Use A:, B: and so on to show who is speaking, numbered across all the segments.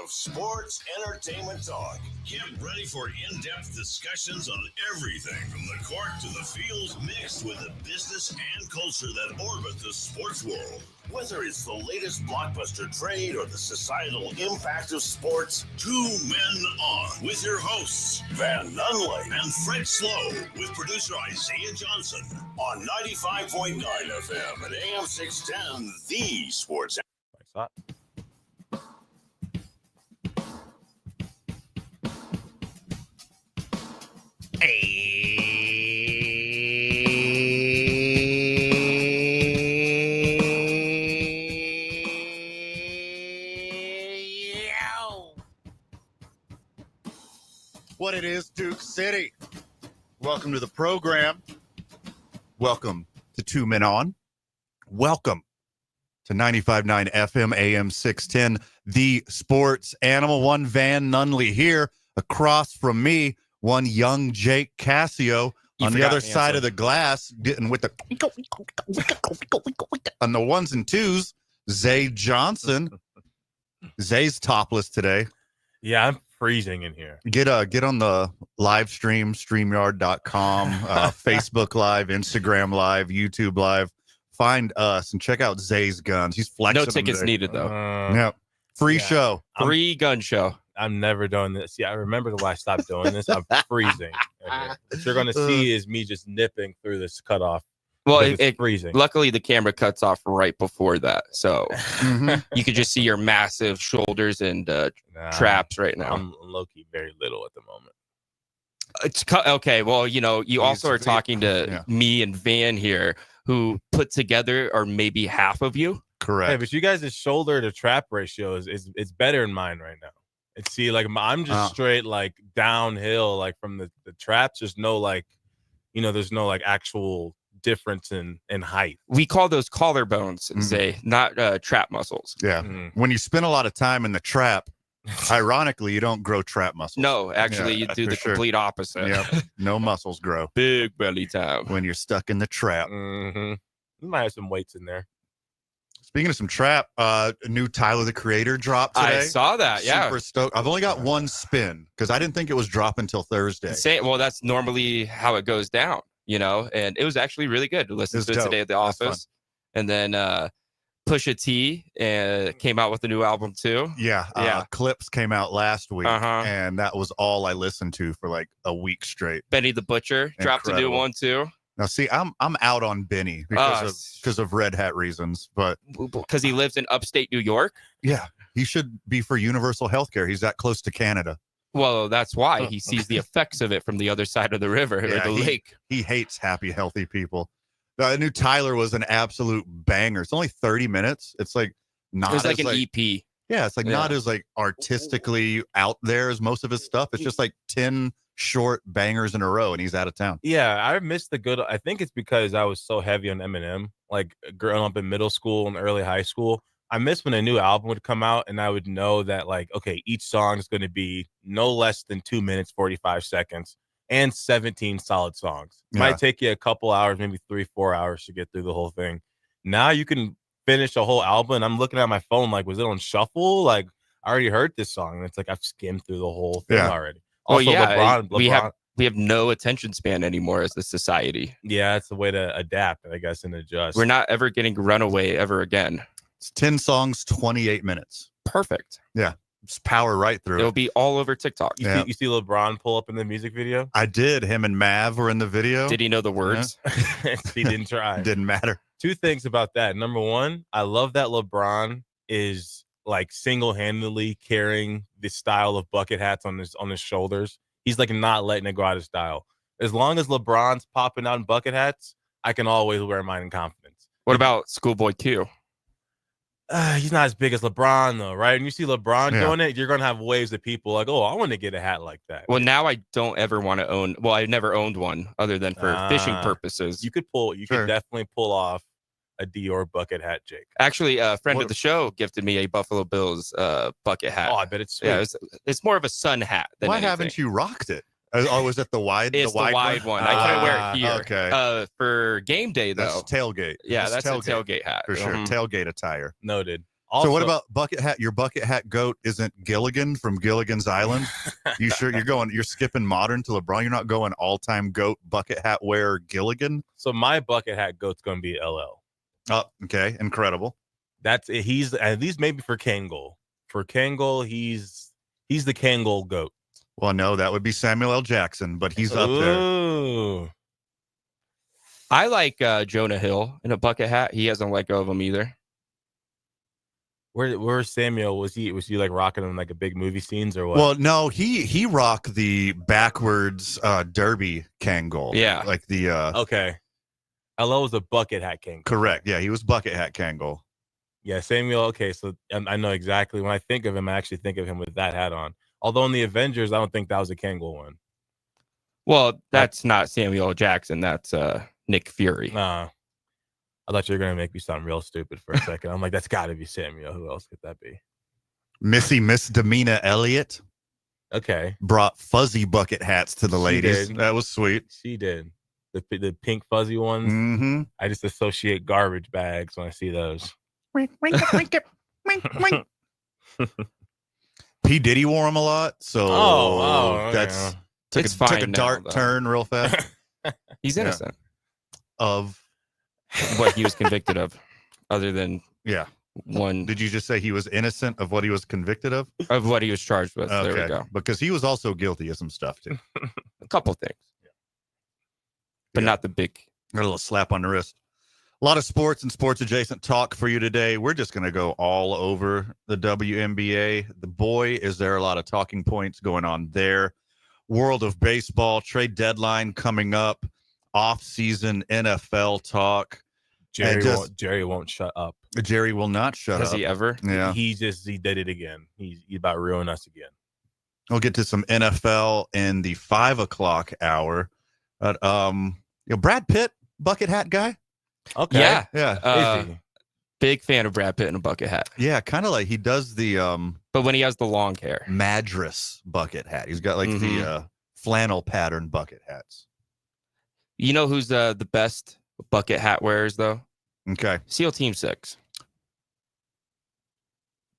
A: of sports entertainment talk. Get ready for in-depth discussions on everything from the court to the field, mixed with the business and culture that orbit the sports world. Whether it's the latest blockbuster trade or the societal impact of sports, Two Men On with your hosts, Van Nunley and Fred Slow, with producer Isaiah Johnson on 95.9 FM and AM 610, the Sports.
B: Thanks a lot.
C: What it is, Duke City. Welcome to the program. Welcome to Two Men On. Welcome to 95.9 FM, AM 610, the Sports Animal. One Van Nunley here. Across from me, one young Jake Cassio. On the other side of the glass, getting with the on the ones and twos, Zay Johnson. Zay's topless today.
B: Yeah, I'm freezing in here.
C: Get on the live stream, StreamYard.com, Facebook Live, Instagram Live, YouTube Live. Find us and check out Zay's guns. He's flexing.
D: No tickets needed, though.
C: Yeah. Free show.
D: Free gun show.
B: I'm never doing this. Yeah, I remember when I stopped doing this. I'm freezing. What you're going to see is me just nipping through this cutoff.
D: Well,
B: it's freezing.
D: Luckily, the camera cuts off right before that. So you could just see your massive shoulders and traps right now.
B: I'm low-key very little at the moment.
D: It's okay. Well, you also are talking to me and Van here, who put together are maybe half of you.
C: Correct.
B: Hey, but you guys' shoulder to trap ratio is better than mine right now. And see, like I'm just straight like downhill, like from the traps. There's no there's no like actual difference in height.
D: We call those collarbones, Zay, not trap muscles.
C: Yeah. When you spend a lot of time in the trap, ironically, you don't grow trap muscles.
D: No, actually, you do the complete opposite.
C: Yeah. No muscles grow.
D: Big belly time.
C: When you're stuck in the trap.
B: You might have some weights in there.
C: Speaking of some trap, new Tyler the Creator dropped today.
D: I saw that, yeah.
C: Super stoked. I've only got one spin because I didn't think it was dropping until Thursday.
D: Well, that's normally how it goes down, and it was actually really good to listen to it today at the office. And then Pusha T came out with a new album too.
C: Yeah. Clips came out last week, and that was all I listened to for like a week straight.
D: Benny the Butcher dropped a new one too.
C: Now, see, I'm out on Benny because of Red Hat reasons, but
D: because he lives in upstate New York.
C: Yeah, he should be for universal health care. He's that close to Canada.
D: Well, that's why he sees the effects of it from the other side of the river or the lake.
C: He hates happy, healthy people. The new Tyler was an absolute banger. It's only 30 minutes. It's like not.
D: It's like an EP.
C: Yeah, it's like not as like artistically out there as most of his stuff. It's just like 10 short bangers in a row, and he's out of town.
B: Yeah, I missed the good. I think it's because I was so heavy on Eminem, like growing up in middle school and early high school. I missed when a new album would come out, and I would know that like, okay, each song is going to be no less than 2 minutes 45 seconds and 17 solid songs. It might take you a couple hours, maybe 3-4 hours to get through the whole thing. Now you can finish a whole album, and I'm looking at my phone like, was it on shuffle? Like, I already heard this song, and it's like I've skimmed through the whole thing already. Also, LeBron.
D: We have no attention span anymore as a society.
B: Yeah, it's the way to adapt, I guess, and adjust.
D: We're not ever getting Runaway ever again.
C: It's 10 songs, 28 minutes.
D: Perfect.
C: Yeah, just power right through.
D: It'll be all over TikTok.
B: You see LeBron pull up in the music video?
C: I did. Him and Mav were in the video.
D: Did he know the words?
B: He didn't try.
C: Didn't matter.
B: Two things about that. Number one, I love that LeBron is like single-handedly carrying the style of bucket hats on his shoulders. He's like not letting it go out of style. As long as LeBron's popping out in bucket hats, I can always wear mine in confidence.
D: What about Schoolboy Q?
B: He's not as big as LeBron though, right? And you see LeBron doing it, you're gonna have waves of people like, oh, I want to get a hat like that.
D: Well, now I don't ever want to own. Well, I never owned one other than for fishing purposes.
B: You could definitely pull off a Dior bucket hat, Jake.
D: Actually, a friend of the show gifted me a Buffalo Bills bucket hat.
B: Oh, I bet it's sweet.
D: Yeah, it's more of a sun hat than
C: Why
D: anything.
C: haven't you rocked it? Oh, was it the wide?
D: It's the wide one. I couldn't wear it here.
C: Okay.
D: For game day though.
C: That's tailgate.
D: Yeah, that's a tailgate hat
C: for sure. Tailgate attire.
B: Noted. Also,
C: So what about bucket hat? Your bucket hat goat isn't Gilligan from Gilligan's Island? You sure you're skipping modern to LeBron? You're not going all-time goat bucket hat wearer Gilligan?
B: So my bucket hat goat's going to be LL.
C: Oh, okay. Incredible.
B: That's it. He's at least maybe for Kangol. For Kangol, he's the Kangol goat.
C: Well, no, that would be Samuel L. Jackson, but he's up there.
B: Ooh.
D: I like Jonah Hill in a bucket hat. He hasn't let go of him either.
B: Where's Samuel? Was he like rocking in like a big movie scenes or what?
C: Well, no, he rocked the backwards derby Kangol.
D: Yeah.
C: Like the
B: okay. LL was a bucket hat king.
C: correct. Yeah, he was bucket hat Kangol.
B: Yeah, Samuel. Okay, so I know exactly. When I think of him, I actually think of him with that hat on. Although in the Avengers, I don't think that was a Kangol one.
D: Well, that's not Samuel L. Jackson. That's Nick Fury.
B: Nah. I thought you were going to make me sound real stupid for a second. I'm like, that's got to be Samuel. Who else could that be?
C: Missy Misdemeanor Elliott
B: Okay.
C: brought fuzzy bucket hats to the ladies.
B: did.
C: That was sweet.
B: She did. The pink fuzzy ones.
C: Mm-hmm.
B: I just associate garbage bags when I see those.
C: P. Diddy wore them a lot, so that's took
D: It's
C: a
D: fine now,
C: dark
D: though.
C: turn real fast.
D: He's innocent
C: Of
D: what he was convicted of, other than
C: yeah.
D: one
C: Did you just say he was innocent of what he was convicted of?
D: of what he was charged with. There we go.
C: Because he was also guilty of some stuff too.
D: A couple things, but
C: Yeah.
D: not the big.
C: Got a little slap on the wrist. A lot of sports and sports adjacent talk for you today. We're just going to go all over the WNBA. The boy, is there a lot of talking points going on there? World of baseball, trade deadline coming up, off-season NFL talk.
B: Jerry won't shut up.
C: Jerry will not shut
D: Has
C: up.
D: he ever?
C: Yeah.
B: He did it again. He's about ruining us again.
C: We'll get to some NFL in the 5 o'clock hour. But, Brad Pitt, bucket hat guy.
B: Okay.
D: Yeah.
C: Yeah.
B: Is he?
D: Big fan of Brad Pitt in a bucket hat,
C: Yeah. Kind of like he does the
D: but when he has the long hair.
C: Madras bucket hat. He's got like the flannel pattern bucket hats.
D: You know who's the best bucket hat wearers though?
C: Okay.
D: SEAL Team 6.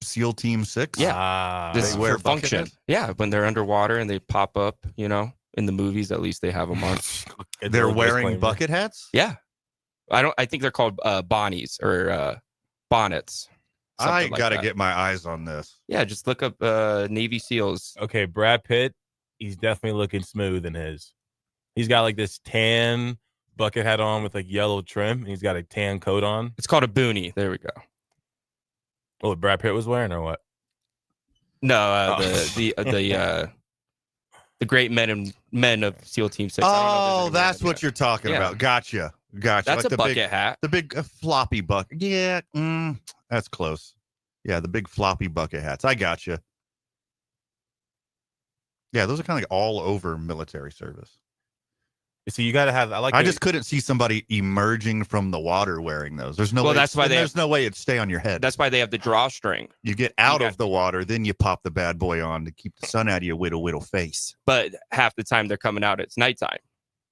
C: SEAL Team 6?
B: Yeah.
D: This is
C: They wear
D: for
C: bucket
D: function.
C: hats?
D: Yeah, when they're underwater and they pop up, in the movies, at least they have them on.
C: They're wearing bucket hats?
D: Yeah. I think they're called bonnies or bonnets.
C: I
D: something like
C: got to
D: that.
C: get my eyes on this.
D: Yeah, just look up Navy SEALs.
B: Okay, Brad Pitt, he's definitely looking smooth in his. He's got like this tan bucket hat on with like yellow trim, and he's got a tan coat on.
D: It's called a boonie. There we go.
B: Oh, what Brad Pitt was wearing or what?
D: No, the great men of SEAL Team 6.
C: Oh, that's what you're talking
D: Yeah.
C: about. Gotcha. That's
D: That's
C: like
D: a bucket hat.
C: The big floppy bucket. Yeah, that's close. Yeah, the big floppy bucket hats. I gotcha. Yeah, those are kind of like all over military service.
B: So you got to have.
C: I just couldn't see somebody emerging from the water wearing those. There's no.
D: Well,
C: way
D: that's why
C: there's no way it'd stay on your head.
D: That's why they have the drawstring.
C: You get out
D: You
C: of the water, then you pop the bad boy on to keep the sun out of your whittle face.
D: But half the time they're coming out, it's nighttime.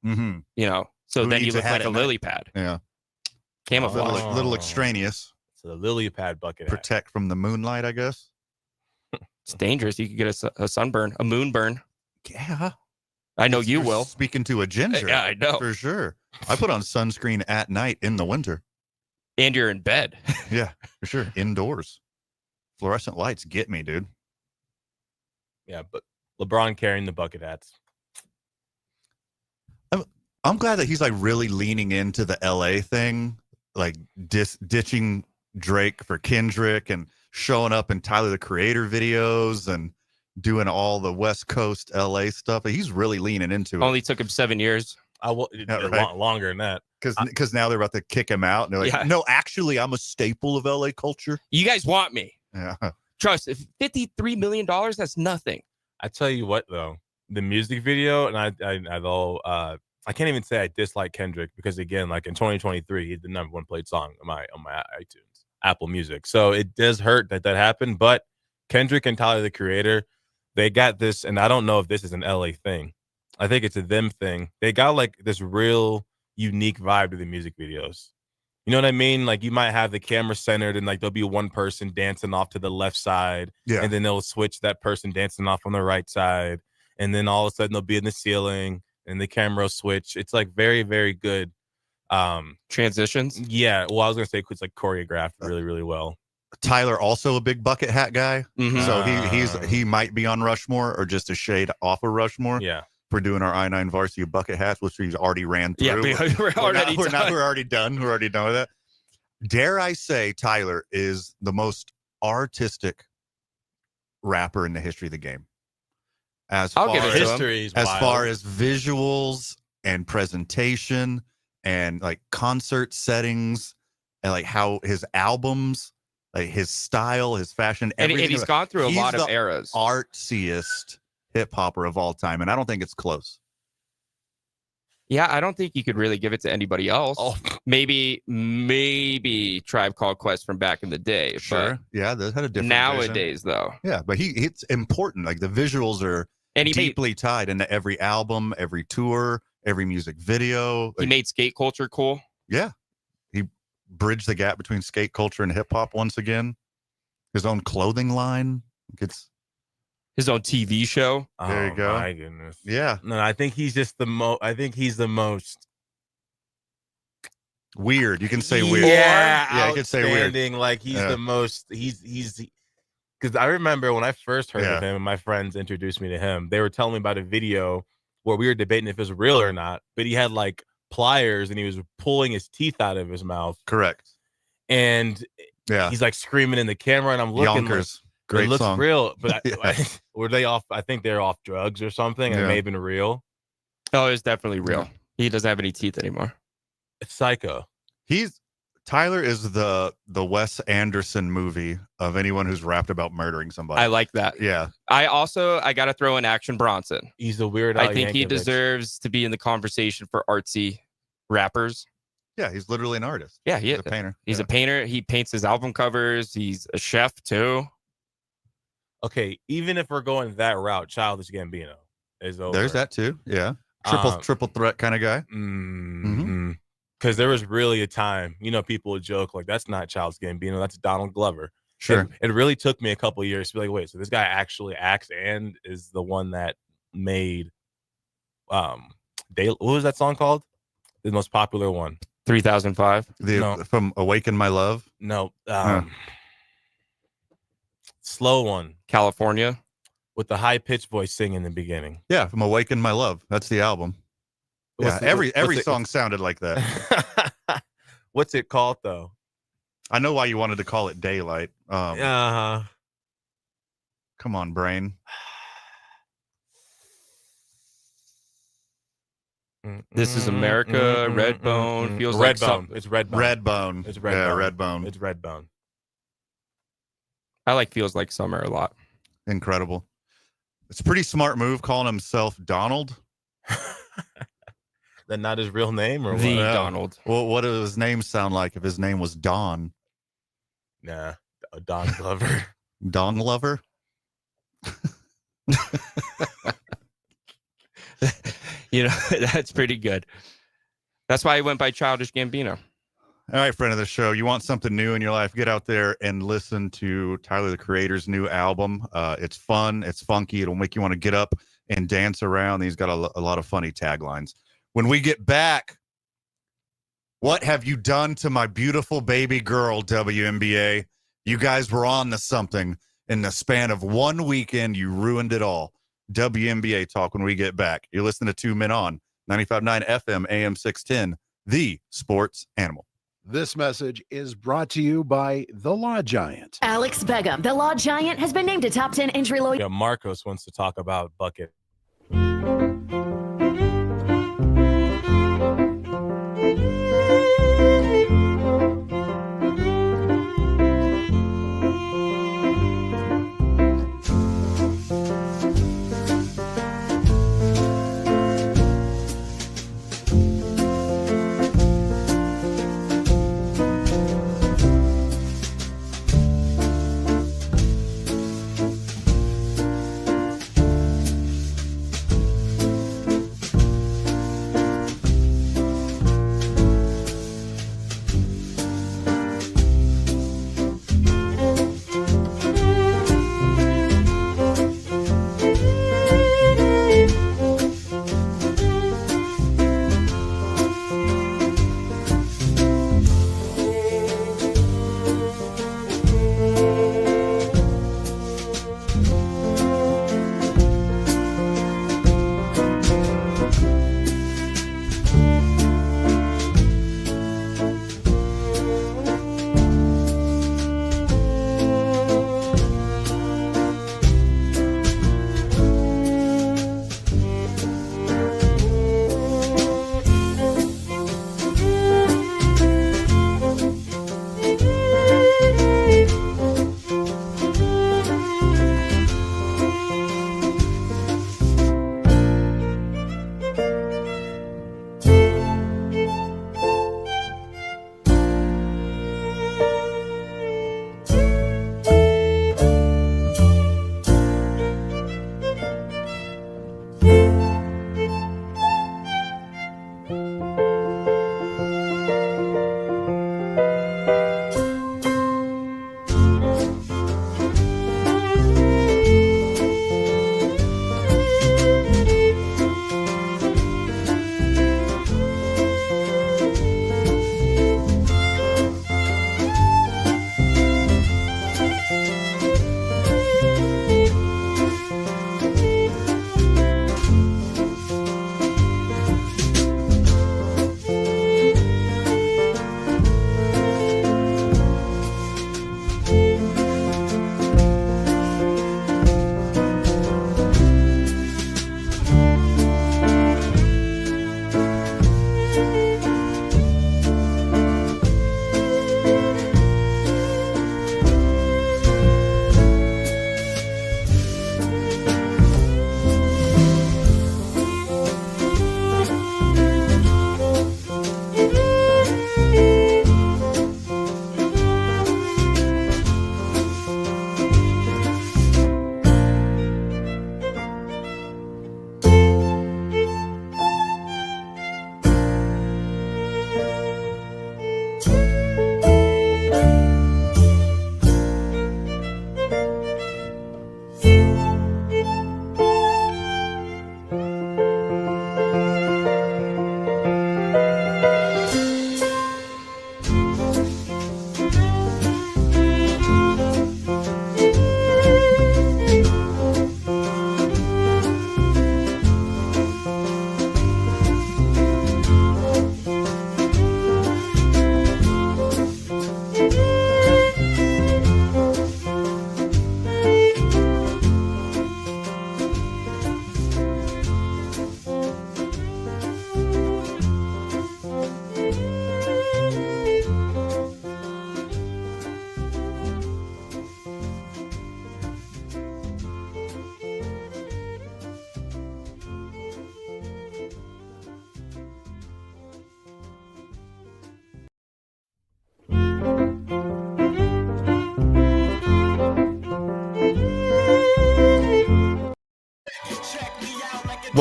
C: Mm-hmm.
D: So
C: Who
D: then you
C: needs a
D: look
C: hat
D: like
C: at
D: a
C: night?
D: lily pad.
C: Yeah,
D: Camouflage.
C: little extraneous.
B: So the lily pad bucket hat.
C: Protect from the moonlight, I guess.
D: It's dangerous. You could get a sunburn, a moonburn.
C: Yeah,
D: I know you
C: You're
D: will.
C: Speaking to a ginger,
D: Yeah, I know.
C: for sure. I put on sunscreen at night in the winter.
D: And you're in bed.
C: Yeah, for sure. Indoors, fluorescent lights get me, dude.
B: Yeah, but LeBron carrying the bucket hats.
C: I'm glad that he's like really leaning into the LA thing, like ditching Drake for Kendrick and showing up in Tyler the Creator videos and doing all the West Coast LA stuff. He's really leaning into it.
D: Only took him 7 years.
C: right.
B: Longer than that.
C: Because now they're about to kick him out. And they're like,
D: Yeah.
C: no, actually, I'm a staple of LA culture.
D: You guys want me.
C: Yeah.
D: Trust, if $53 million, that's nothing.
B: I tell you what, though, the music video, and I can't even say I dislike Kendrick because again, like in 2023, he's the #1 played song on my iTunes, Apple Music. So it does hurt that happened. But Kendrick and Tyler the Creator, they got this, and I don't know if this is an LA thing. I think it's a them thing. They got like this real unique vibe to the music videos. You know what I mean? Like, you might have the camera centered and like there'll be one person dancing off to the left side, and then they'll switch that person dancing off on the right side, and then all of a sudden they'll be in the ceiling and the camera will switch. It's like very, very good.
D: Transitions.
B: Yeah. Well, I was gonna say it's like choreographed really, really well.
C: Tyler, also a big bucket hat guy.
D: Mhm.
C: So he might be on Rushmore or just a shade off of Rushmore.
B: Yeah.
C: For doing our I-9 varsity bucket hats, which we've already ran through.
D: Yeah, we're already done.
C: We're already done. We're already done with that. Dare I say Tyler is the most artistic rapper in the history of the game. As
D: I'll
C: far
D: give it
C: as,
D: to him.
C: as far as visuals and presentation and like concert settings and like how his albums, like his style, his fashion,
D: And
C: everything.
D: he's gone through a lot of eras.
C: Artsiest hip hopper of all time, and I don't think it's close.
D: Yeah, I don't think you could really give it to anybody else.
B: Oh.
D: Maybe Tribe Called Quest from back in the day.
C: Sure, yeah, they had a different
D: nowadays,
C: vision.
D: though.
C: Yeah, but it's important. Like the visuals are deeply tied into every album, every tour, every music video.
D: He made skate culture cool.
C: Yeah, he bridged the gap between skate culture and hip hop once again. His own clothing line. It's
D: his own TV show.
C: There you go.
B: My goodness.
C: Yeah.
B: No, I think he's just the most. I think he's the most
C: weird. You can say weird.
B: Yeah,
C: you can say weird.
B: Like he's the most. He's because I remember when I first heard of him and my friends introduced me to him. They were telling me about a video where we were debating if it was real or not. But he had like pliers and he was pulling his teeth out of his mouth.
C: Correct.
B: And he's like screaming in the camera, and I'm looking.
C: Yonkers. Great
B: it looks
C: song.
B: real, but were they off? I think they're off drugs or something. And it may have been real.
D: Oh, it's definitely real. He doesn't have any teeth anymore.
B: It's psycho.
C: Tyler is the Wes Anderson movie of anyone who's rapped about murdering somebody.
D: I like that.
C: Yeah.
D: I got to throw in Action Bronson.
B: He's a weird.
D: I think he deserves to be in the conversation for artsy rappers.
C: Yeah, he's literally an artist.
D: Yeah,
C: he's a painter.
D: He's a painter. He paints his album covers. He's a chef too.
B: Okay, even if we're going that route, Childish Gambino is over.
C: There's that too. Yeah, triple threat kind of guy.
B: Because there was really a time, people would joke like, "That's not Childish Gambino, that's Donald Glover."
C: Sure.
B: It really took me a couple of years to be like, wait, so this guy actually acts and is the one that made what was that song called? The most popular one.
D: 3005.
C: From Awaken My Love.
B: No. Slow one.
D: California.
B: With the high pitched voice singing in the beginning.
C: Yeah, from Awaken My Love. That's the album. Yeah, every song sounded like that.
B: What's it called though?
C: I know why you wanted to call it Daylight. Come on, brain.
D: This is America. Redbone feels like
B: Redbone. It's Redbone.
C: Redbone.
B: It's Redbone.
C: Yeah, Redbone.
B: It's Redbone.
D: I like Feels Like Summer a lot.
C: Incredible. It's a pretty smart move calling himself Donald.
B: That not his real name or
D: the
B: what?
D: Donald.
C: Well, what does his name sound like if his name was Don?
B: Nah, Don Glover.
C: Don Lover.
D: That's pretty good. That's why he went by Childish Gambino.
C: All right, friend of the show, you want something new in your life, get out there and listen to Tyler, the Creator's new album. It's fun. It's funky. It'll make you want to get up and dance around. He's got a lot of funny taglines. When we get back, what have you done to my beautiful baby girl, WNBA? You guys were on to something. In the span of one weekend, you ruined it all. WNBA talk when we get back. You're listening to 2 Men On, 95.9 FM, AM 610, the sports animal.
E: This message is brought to you by The Law Giant.
F: Alex Begum, The Law Giant, has been named a top 10 injury lawyer.
B: Yeah, Marcos wants to talk about Bucket.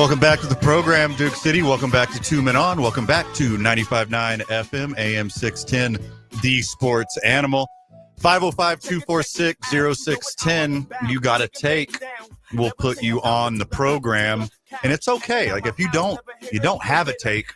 C: Welcome back to the program, Duke City. Welcome back to Two Men On. Welcome back to 95.9 FM, AM 610, The Sports Animal. 505-246-0610. You got to take. We'll put you on the program. And it's okay. Like, if you don't have a take,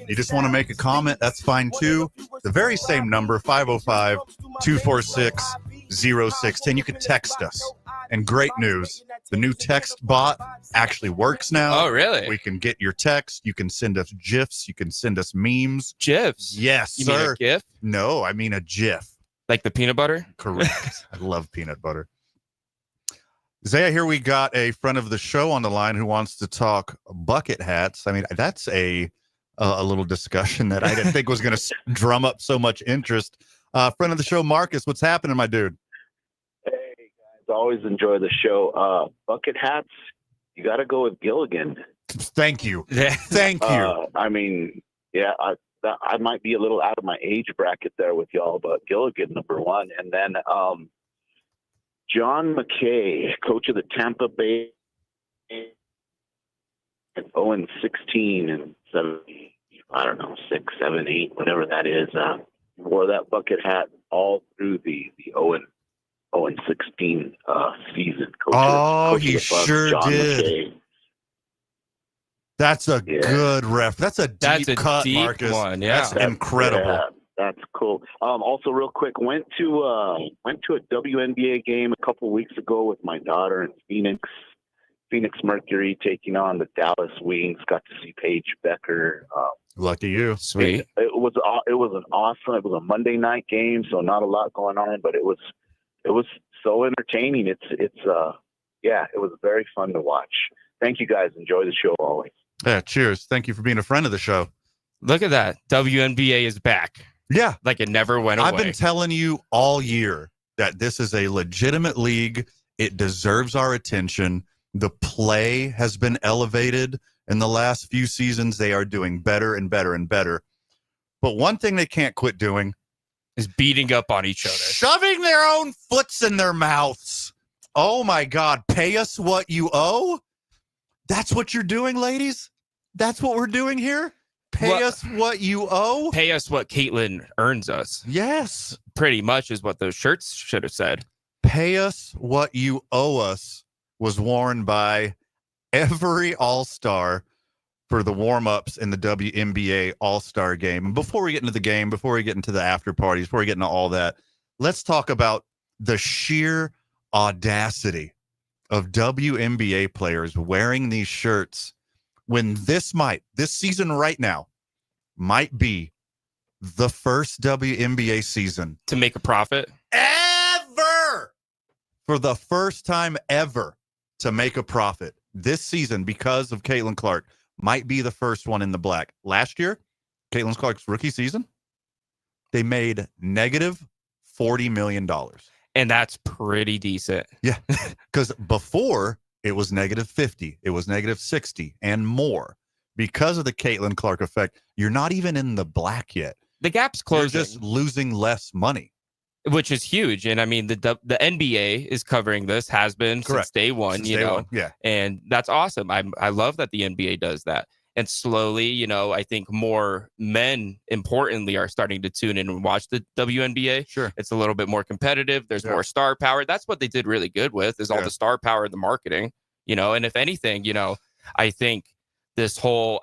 C: you just want to make a comment, that's fine too. The very same number, 505-246-0610. You can text us. And great news, the new text bot actually works now.
D: Oh, really?
C: We can get your text. You can send us GIFs. You can send us memes.
D: GIFs?
C: Yes,
D: you
C: sir.
D: mean a GIF?
C: No, I mean a GIF.
D: Like the peanut butter?
C: Correct. I love peanut butter. Zaya, here we got a friend of the show on the line who wants to talk bucket hats. I mean, that's a little discussion that I didn't think was going to drum up so much interest. Friend of the show, Marcus, what's happening, my dude?
G: Hey, guys, always enjoy the show. Bucket hats, you got to go with Gilligan.
C: Thank you. Thank you.
G: I mean, yeah, I might be a little out of my age bracket there with y'all, but Gilligan, number one. And then John McKay, coach of the Tampa Bay, 0-16 and 70, I don't know, 6, 7, 8, whatever that is. Wore that bucket hat all through the 0-16 season.
C: Coach he sure
G: John
C: did.
G: McKay.
C: That's a good ref. That's a deep cut,
D: deep
C: Marcus.
D: One, yeah.
C: That's incredible.
G: Yeah, that's cool. Also, real quick, went to a WNBA game a couple weeks ago with my daughter in Phoenix. Phoenix Mercury taking on the Dallas Wings. Got to see Paige Becker.
C: Lucky you.
D: Sweet.
G: It was an awesome. It was a Monday night game, so not a lot going on, but it was so entertaining. It was very fun to watch. Thank you guys. Enjoy the show always.
C: Yeah, cheers. Thank you for being a friend of the show.
D: Look at that. WNBA is back.
C: Yeah.
D: Like it never went away.
C: I've been telling you all year that this is a legitimate league. It deserves our attention. The play has been elevated in the last few seasons. They are doing better and better and better. But one thing they can't quit doing
D: is beating up on each other.
C: Shoving their own foots in their mouths. Oh, my God. Pay us what you owe? That's what you're doing, ladies? That's what we're doing here? Pay us what you owe?
D: Pay us what Caitlin earns us.
C: Yes.
D: Pretty much is what those shirts should have said.
C: Pay us what you owe us was worn by every All-Star for the warm-ups in the WNBA All-Star game. And before we get into the game, before we get into the after parties, before we get into all that, let's talk about the sheer audacity of WNBA players wearing these shirts when this season right now might be the first WNBA season
D: to make a profit
C: ever, for the first time ever, to make a profit this season because of Caitlin Clark might be the first one in the black. Last year, Caitlin Clark's rookie season, they made negative $40 million.
D: And that's pretty decent.
C: Yeah, because before it was negative 50, it was negative 60 and more. Because of the Caitlin Clark effect, you're not even in the black yet.
D: The gap's closing.
C: You're just losing less money.
D: Which is huge. And I mean, the NBA is covering this, has been since day one,
C: since day one. Yeah.
D: And that's awesome. I love that the NBA does that. And slowly, I think more men, importantly, are starting to tune in and watch the WNBA.
C: Sure.
D: It's a little bit more competitive. There's more star power. That's what they did really good with, is all the star power of the marketing, And if anything, I think this whole,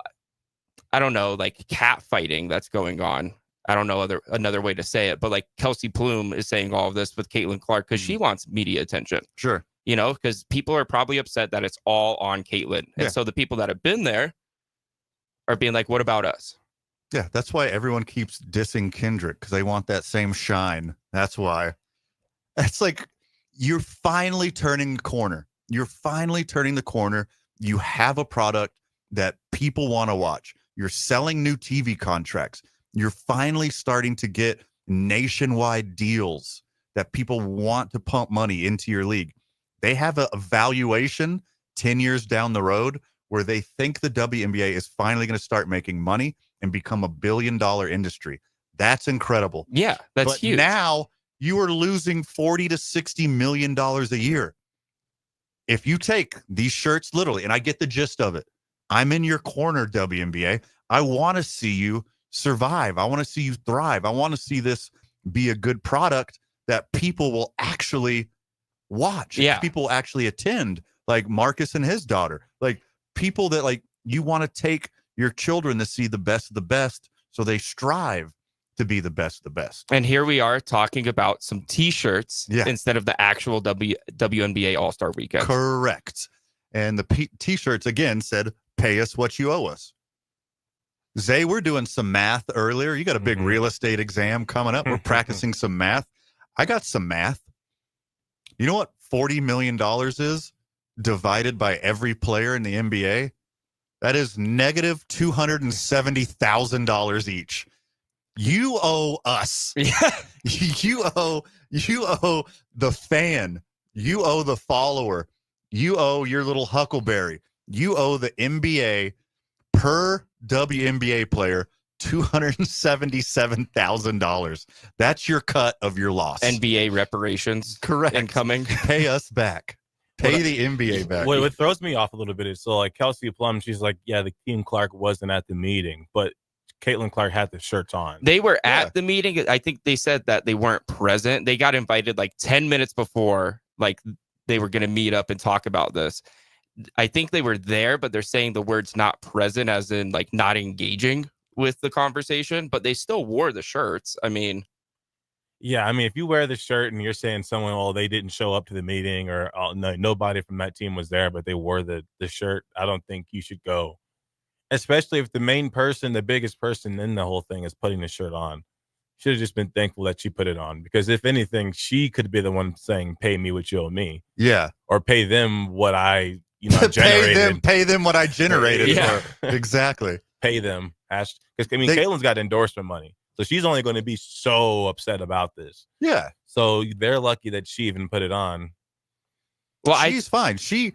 D: I don't know, like cat fighting that's going on. I don't know another way to say it, but like Kelsey Plume is saying all of this with Caitlin Clark because she wants media attention.
C: Sure.
D: Because people are probably upset that it's all on Caitlin. And so the people that have been there are being like, what about us?
C: Yeah, that's why everyone keeps dissing Kendrick, because they want that same shine. That's why. It's like you're finally turning the corner. You're finally turning the corner. You have a product that people want to watch. You're selling new TV contracts. You're finally starting to get nationwide deals that people want to pump money into your league. They have a valuation 10 years down the road where they think the WNBA is finally going to start making money and become $1 billion industry. That's incredible.
D: Yeah, that's huge.
C: Now you are losing $40 to $60 million a year. If you take these shirts literally, and I get the gist of it, I'm in your corner, WNBA. I want to see you survive. I want to see you thrive. I want to see this be a good product that people will actually watch.
D: Yeah.
C: People actually attend, like Marcus and his daughter. Like people that like you want to take your children to see the best of the best, so they strive to be the best of the best.
D: And here we are talking about some T-shirts instead of the actual WNBA All-Star Weekend.
C: Correct. And the T-shirts, again, said, pay us what you owe us. Zay, we're doing some math earlier. You got a big real estate exam coming up. We're practicing some math. I got some math. You know what $40 million is divided by every player in the NBA? That is negative $270,000 each. You owe us. You owe the fan. You owe the follower. You owe your little huckleberry. You owe the NBA per WNBA player $277,000. That's your cut of your loss.
D: NBA reparations.
C: Correct.
D: Incoming.
C: Pay us back. Pay the NBA back.
B: What throws me off a little bit is, so like Kelsey Plum, she's like, yeah, the team Clark wasn't at the meeting, but Caitlin Clark had the shirts on.
D: They were at the meeting. I think they said that they weren't present. They got invited like 10 minutes before, like they were going to meet up and talk about this. I think they were there, but they're saying the word's not present, as in like not engaging with the conversation, but they still wore the shirts. I mean,
B: yeah, I mean, if you wear the shirt and you're saying someone, oh, they didn't show up to the meeting, or oh, no, nobody from that team was there, but they wore the shirt, I don't think you should go. Especially if the main person, the biggest person in the whole thing is putting the shirt on. Should have just been thankful that she put it on, because if anything, she could be the one saying, pay me what you owe me.
C: Yeah.
B: Or pay them what I, generated.
C: pay them what I generated.
B: Yeah.
C: For. Exactly.
B: Pay them. Because, I mean, Caitlin's got endorsement money. So she's only going to be so upset about this.
C: Yeah.
B: So they're lucky that she even put it on.
C: Well, she's fine. She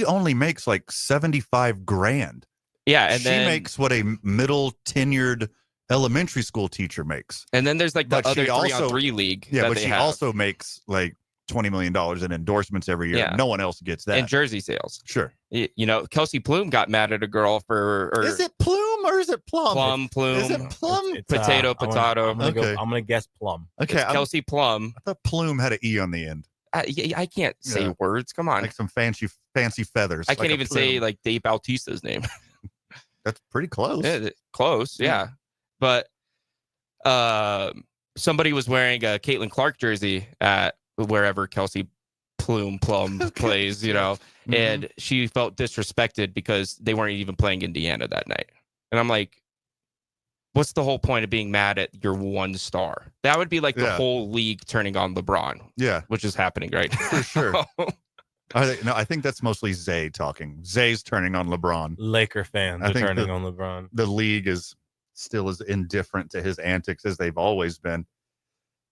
C: only makes like 75 grand.
D: Yeah, and
C: she makes what a middle tenured elementary school teacher makes.
D: And then there's like the other 3-on-3 league.
C: Yeah, but she also makes like $20 million in endorsements every year.
D: Yeah.
C: No one else gets that.
D: And jersey sales.
C: Sure.
D: You know, Kelsey Plume got mad at a girl for.
C: Is it Plume or is it Plum?
D: Plume.
C: Is it Plum?
B: It's,
D: potato.
B: I'm gonna guess Plum.
C: Okay,
D: Kelsey Plum.
C: I thought Plume had an E on the end.
D: I can't say words. Come on.
C: Like some fancy feathers.
D: I can't even say like Dave Bautista's name.
C: That's pretty close.
D: Yeah, close, yeah. But somebody was wearing a Caitlin Clark jersey at wherever Kelsey Plum plays, you know, and she felt disrespected because they weren't even playing Indiana that night. And I'm like, what's the whole point of being mad at your one star? That would be like the whole league turning on LeBron.
C: Yeah.
D: Which is happening right now.
C: For sure. I think that's mostly Zay talking. Zay's turning on LeBron.
B: Laker fans are turning on LeBron.
C: The league is still as indifferent to his antics as they've always been.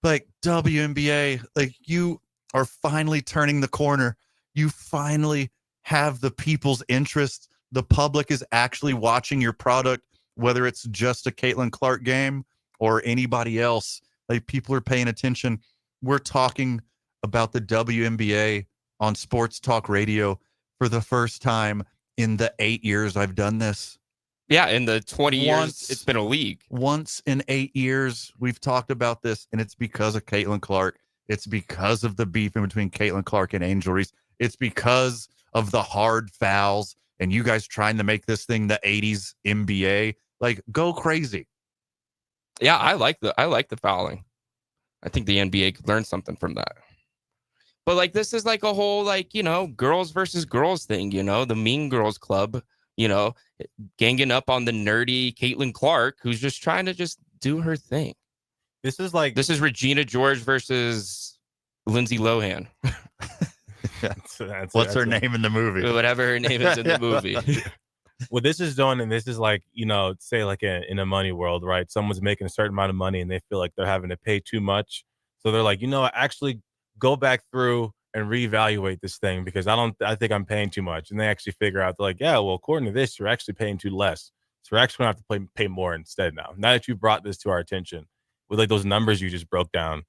C: Like WNBA, like you are finally turning the corner. You finally have the people's interest. The public is actually watching your product, whether it's just a Caitlin Clark game or anybody else. Like people are paying attention. We're talking about the WNBA on sports talk radio for the first time in the 8 years I've done this.
D: Yeah, in the 20 years it's been a league.
C: Once in 8 years we've talked about this, and it's because of Caitlin Clark. It's because of the beef in between Caitlin Clark and Angel Reese. It's because of the hard fouls and you guys trying to make this thing the 80s NBA. Like, go crazy.
D: Yeah, I like the fouling. I think the NBA could learn something from that. But like, this is like a whole, like, you know, girls versus girls thing, you know, the Mean Girls Club, you know, ganging up on the nerdy Caitlin Clark, who's just trying to just do her thing.
B: This is
D: Regina George versus Lindsay Lohan.
C: What's her name in the movie?
D: Whatever her name is in the movie.
B: What this is doing, and this is like, you know, say like in a money world, right? Someone's making a certain amount of money and they feel like they're having to pay too much. So they're like, you know, actually go back through and reevaluate this thing because I think I'm paying too much. And they actually figure out, they're like, yeah, well, according to this, you're actually paying too less. So we're actually going to have to pay more instead now. Now that you brought this to our attention with like those numbers you just broke down,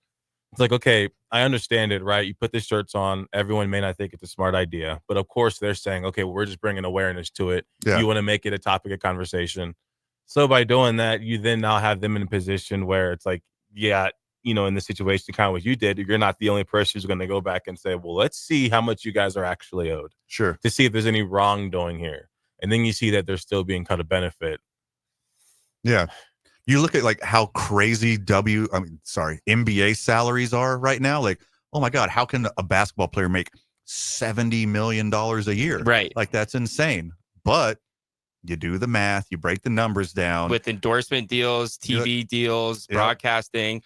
B: It's like, okay, I understand it, right? You put the shirts on. Everyone may not think it's a smart idea, but of course they're saying, okay, we're just bringing awareness to it.
C: Yeah.
B: You want to make it a topic of conversation. So by doing that, you then now have them in a position where it's like, yeah, in the situation, kind of what you did, you're not the only person who's going to go back and say, well, let's see how much you guys are actually owed.
C: Sure.
B: To see if there's any wrongdoing here. And then you see that they're still being cut a benefit.
C: Yeah. You look at like how crazy NBA salaries are right now. Like, oh my God, how can a basketball player make $70 million a year?
D: Right.
C: Like, that's insane. But you do the math, you break the numbers down.
D: With endorsement deals, TV deals, broadcasting,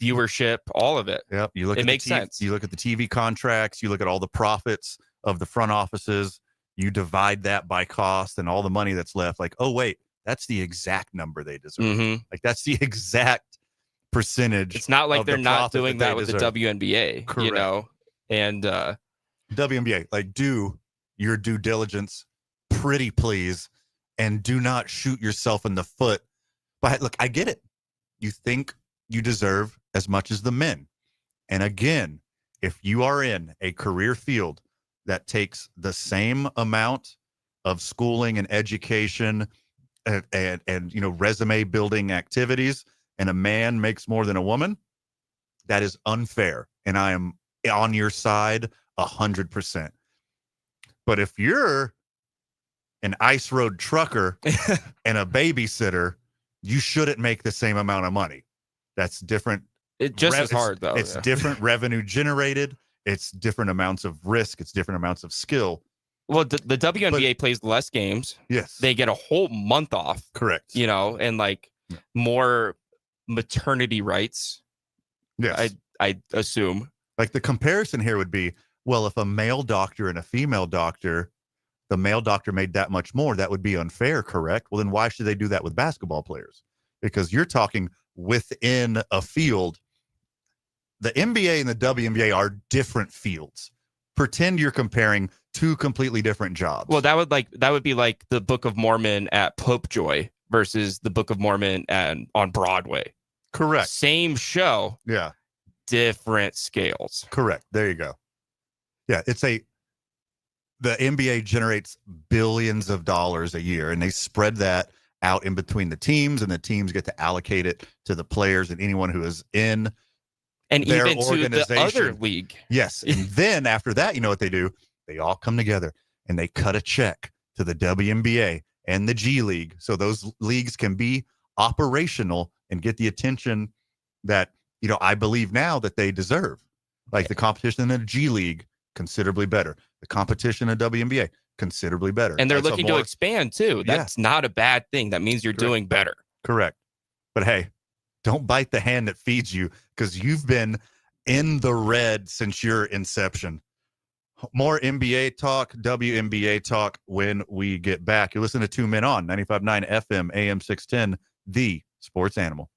D: viewership, all of it.
C: Yep.
D: It makes sense.
C: You look at the TV contracts, you look at all the profits of the front offices, you divide that by cost and all the money that's left. Like, oh, wait, that's the exact number they deserve.
D: Mm-hmm.
C: Like, that's the exact percentage.
D: It's not like they're not doing that with
C: deserve.
D: the WNBA,
C: Correct.
D: And
C: WNBA, like, do your due diligence, pretty please, and do not shoot yourself in the foot. But look, I get it. You think you deserve as much as the men. And again, if you are in a career field that takes the same amount of schooling and education and resume building activities, and a man makes more than a woman, that is unfair. And I am on your side 100%. But if you're an ice road trucker and a babysitter, you shouldn't make the same amount of money. That's different.
D: It's just as hard, though.
C: It's different revenue generated. It's different amounts of risk. It's different amounts of skill.
D: Well, the WNBA plays less games.
C: Yes.
D: They get a whole month off.
C: Correct.
D: And like more maternity rights.
C: Yes.
D: I assume.
C: Like, the comparison here would be, well, if a male doctor and a female doctor, the male doctor made that much more, that would be unfair, correct? Well, then why should they do that with basketball players? Because you're talking within a field. The NBA and the WNBA are different fields. Pretend you're comparing two completely different jobs.
D: Well, that would be like the Book of Mormon at Popejoy versus the Book of Mormon on Broadway.
C: Correct.
D: Same show.
C: Yeah.
D: Different scales.
C: Correct. There you go. Yeah, the NBA generates billions of dollars a year, and they spread that out in between the teams, and the teams get to allocate it to the players and anyone who is in
D: and
C: their
D: even to the other league.
C: Yes. And then after that, you know what they do? They all come together and they cut a check to the WNBA and the G League. So those leagues can be operational and get the attention that, I believe now that they deserve. Like, the competition in the G League, considerably better. The competition in WNBA, considerably better.
D: And they're looking to expand too. That's not a bad thing. That means you're doing better.
C: Correct. But hey, don't bite the hand that feeds you, because you've been in the red since your inception. More NBA talk, WNBA talk when we get back. You listen to 2 Men On, 95.9 FM, AM 610, the sports animal.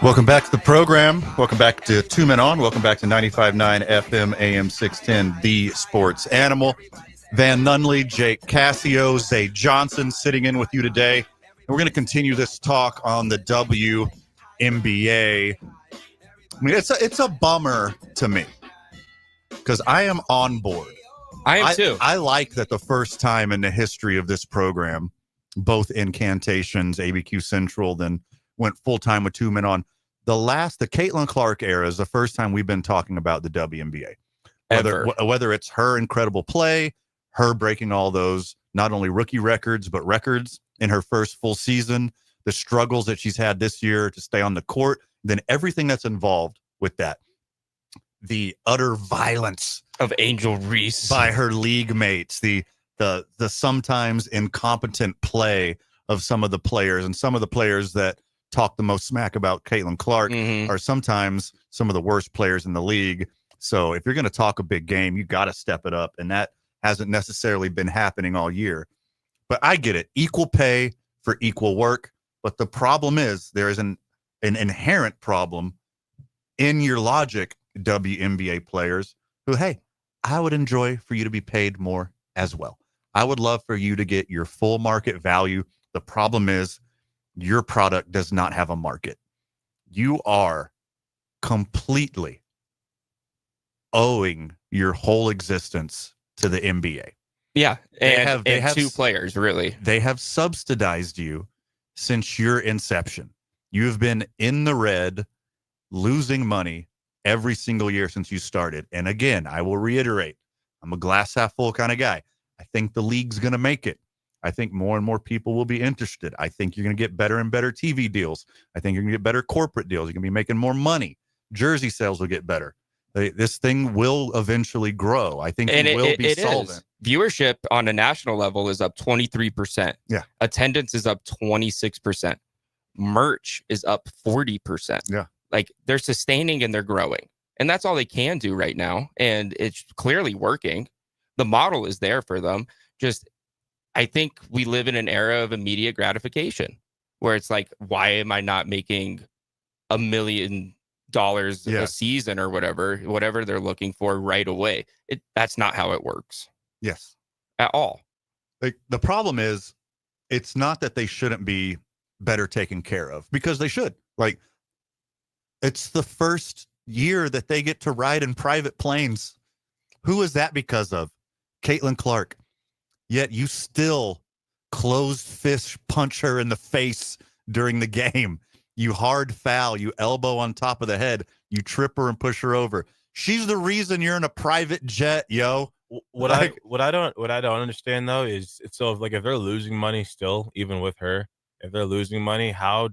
C: Welcome back to the program. Welcome back to Two Men On. Welcome back to 95.9 FM AM 610, The Sports Animal. Van Nunley, Jake Cassio, Zay Johnson sitting in with you today. And we're going to continue this talk on the WNBA. I mean, it's a bummer to me because I am on board.
D: I am too.
C: I like that the first time in the history of this program, both incantations, ABQ Central, then went full-time with Two Men On. The Caitlin Clark era is the first time we've been talking about the WNBA. Whether it's her incredible play, her breaking all those not only rookie records, but records in her first full season, the struggles that she's had this year to stay on the court, then everything that's involved with that. The utter violence
D: of Angel Reese
C: by her league mates, the sometimes incompetent play of some of the players, and some of the players that talk the most smack about Caitlin Clark are sometimes some of the worst players in the league. So if you're going to talk a big game, you got to step it up. And that hasn't necessarily been happening all year. But I get it. Equal pay for equal work. But the problem is there is an inherent problem in your logic, WNBA players, who, hey, I would enjoy for you to be paid more as well. I would love for you to get your full market value. The problem is your product does not have a market. You are completely owing your whole existence to the NBA.
D: Yeah, and two players, really.
C: They have subsidized you since your inception. You have been in the red, losing money every single year since you started. And again, I will reiterate, I'm a glass half full kind of guy. I think the league's going to make it. I think more and more people will be interested. I think you're going to get better and better TV deals. I think you're going to get better corporate deals. You're going to be making more money. Jersey sales will get better. This thing will eventually grow. I think it will be solvent.
D: Viewership on a national level is up 23%.
C: Yeah.
D: Attendance is up 26%. Merch is up 40%.
C: Yeah.
D: Like they're sustaining and they're growing. And that's all they can do right now. And it's clearly working. The model is there for them. Just, I think we live in an era of immediate gratification where it's like, why am I not making $1 million a season or whatever they're looking for right away? That's not how it works.
C: Yes.
D: At all.
C: Like, the problem is, it's not that they shouldn't be better taken care of, because they should. Like, it's the first year that they get to ride in private planes. Who is that because of? Caitlin Clark. Yet you still closed fist punch her in the face during the game. You hard foul, you elbow on top of the head, you trip her and push her over. She's the reason you're in a private jet, yo.
B: What I don't understand though is so if they're losing money still, even with her, if they're losing money, how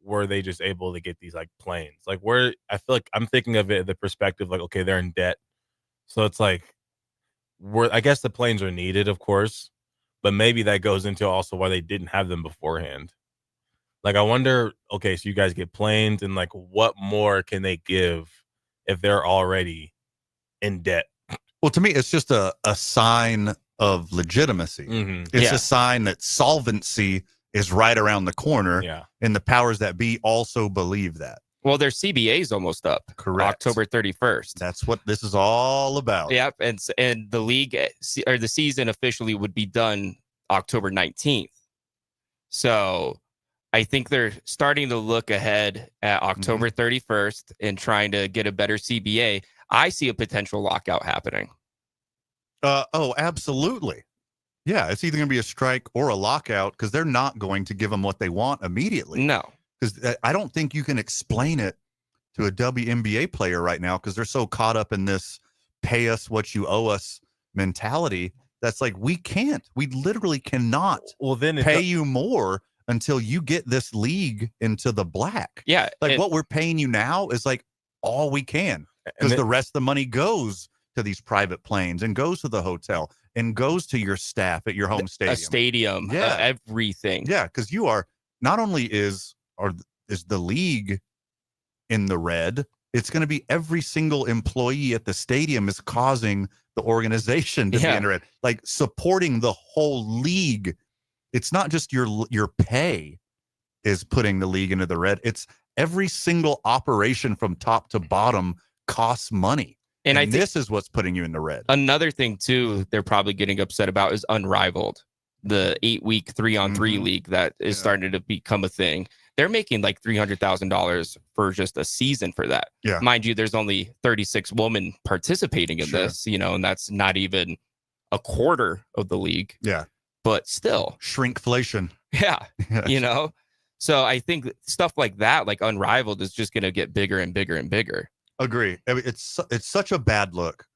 B: were they just able to get these like planes? Like where I feel like I'm thinking of it the perspective like, okay, they're in debt. So it's like I guess the planes are needed, of course, but maybe that goes into also why they didn't have them beforehand. Like, I wonder, okay, so you guys get planes, and like, what more can they give if they're already in debt?
C: Well, to me, it's just a sign of legitimacy.
B: Mm-hmm.
C: It's a sign that solvency is right around the corner.
B: Yeah.
C: And the powers that be also believe that.
D: Well, their CBA is almost up.
C: Correct.
D: October 31st.
C: That's what this is all about.
D: Yep. And the league or the season officially would be done October 19th. So I think they're starting to look ahead at October 31st and trying to get a better CBA. I see a potential lockout happening.
C: Oh, absolutely. Yeah, it's either going to be a strike or a lockout because they're not going to give them what they want immediately.
D: No.
C: Because I don't think you can explain it to a WNBA player right now because they're so caught up in this pay us what you owe us mentality. That's like, we literally cannot pay you more until you get this league into the black.
D: Yeah.
C: Like what we're paying you now is like all we can because the rest of the money goes to these private planes and goes to the hotel and goes to your staff at your home stadium.
D: A stadium.
C: Yeah.
D: Everything.
C: Yeah. Because you are not only is the league in the red, it's going to be every single employee at the stadium is causing the organization to be in the red, like supporting the whole league. It's not just your pay is putting the league into the red. It's every single operation from top to bottom costs money. And I think this is what's putting you in the red.
D: Another thing, too, they're probably getting upset about is Unrivaled, the 8-week 3-on-3 league that is starting to become a thing. They're making like $300,000 for just a season for that.
C: Yeah.
D: Mind you, there's only 36 women participating in this, and that's not even a quarter of the league.
C: Yeah.
D: But still.
C: Shrinkflation.
D: Yeah. So I think stuff like that, like Unrivaled, is just going to get bigger and bigger and bigger.
C: Agree. I mean, it's such a bad look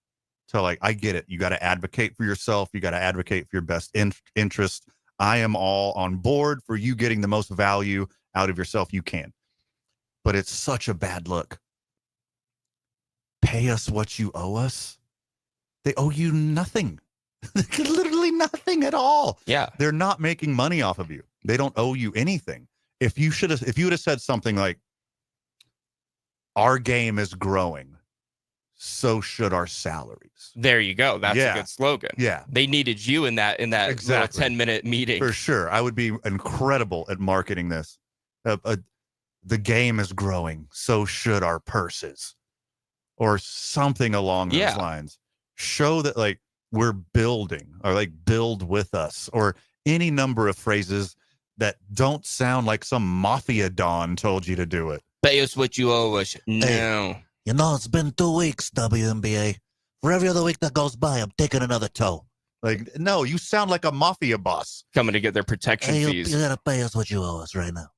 C: to like, I get it. You got to advocate for yourself. You got to advocate for your best interest. I am all on board for you getting the most value out of yourself you can. But it's such a bad look. Pay us what you owe us. They owe you nothing. Literally nothing at all.
D: Yeah.
C: They're not making money off of you. They don't owe you anything. If you would have said something like, our game is growing, so should our salaries.
D: There you go. That's a good slogan.
C: Yeah.
D: They needed you in that
C: exactly.
D: little 10-minute meeting.
C: For sure. I would be incredible at marketing this. The game is growing, so should our purses. Or something along those lines. Show that like we're building, or like build with us, or any number of phrases that don't sound like some mafia don told you to do it.
D: Pay us what you owe us. No.
H: Hey, it's been 2 weeks, WNBA. For every other week that goes by, I'm taking another toe.
C: Like, no, you sound like a mafia boss.
D: Coming to get their protection fees.
H: You got to pay us what you owe us right now.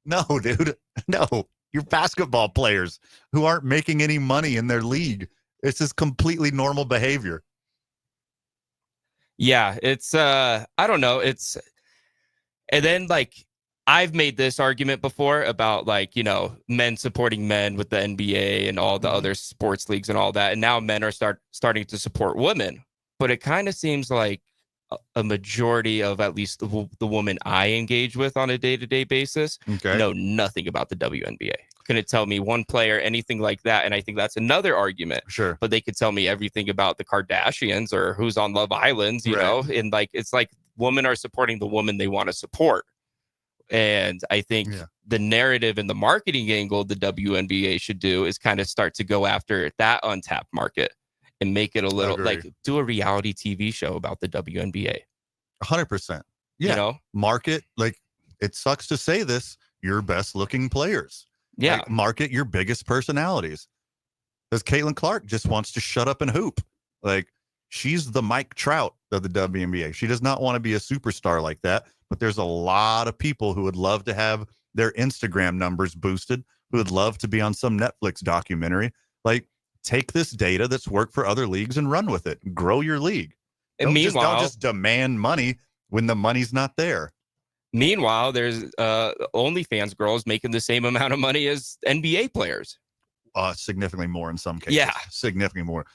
C: No, dude. No. You're basketball players who aren't making any money in their league. It's just completely normal behavior.
D: Yeah, it's I don't know. And then like I've made this argument before about like, men supporting men with the NBA and all the other sports leagues and all that. And now men are starting to support women. But it kind of seems like a majority of at least the women I engage with on a day-to-day basis know nothing about the WNBA. Couldn't tell me one player, anything like that. And I think that's another argument.
C: Sure.
D: But they could tell me everything about the Kardashians or who's on Love Island, you know? And like, it's like women are supporting the woman they want to support. And I think the narrative and the marketing angle the WNBA should do is kind of start to go after that untapped market and make it a little like do a reality TV show about the WNBA.
C: 100%. Yeah. Market, like, it sucks to say this, your best looking players.
D: Yeah.
C: Like, market your biggest personalities. Because Caitlin Clark just wants to shut up and hoop. Like, she's the Mike Trout of the WNBA. She does not want to be a superstar like that, but there's a lot of people who would love to have their Instagram numbers boosted, who would love to be on some Netflix documentary. Like, take this data that's worked for other leagues and run with it. Grow your league.
D: And
C: Don't just demand money when the money's not there.
D: Meanwhile, there's OnlyFans girls making the same amount of money as NBA players.
C: Significantly more in some cases.
D: Yeah.
C: Significantly more.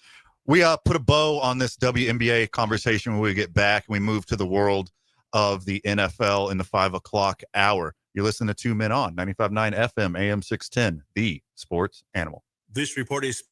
C: We put a bow on this WNBA conversation when we get back and we move to the world of the NFL in the 5 o'clock hour. You're listening to 2 Men On, 95.9 FM, AM 610, the sports animal.
A: This report is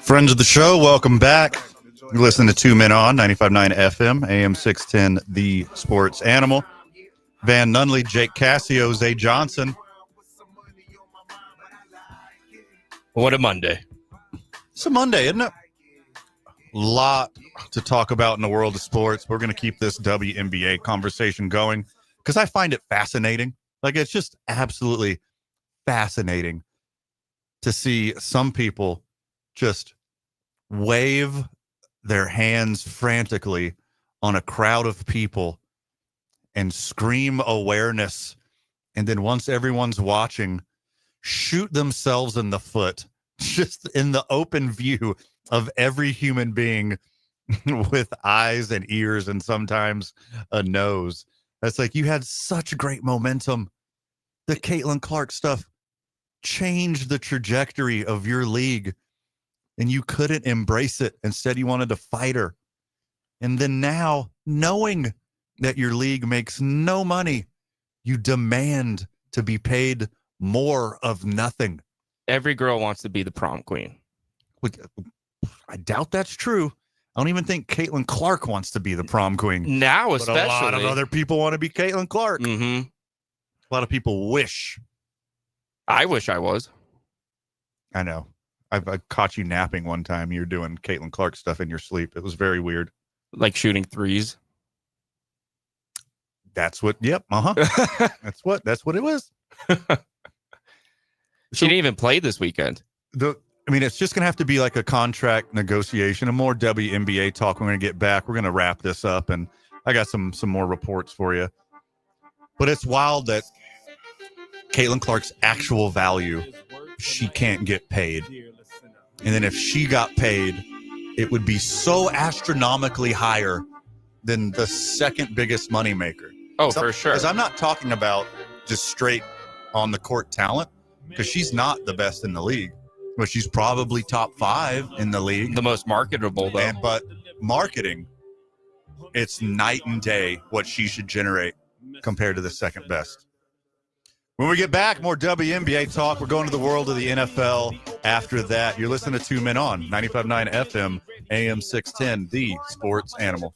C: Friends of the show, welcome back. You're listening to Two Men On, 95.9 FM, AM 610, The Sports Animal. Van Nunley, Jake Cassio, Zay Johnson.
D: What a Monday.
C: It's a Monday, isn't it? Lot to talk about in the world of sports. We're going to keep this WNBA conversation going because I find it fascinating. Like, it's just absolutely fascinating to see some people just wave their hands frantically on a crowd of people and scream awareness. And then once everyone's watching, shoot themselves in the foot, just in the open view of every human being with eyes and ears and sometimes a nose. That's like, you had such great momentum. The Caitlin Clark stuff changed the trajectory of your league, and you couldn't embrace it. Instead, you wanted to fight her. And then now, knowing that your league makes no money, you demand to be paid more of nothing.
D: Every girl wants to be the prom queen.
C: I doubt that's true. I don't even think Caitlin Clark wants to be the prom queen.
D: Now,
C: But
D: especially.
C: a lot of other people want to be Caitlin Clark.
D: Mm-hmm.
C: A lot of people wish.
D: I wish I was.
C: I know. I caught you napping one time. You were doing Caitlin Clark stuff in your sleep. It was very weird.
D: Like shooting threes.
C: That's what. Yep. Uh-huh. That's what it was.
D: She didn't even play this weekend.
C: It's just going to have to be like a contract negotiation, and more WNBA talk. We're going to get back. We're going to wrap this up, and I got some more reports for you. But it's wild that Caitlin Clark's actual value, she can't get paid. And then if she got paid, it would be so astronomically higher than the second biggest moneymaker.
D: Oh, for sure.
C: Because I'm not talking about just straight on the court talent, because she's not the best in the league, but she's probably top 5 in the league.
D: The most marketable, though.
C: But marketing, it's night and day what she should generate compared to the second best. When we get back, more WNBA talk. We're going to the world of the NFL after that. You're listening to Two Men On, 95.9 FM, AM 610, The Sports Animal.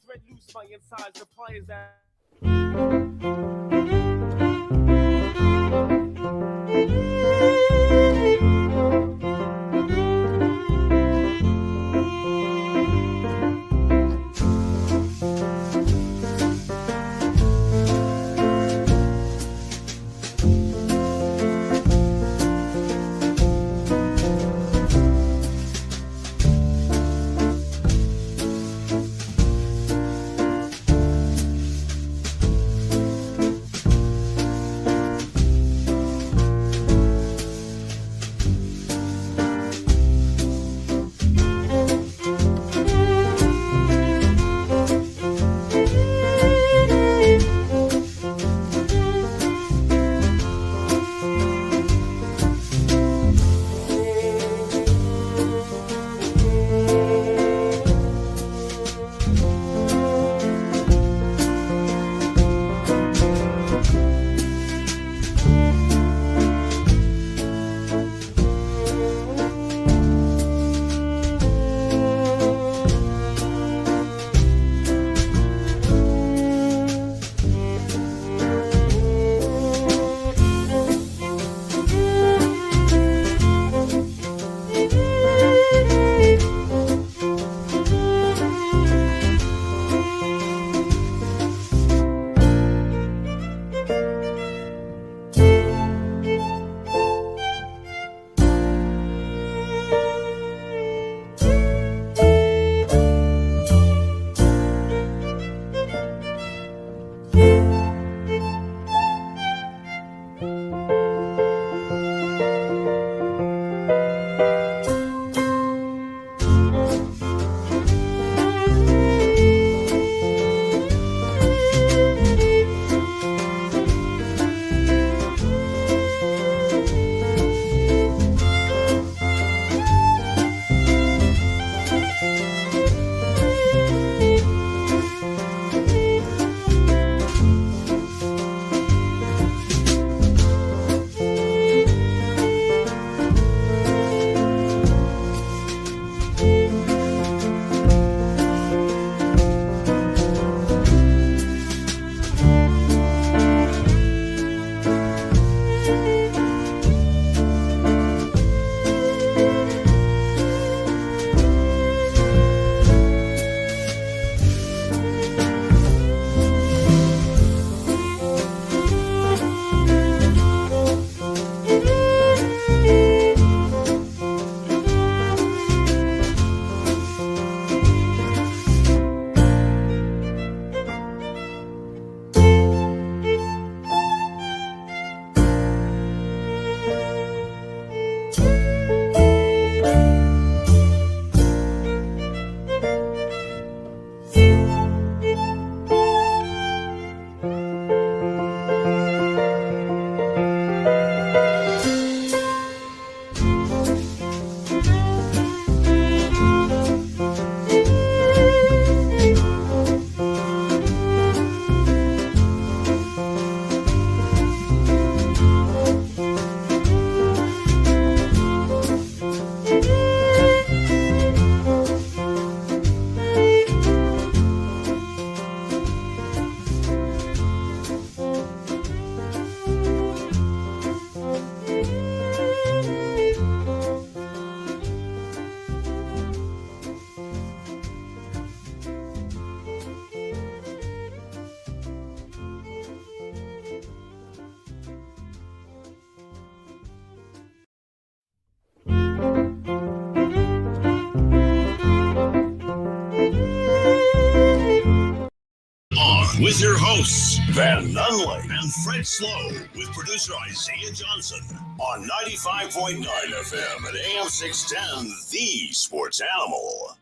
A: with your hosts, Van Nunley and Fred Slow, with producer Isaiah Johnson on 95.9 FM and AM 610, The Sports Animal.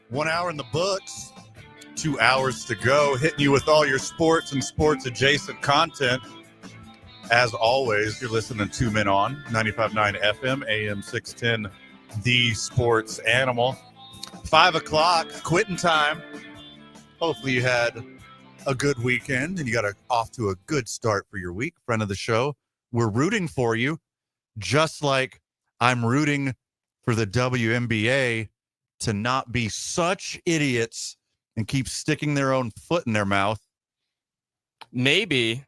C: 1 hour in the books, 2 hours to go, hitting you with all your sports and sports adjacent content. As always, you're listening to 2 Men On, 95.9 FM, AM 610, The Sports Animal. 5 o'clock, quitting time. Hopefully you had a good weekend and you got off to a good start for your week. Friend of the show, we're rooting for you, just like I'm rooting for the WNBA to not be such idiots and keep sticking their own foot in their mouth.
D: Maybe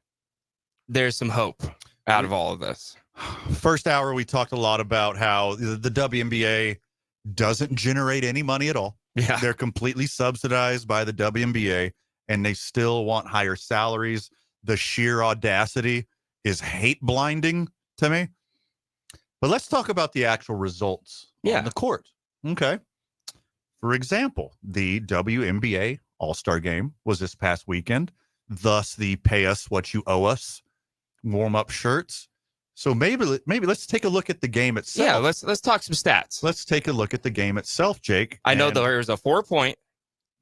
D: there's some hope out of all of this.
C: First hour, we talked a lot about how the WNBA doesn't generate any money at all.
D: Yeah.
C: They're completely subsidized by the WNBA, and they still want higher salaries. The sheer audacity is hate blinding to me. But let's talk about the actual results on the court. Okay. For example, the WNBA All-Star Game was this past weekend, thus the pay us what you owe us warm-up shirts. So maybe let's take a look at the game itself.
D: Yeah, let's talk some stats.
C: Let's take a look at the game itself, Jake.
D: I know there was a 4-point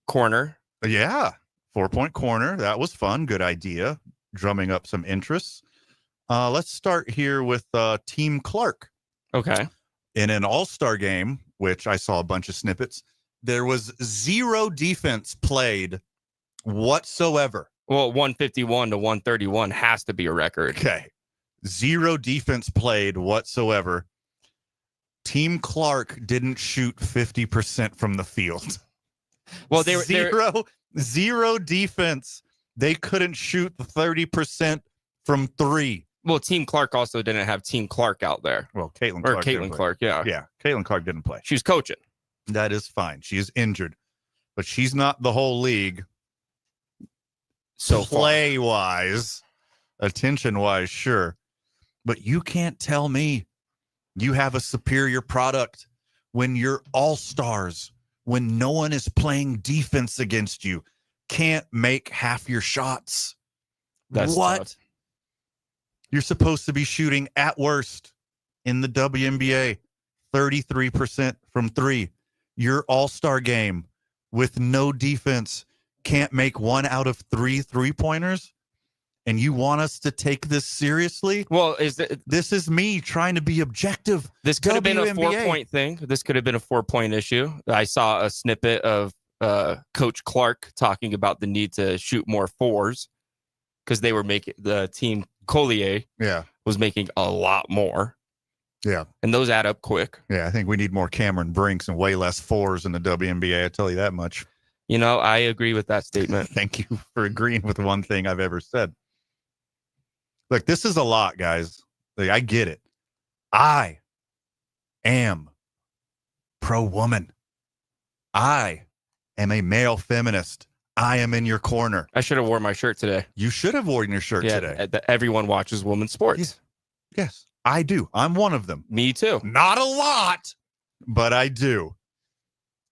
D: corner.
C: Yeah, 4-point corner. That was fun. Good idea. Drumming up some interests. Let's start here with Team Clark.
D: Okay.
C: In an all-star game, which I saw a bunch of snippets, there was 0 defense played whatsoever.
D: Well, 151 to 131 has to be a record.
C: Okay. 0 defense played whatsoever. Team Clark didn't shoot 50% from the field.
D: Well, they were
C: zero defense. They couldn't shoot 30% from 3.
D: Well, Team Clark also didn't have Team Clark out there.
C: Well, Caitlin
D: Clark, yeah.
C: Yeah, Caitlin Clark didn't play.
D: She was coaching.
C: That is fine. She is injured, but she's not the whole league.
D: So
C: play-wise, attention-wise, sure. But you can't tell me you have a superior product when you're all-stars, when no one is playing defense against you, can't make half your shots.
D: That's
C: what?
D: Tough.
C: You're supposed to be shooting at worst in the WNBA 33% from 3. Your all-star game with no defense can't make 1 out of 3 3-pointers, and you want us to take this seriously?
D: Well,
C: this is me trying to be objective.
D: This could have been a 4-point thing. This could have been a 4-point issue. I saw a snippet of Coach Clark talking about the need to shoot more 4s because they were making the team Collier was making a lot more.
C: Yeah.
D: And those add up quick.
C: Yeah, I think we need more Cameron Brinks and way less 4s in the WNBA. I tell you that much.
D: You know, I agree with that statement.
C: Thank you for agreeing with one thing I've ever said. Look, this is a lot, guys. Like, I get it. I am pro-woman. I am a male feminist. I am in your corner.
D: I should have worn my shirt today.
C: You should have worn your shirt today.
D: Everyone watches women's sports.
C: Yes, I do. I'm one of them.
D: Me too.
C: Not a lot, but I do.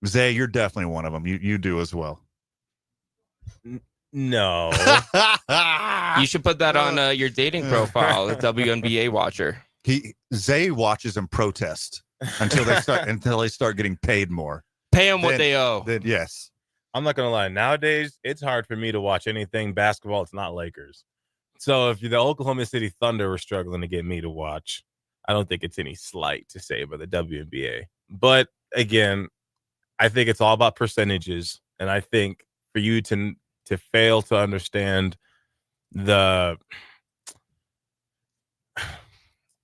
C: Zay, you're definitely one of them. You do as well.
B: No.
D: You should put that on your dating profile, the WNBA watcher.
C: Zay watches and protests until they start getting paid more.
D: Pay them what they owe.
C: Then yes.
B: I'm not gonna lie. Nowadays, it's hard for me to watch anything basketball. It's not Lakers. So if the Oklahoma City Thunder were struggling to get me to watch, I don't think it's any slight to say about the WNBA. But again, I think it's all about percentages, and I think for you to fail to understand I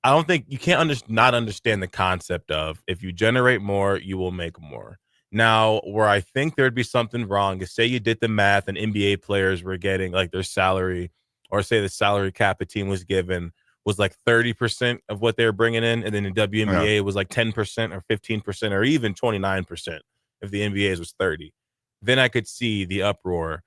B: don't think you can't not understand the concept of if you generate more, you will make more. Now, where I think there'd be something wrong is say you did the math and NBA players were getting like their salary, or say the salary cap a team was given was like 30% of what they were bringing in, and then the WNBA was like 10% or 15% or even 29% if the NBA's was 30. Then I could see the uproar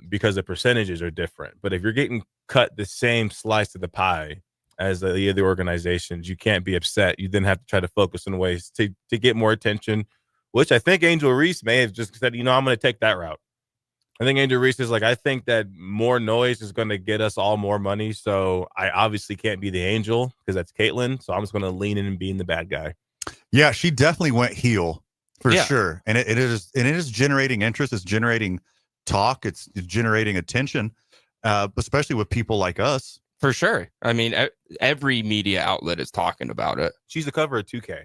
B: because the percentages are different. But if you're getting cut the same slice of the pie as the other organizations, you can't be upset. You then have to try to focus on ways to get more attention which I think Angel Reese may have just said, I'm going to take that route. I think Angel Reese is like, I think that more noise is going to get us all more money. So I obviously can't be the angel because that's Caitlyn. So I'm just going to lean in and being the bad guy.
C: Yeah, she definitely went heel for sure. And it is generating interest. It's generating talk. It's generating attention, especially with people like us.
D: For sure. I mean, every media outlet is talking about it.
B: She's the cover of 2K.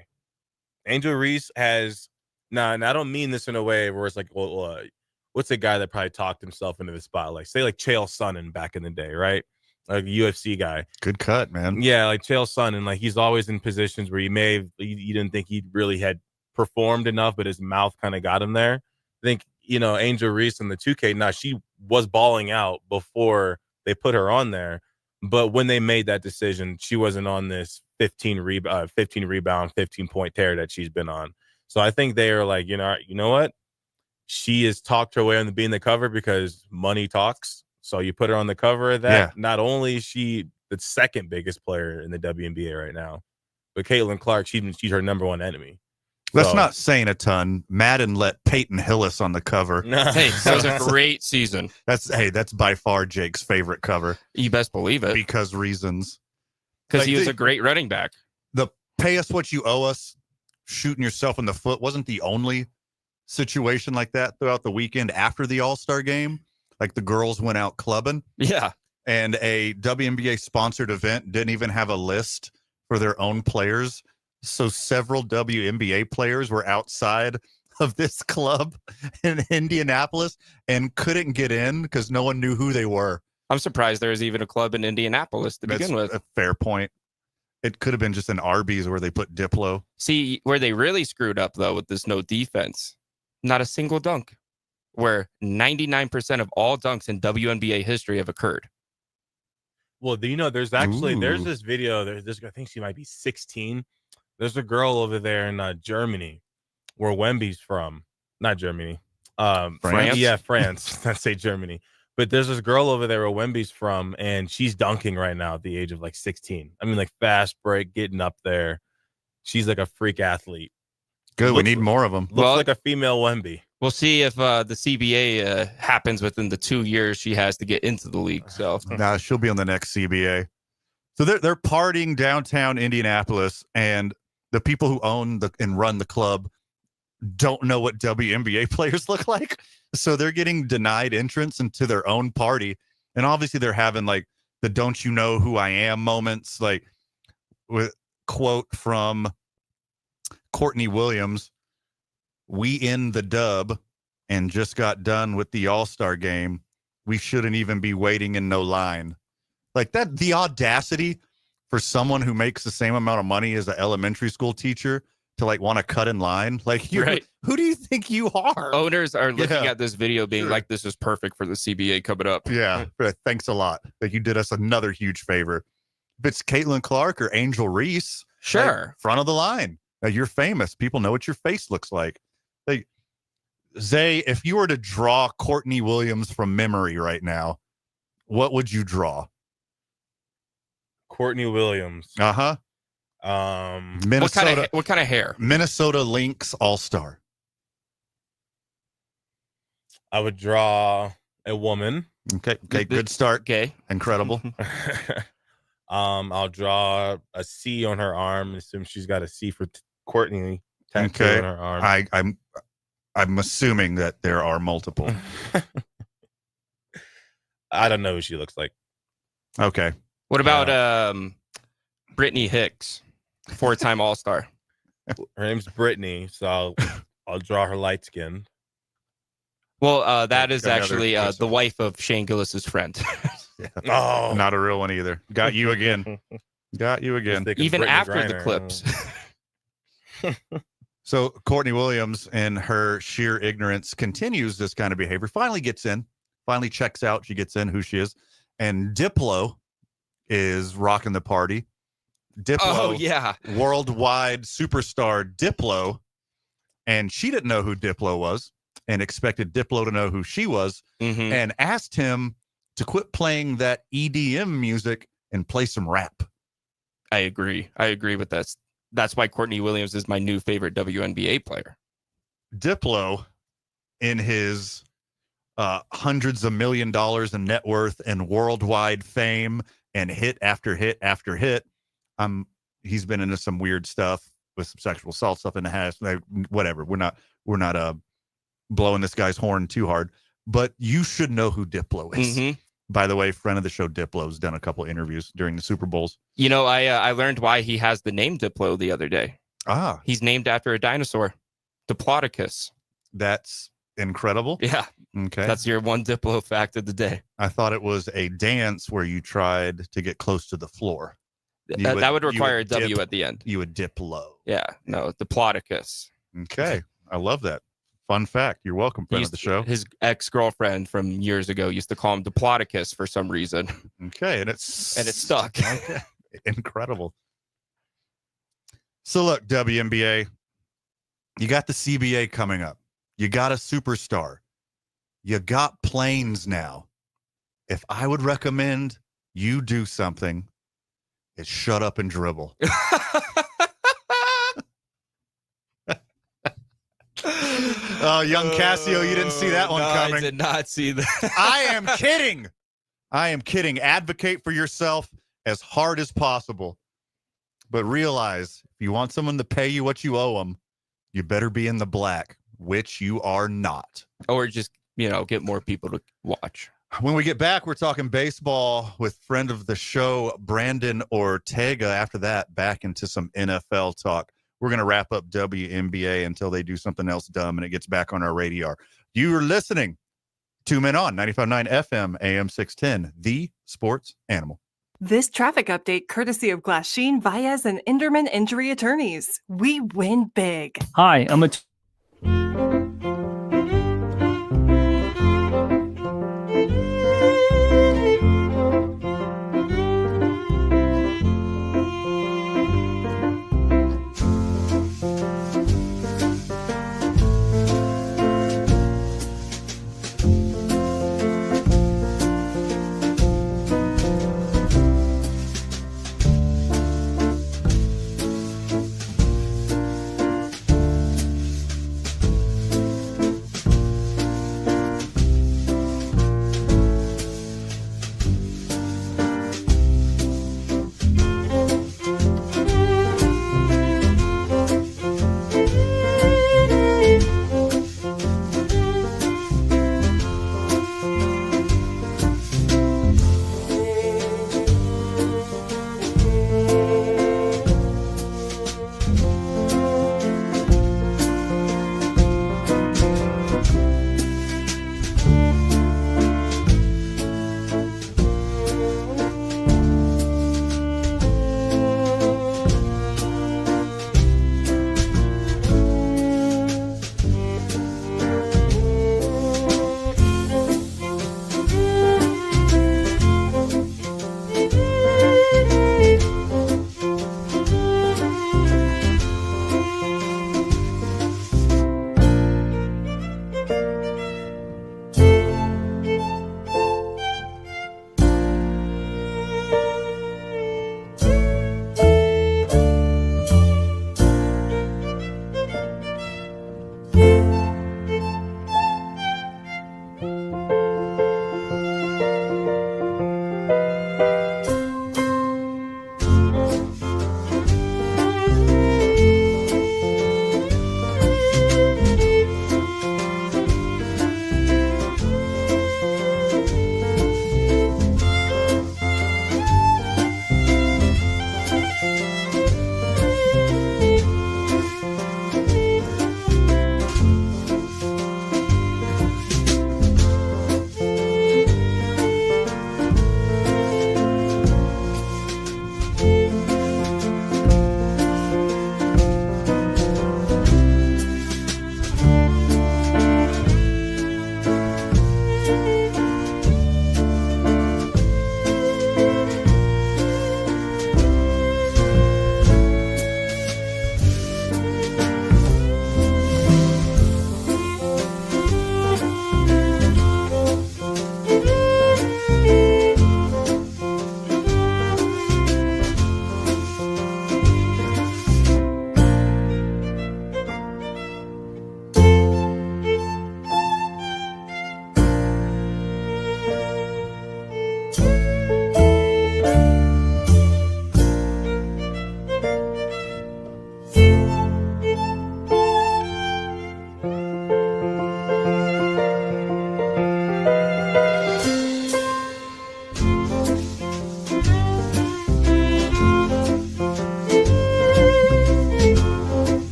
B: Angel Reese has, and I don't mean this in a way where it's like, what's a guy that probably talked himself into the spotlight? Say like Chael Sonnen back in the day, right? Like a UFC guy.
C: Good cut, man.
B: Yeah, like Chael Sonnen, like he's always in positions where you didn't think he really had performed enough, but his mouth kind of got him there. I think, Angel Reese in the 2K, she was balling out before they put her on there. But when they made that decision, she wasn't on this 15 rebound, 15-point tear that she's been on. So I think they are like, you know what? She has talked her way on being the cover because money talks. So you put her on the cover of that. Yeah. Not only is she the second biggest player in the WNBA right now, but Caitlin Clark, she's her number one enemy.
C: That's not saying a ton. Madden let Peyton Hillis on the cover.
D: Hey, that was a great season.
C: That's by far Jake's favorite cover.
D: You best believe it.
C: Because reasons.
D: Because he was a great running back.
C: The pay us what you owe us, shooting yourself in the foot wasn't the only situation like that throughout the weekend after the All-Star game. Like the girls went out clubbing.
D: Yeah.
C: And a WNBA sponsored event didn't even have a list for their own players. So several WNBA players were outside of this club in Indianapolis and couldn't get in because no one knew who they were.
D: I'm surprised there was even a club in Indianapolis to begin with.
C: A fair point. It could have been just an Arby's where they put Diplo.
D: See, where they really screwed up, though, with this no defense, not a single dunk, where 99% of all dunks in WNBA history have occurred.
B: Well, there's this video. I think she might be 16. There's a girl over there in Germany where Wemby's from. Not Germany.
C: France?
B: Yeah, France. Let's say Germany. But there's this girl over there where Wemby's from, and she's dunking right now at the age of like 16. I mean, like fast break, getting up there. She's like a freak athlete.
C: Good. We need more of them.
B: Looks like a female Wemby.
D: We'll see if the CBA happens within the 2 years she has to get into the league. So
C: she'll be on the next CBA. So they're partying downtown Indianapolis, and the people who own and run the club don't know what WNBA players look like. So they're getting denied entrance into their own party. And obviously they're having like the "don't you know who I am" moments, like with quote from Courtney Williams, "We in the dub and just got done with the All-Star game. We shouldn't even be waiting in no line." Like that, the audacity for someone who makes the same amount of money as an elementary school teacher to like want to cut in line. Like, who do you think you are?
D: Owners are looking at this video being like, this is perfect for the CBA coming up.
C: Yeah. Thanks a lot. Like, you did us another huge favor. If it's Caitlin Clark or Angel Reese,
D: sure.
C: Front of the line. You're famous. People know what your face looks like. Like, Zay, if you were to draw Courtney Williams from memory right now, what would you draw?
B: Courtney Williams.
C: Uh-huh.
D: Minnesota. What kind of hair?
C: Minnesota Lynx All-Star.
B: I would draw a woman.
C: Okay. Good start.
D: Okay.
C: Incredible.
B: I'll draw a C on her arm. Assume she's got a C for Courtney tattoo on her arm.
C: I'm assuming that there are multiple.
B: I don't know who she looks like.
C: Okay.
D: What about Brittany Hicks, 4-time All-Star?
B: Her name's Brittany, so I'll draw her light skin.
D: Well, that is actually the wife of Shane Gillis's friend.
C: Oh, not a real one either. Got you again.
D: Even after the clips.
C: So Courtney Williams, in her sheer ignorance, continues this kind of behavior. Finally checks out. She gets in who she is. And Diplo is rocking the party. Diplo, worldwide superstar Diplo. And she didn't know who Diplo was and expected Diplo to know who she was, and asked him to quit playing that EDM music and play some rap.
D: I agree with that. That's why Courtney Williams is my new favorite WNBA player.
C: Diplo, in his hundreds of $1 million in net worth and worldwide fame and hit after hit after hit, he's been into some weird stuff with some sexual assault stuff in the past. Whatever. We're not blowing this guy's horn too hard, but you should know who Diplo is.
D: Mm-hmm.
C: By the way, friend of the show Diplo's done a couple of interviews during the Super Bowls.
D: You know, I learned why he has the name Diplo the other day.
C: Ah,
D: He's named after a dinosaur, Diplodocus.
C: that's incredible.
D: Yeah.
C: Okay.
D: That's your one Diplo fact of the day.
C: I thought it was a dance where you tried to get close to the floor.
D: That would require a W at the end.
C: You would dip low.
D: Yeah. No, Diplodocus.
C: Okay. I love that. Fun fact. You're welcome, friend of the show.
D: His ex-girlfriend from years ago used to call him Diplodocus for some reason.
C: Okay. And it
D: stuck.
C: Okay. Incredible. So look, WNBA, you got the CBA coming up. You got a superstar. You got planes now. If I would recommend you do something, it's shut up and dribble. Oh, young Cassio, you didn't see that one coming.
D: I did not see that.
C: I am kidding. I am kidding. Advocate for yourself as hard as possible. But realize, if you want someone to pay you what you owe them, you better be in the black, which you are not.
D: Or just, get more people to watch.
C: When we get back, we're talking baseball with friend of the show, Brandon Ortega. After that, back into some NFL talk. We're going to wrap up WNBA until they do something else dumb and it gets back on our radar. You are listening to 2 Men On, 95.9 FM, AM 610, the sports animal.
I: This traffic update courtesy of Glasheen, Baez, and Inderman Injury Attorneys. We win big.
J: Hi, I'm a...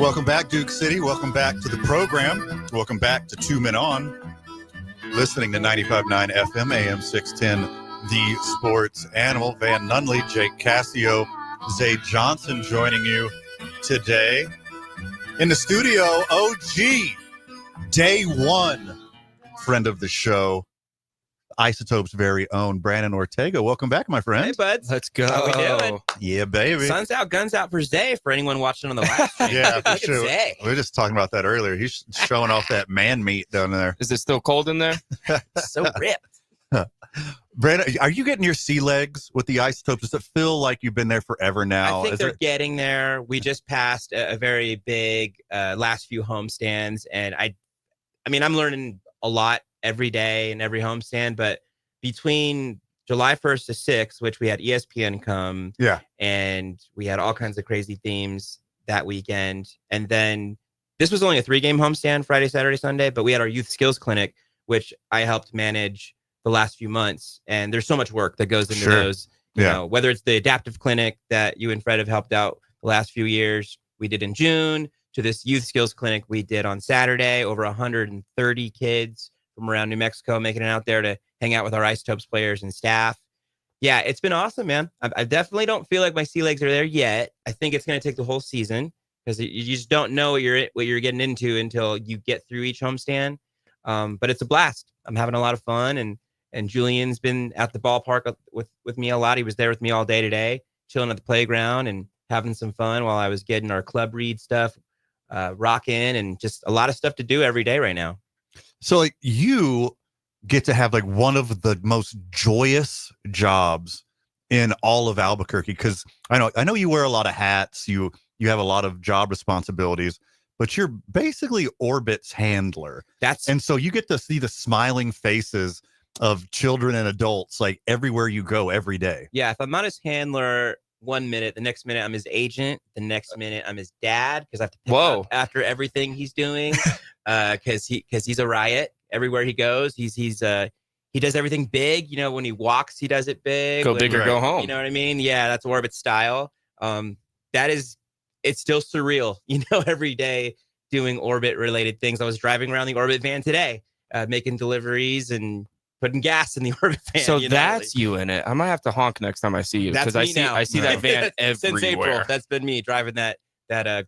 C: Welcome back, Duke City. Welcome back to the program. Welcome back to 2 Men On. Listening to 95.9 FM, AM 610, The Sports Animal. Van Nunley, Jake Cassio, Zay Johnson joining you today. In the studio, OG, day one, friend of the show, Isotope's very own Brandon Ortega. Welcome back, my friend.
J: Hey, buds.
D: Let's go.
J: How we doing?
C: Yeah, baby.
J: Sun's out, guns out for Zay for anyone watching on the live stream.
C: Yeah, for
J: Look at
C: sure.
J: Zay.
C: We were just talking about that earlier. He's showing off that man meat down there.
D: Is it still cold in there?
J: So ripped.
C: Brandon, are you getting your sea legs with the Isotopes? Does it feel like you've been there forever now?
J: I think
C: Is
J: they're
C: it-
J: getting there. We just passed a very big last few homestands, and I mean, I'm learning a lot every day in every homestand, but between July 1st to 6th, which we had ESPN come,
C: Yeah.
J: and we had all kinds of crazy themes that weekend, and then this was only a 3-game homestand, Friday, Saturday, Sunday, but we had our youth skills clinic, which I helped manage the last few months, and there's so much work that goes into
C: Sure.
J: those. You
C: Yeah.
J: know, whether it's the adaptive clinic that you and Fred have helped out the last few years, we did in June, to this youth skills clinic we did on Saturday, over 130 kids from around New Mexico making it out there to hang out with our Isotopes players and staff. Yeah, it's been awesome, man. I definitely don't feel like my sea legs are there yet. I think it's going to take the whole season because you just don't know what you're getting into until you get through each homestand. But it's a blast. I'm having a lot of fun, and Julian's been at the ballpark with me a lot. He was there with me all day today, chilling at the playground and having some fun while I was getting our club read stuff rocking, and just a lot of stuff to do every day right now.
C: So like you get to have like one of the most joyous jobs in all of Albuquerque, because I know you wear a lot of hats, you have a lot of job responsibilities, but you're basically Orbit's handler. And so you get to see the smiling faces of children and adults like everywhere you go every day.
J: Yeah, if I'm not his handler 1 minute, the next minute I'm his agent, the next minute I'm his dad, because I have to pick up after everything he's doing, because he's a riot everywhere he goes. He does everything big. You know, when he walks, he does it big.
D: Go big or go home.
J: You know what I mean? Yeah, that's Orbit style. It's still surreal. You know, every day doing Orbit related things. I was driving around the Orbit van today, making deliveries and putting gas in the Orbit van.
D: So that's you in it. I might have to honk next time I see you, because I see that van everywhere.
J: Since April, that's been me driving that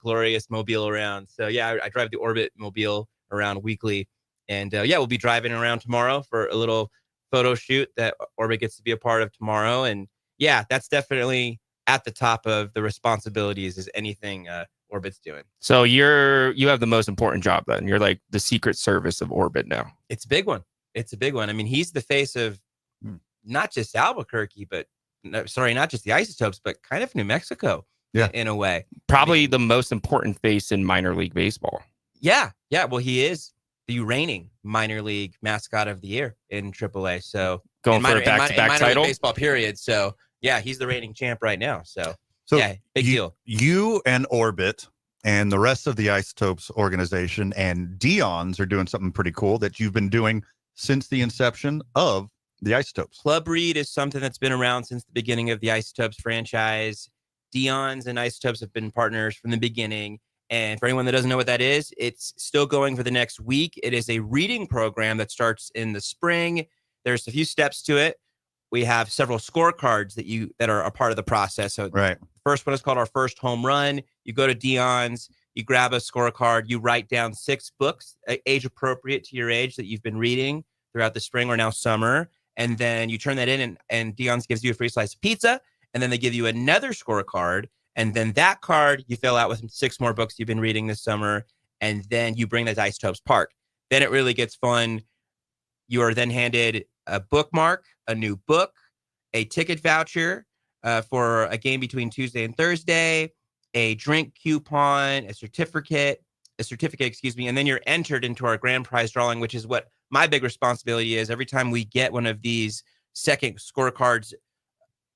J: glorious mobile around. So yeah, I drive the Orbit mobile around weekly, and we'll be driving around tomorrow for a little photo shoot that Orbit gets to be a part of tomorrow. And yeah, that's definitely at the top of the responsibilities is anything Orbit's doing.
D: So you have the most important job then. You're like the Secret Service of Orbit now.
J: It's a big one. It's a big one. I mean, he's the face of not just Albuquerque, but not just the Isotopes, but kind of New Mexico.
C: Yeah,
J: in a way.
D: Probably the most important face in minor league baseball.
J: Yeah. Well, he is the reigning minor league mascot of the year in AAA. So
D: going for a back-to-back title,
J: baseball period. So yeah, he's the reigning champ right now. So yeah, big deal.
C: You and Orbit and the rest of the Isotopes organization and Dion's are doing something pretty cool that you've been doing since the inception of the Isotopes.
J: Club Read is something that's been around since the beginning of the Isotopes franchise. Dion's and Isotopes have been partners from the beginning. And for anyone that doesn't know what that is, it's still going for the next week. It is a reading program that starts in the spring. There's a few steps to it. We have several scorecards that are a part of the process. So
C: right.
J: The first one is called our first home run. You go to Dion's, you grab a scorecard, you write down 6 books, age appropriate to your age, that you've been reading throughout the spring or now summer. And then you turn that in, and Dion's gives you a free slice of pizza. And then they give you another scorecard. And then that card you fill out with 6 more books you've been reading this summer. And then you bring that to Isotopes Park. Then it really gets fun. You are then handed a bookmark, a new book, a ticket voucher for a game between Tuesday and Thursday, a drink coupon, a certificate, and then you're entered into our grand prize drawing, which is what my big responsibility is. Every time we get one of these second scorecards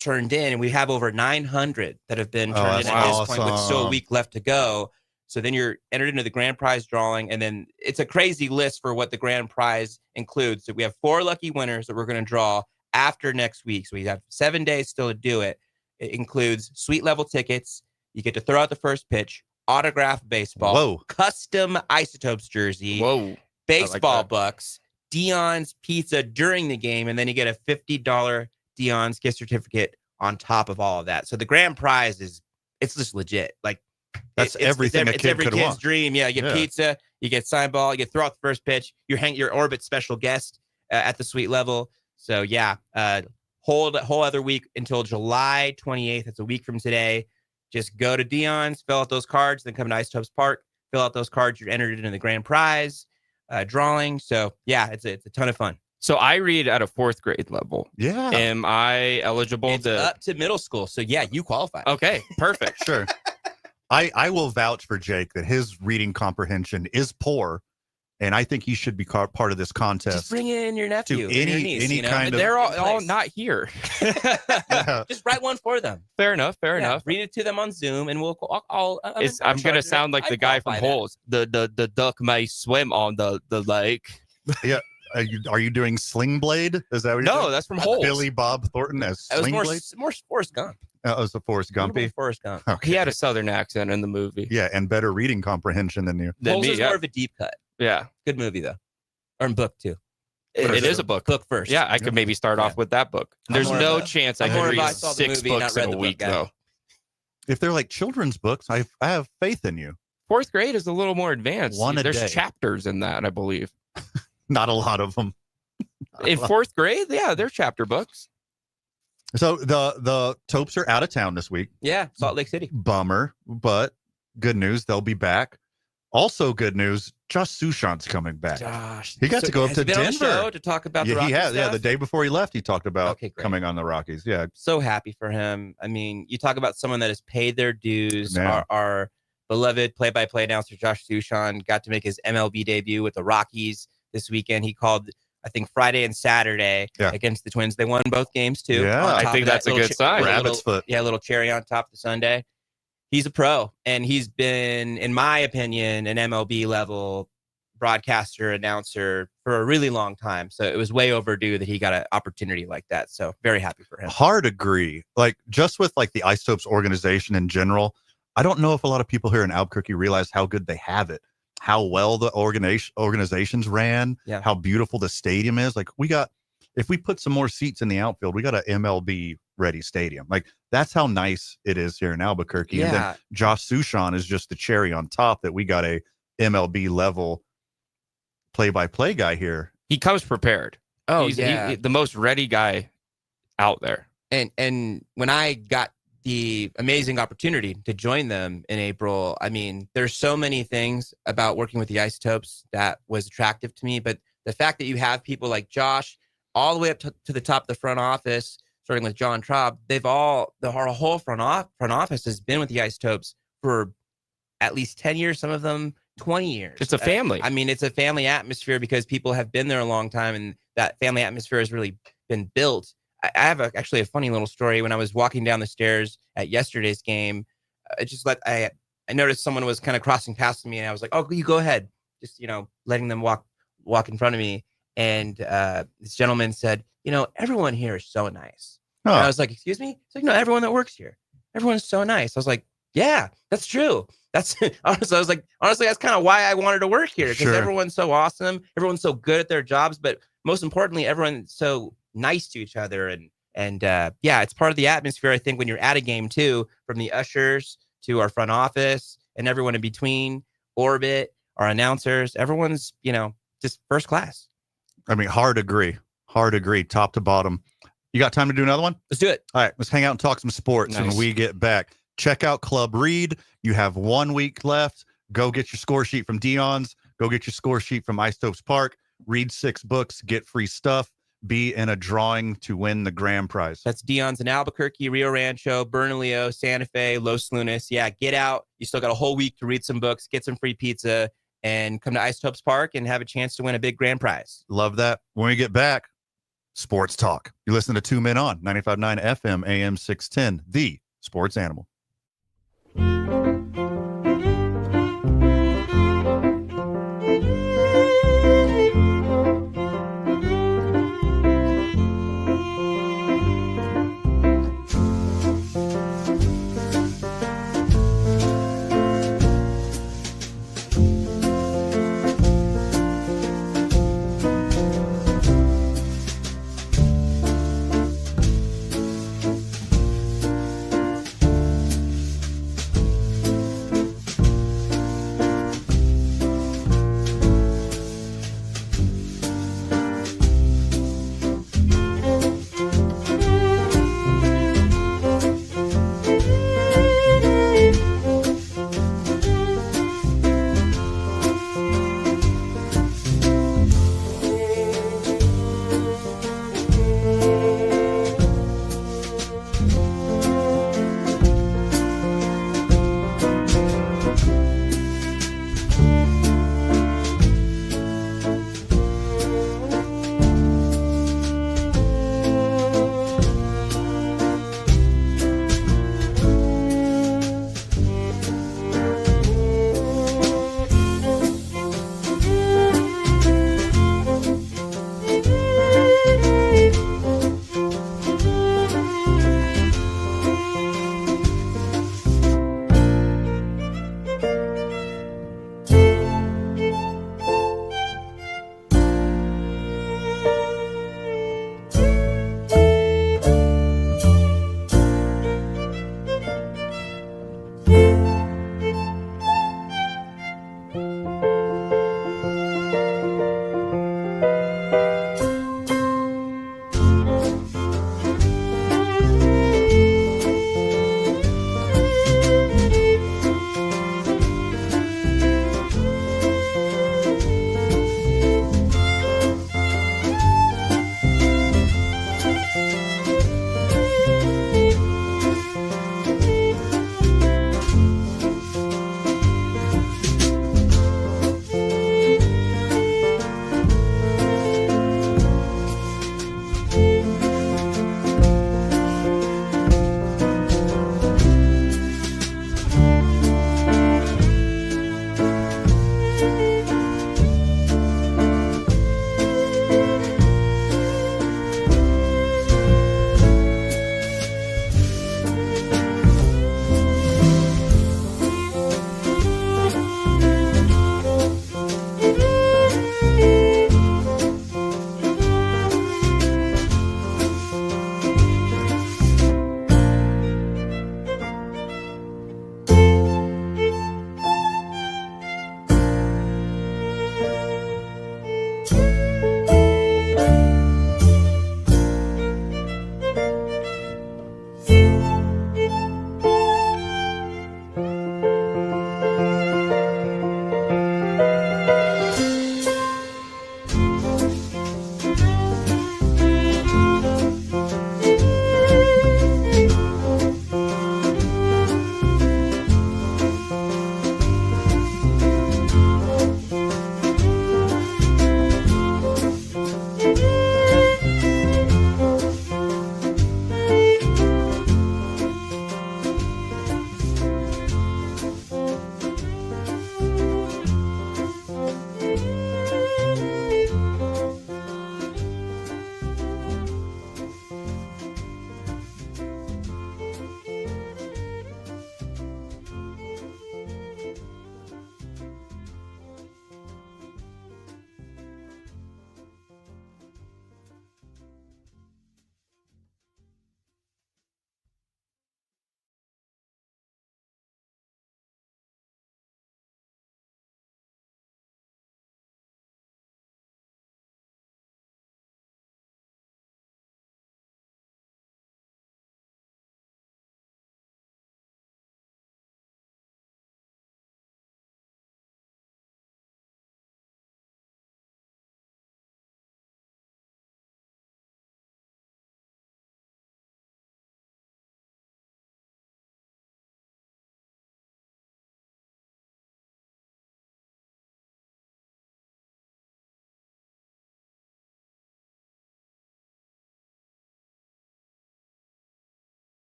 J: turned in, and we have over 900 that have been turned in at this point with still a week left to go. So then you're entered into the grand prize drawing, and then it's a crazy list for what the grand prize includes. So we have 4 lucky winners that we're going to draw after next week. So we have 7 days still to do it. It includes suite level tickets. You get to throw out the first pitch, autographed baseball,
C: Whoa.
J: custom Isotopes jersey,
D: Whoa.
J: baseball
D: that.
J: bucks, Dion's pizza during the game, and then you get a $50 Dion's gift certificate on top of all of that. So the grand prize it's just legit. Like
C: That's everything a
J: it's
C: kid
J: every
C: could
J: kid's
C: want.
J: dream. Yeah, you get pizza, you get sign ball, you get throw out the first pitch, you hang your Orbit special guest at the suite level. So yeah, whole other week until July 28th. It's a week from today. Just go to Dion's, fill out those cards, then come to Isotopes Park, fill out those cards. You're entered into the grand prize drawing. So yeah, it's a ton of fun.
D: So I read at a 4th grade level.
C: Yeah.
D: Am I eligible
J: It's
D: to
J: up to middle school. So yeah, you qualify.
D: Okay, perfect.
C: Sure. I will vouch for Jake that his reading comprehension is poor, and I think he should be part of this contest.
J: Just bring in your nephew,
C: To
J: and your niece,
C: any
J: you know?
C: kind
D: But
C: of-
D: they're all
J: Place.
D: not here.
J: Just write one for them.
D: Fair enough. Fair
J: Yeah,
D: enough.
J: Read it to them on Zoom, and
D: I'm gonna sound like the guy from Holes. The duck may swim on the lake.
C: Yeah. Are you doing Sling Blade? Is that what you're
D: No,
C: doing?
D: that's from Holes.
C: Billy Bob Thornton as
J: It was
C: Sling Blade?
J: more Forrest Gump.
C: It was a Forrest Gumpy.
J: Forrest Gump.
C: Okay.
D: He had a southern accent in the movie.
C: Yeah, and better reading comprehension than you.
D: Than
J: Holes
D: me,
J: is
D: yeah.
J: more of a deep cut.
D: Yeah.
J: Good movie though, or in book too.
D: It is a book.
J: Book first.
D: Yeah, I could maybe start off with that book.
J: I'm
D: There's
J: more
D: no
J: of a-
D: chance I
J: I'm
D: could
J: more of a I
D: read
J: saw the
D: 6
J: movie, not
D: books
J: read
D: in a
J: the book
D: week,
J: guy.
D: though.
C: If they're like children's books, I have faith in you.
D: 4th grade is a little more advanced.
C: One a
D: There's
C: day.
D: chapters in that, I believe.
C: Not a lot of them.
D: In 4th grade, yeah, they're chapter books.
C: So the Topes are out of town this week.
J: Yeah, Salt Lake City.
C: Bummer, but good news, they'll be back. Also good news, Josh Sushan's coming back.
J: Gosh,
C: He got to go up
J: has
C: to
J: he been on the
C: Denver.
J: show to talk about the
C: Yeah, he
J: Rockies
C: has. Yeah,
J: stuff?
C: the day before he left, he talked about
J: Okay, great.
C: coming on the Rockies. Yeah,
J: So happy for him. I mean, you talk about someone that has paid their dues.
C: Man.
J: Our beloved play-by-play announcer Josh Sushan got to make his MLB debut with the Rockies this weekend. He called, I think, Friday and Saturday against the Twins. They won both games too.
C: Yeah.
J: On
C: I
J: top
D: think
J: of that,
D: that's a
J: little
D: good sign.
C: Rabbit's foot.
J: Yeah, a little cherry on top of the Sunday. He's a pro, and he's been, in my opinion, an MLB level broadcaster, announcer for a really long time. So it was way overdue that he got an opportunity like that. So very happy for him.
C: hard agree. Like just with like the Isotopes organization in general, I don't know if a lot of people here in Albuquerque realize how good they have it, how well the organizations ran,
J: Yeah.
C: how beautiful the stadium is. Like if we put some more seats in the outfield, we got an MLB ready stadium. Like that's how nice it is here in Albuquerque. And then
J: Yeah.
C: Josh Sushan is just the cherry on top that we got a MLB level play-by-play guy here.
D: He comes prepared.
J: Oh,
D: He's
J: yeah.
D: the most ready guy out there.
J: And when I got the amazing opportunity to join them in April, I mean, there's so many things about working with the Isotopes that was attractive to me. But the fact that you have people like Josh all the way up to the top of the front office, starting with John Traub, our whole front office has been with the Isotopes for at least 10 years, some of them 20 years.
D: It's a family.
J: I mean, it's a family atmosphere because people have been there a long time, and that family atmosphere has really been built. I have actually a funny little story. When I was walking down the stairs at yesterday's game, I noticed someone was kind of crossing past me, and I was like, "Oh, you go ahead," just letting them walk in front of me. And this gentleman said, "Everyone here is so nice."
C: Huh.
J: And I was like, "Excuse me?" He's like, "No, everyone that works here, everyone's so nice." I was like, "Yeah, that's true." That's honestly, I was like, honestly, that's kind of why I wanted to work here, because
C: Sure.
J: everyone's so awesome, everyone's so good at their jobs, but most importantly, everyone's so nice to each other, and yeah, it's part of the atmosphere. I think when you're at a game too, from the ushers to our front office and everyone in between, Orbit, our announcers, everyone's just first class.
C: I mean, hard agree, top to bottom. You got time to do another one?
J: Let's do it.
C: All right, let's hang out and talk some sports
D: Nice.
C: when we get back. Check out Club Read. You have 1 week left. Go get your score sheet from Dion's. Go get your score sheet from Isotopes Park. Read 6 books. Get free stuff. Be in a drawing to win the grand prize.
J: That's Dion's in Albuquerque, Rio Rancho, Bernalillo, Santa Fe, Los Lunas. Yeah, get out. You still got a whole week to read some books, get some free pizza, and come to Isotopes Park and have a chance to win a big grand prize.
C: Love that. When we get back, sports talk. You listen to 2 Men On, 95.9 FM, AM 610, the sports animal.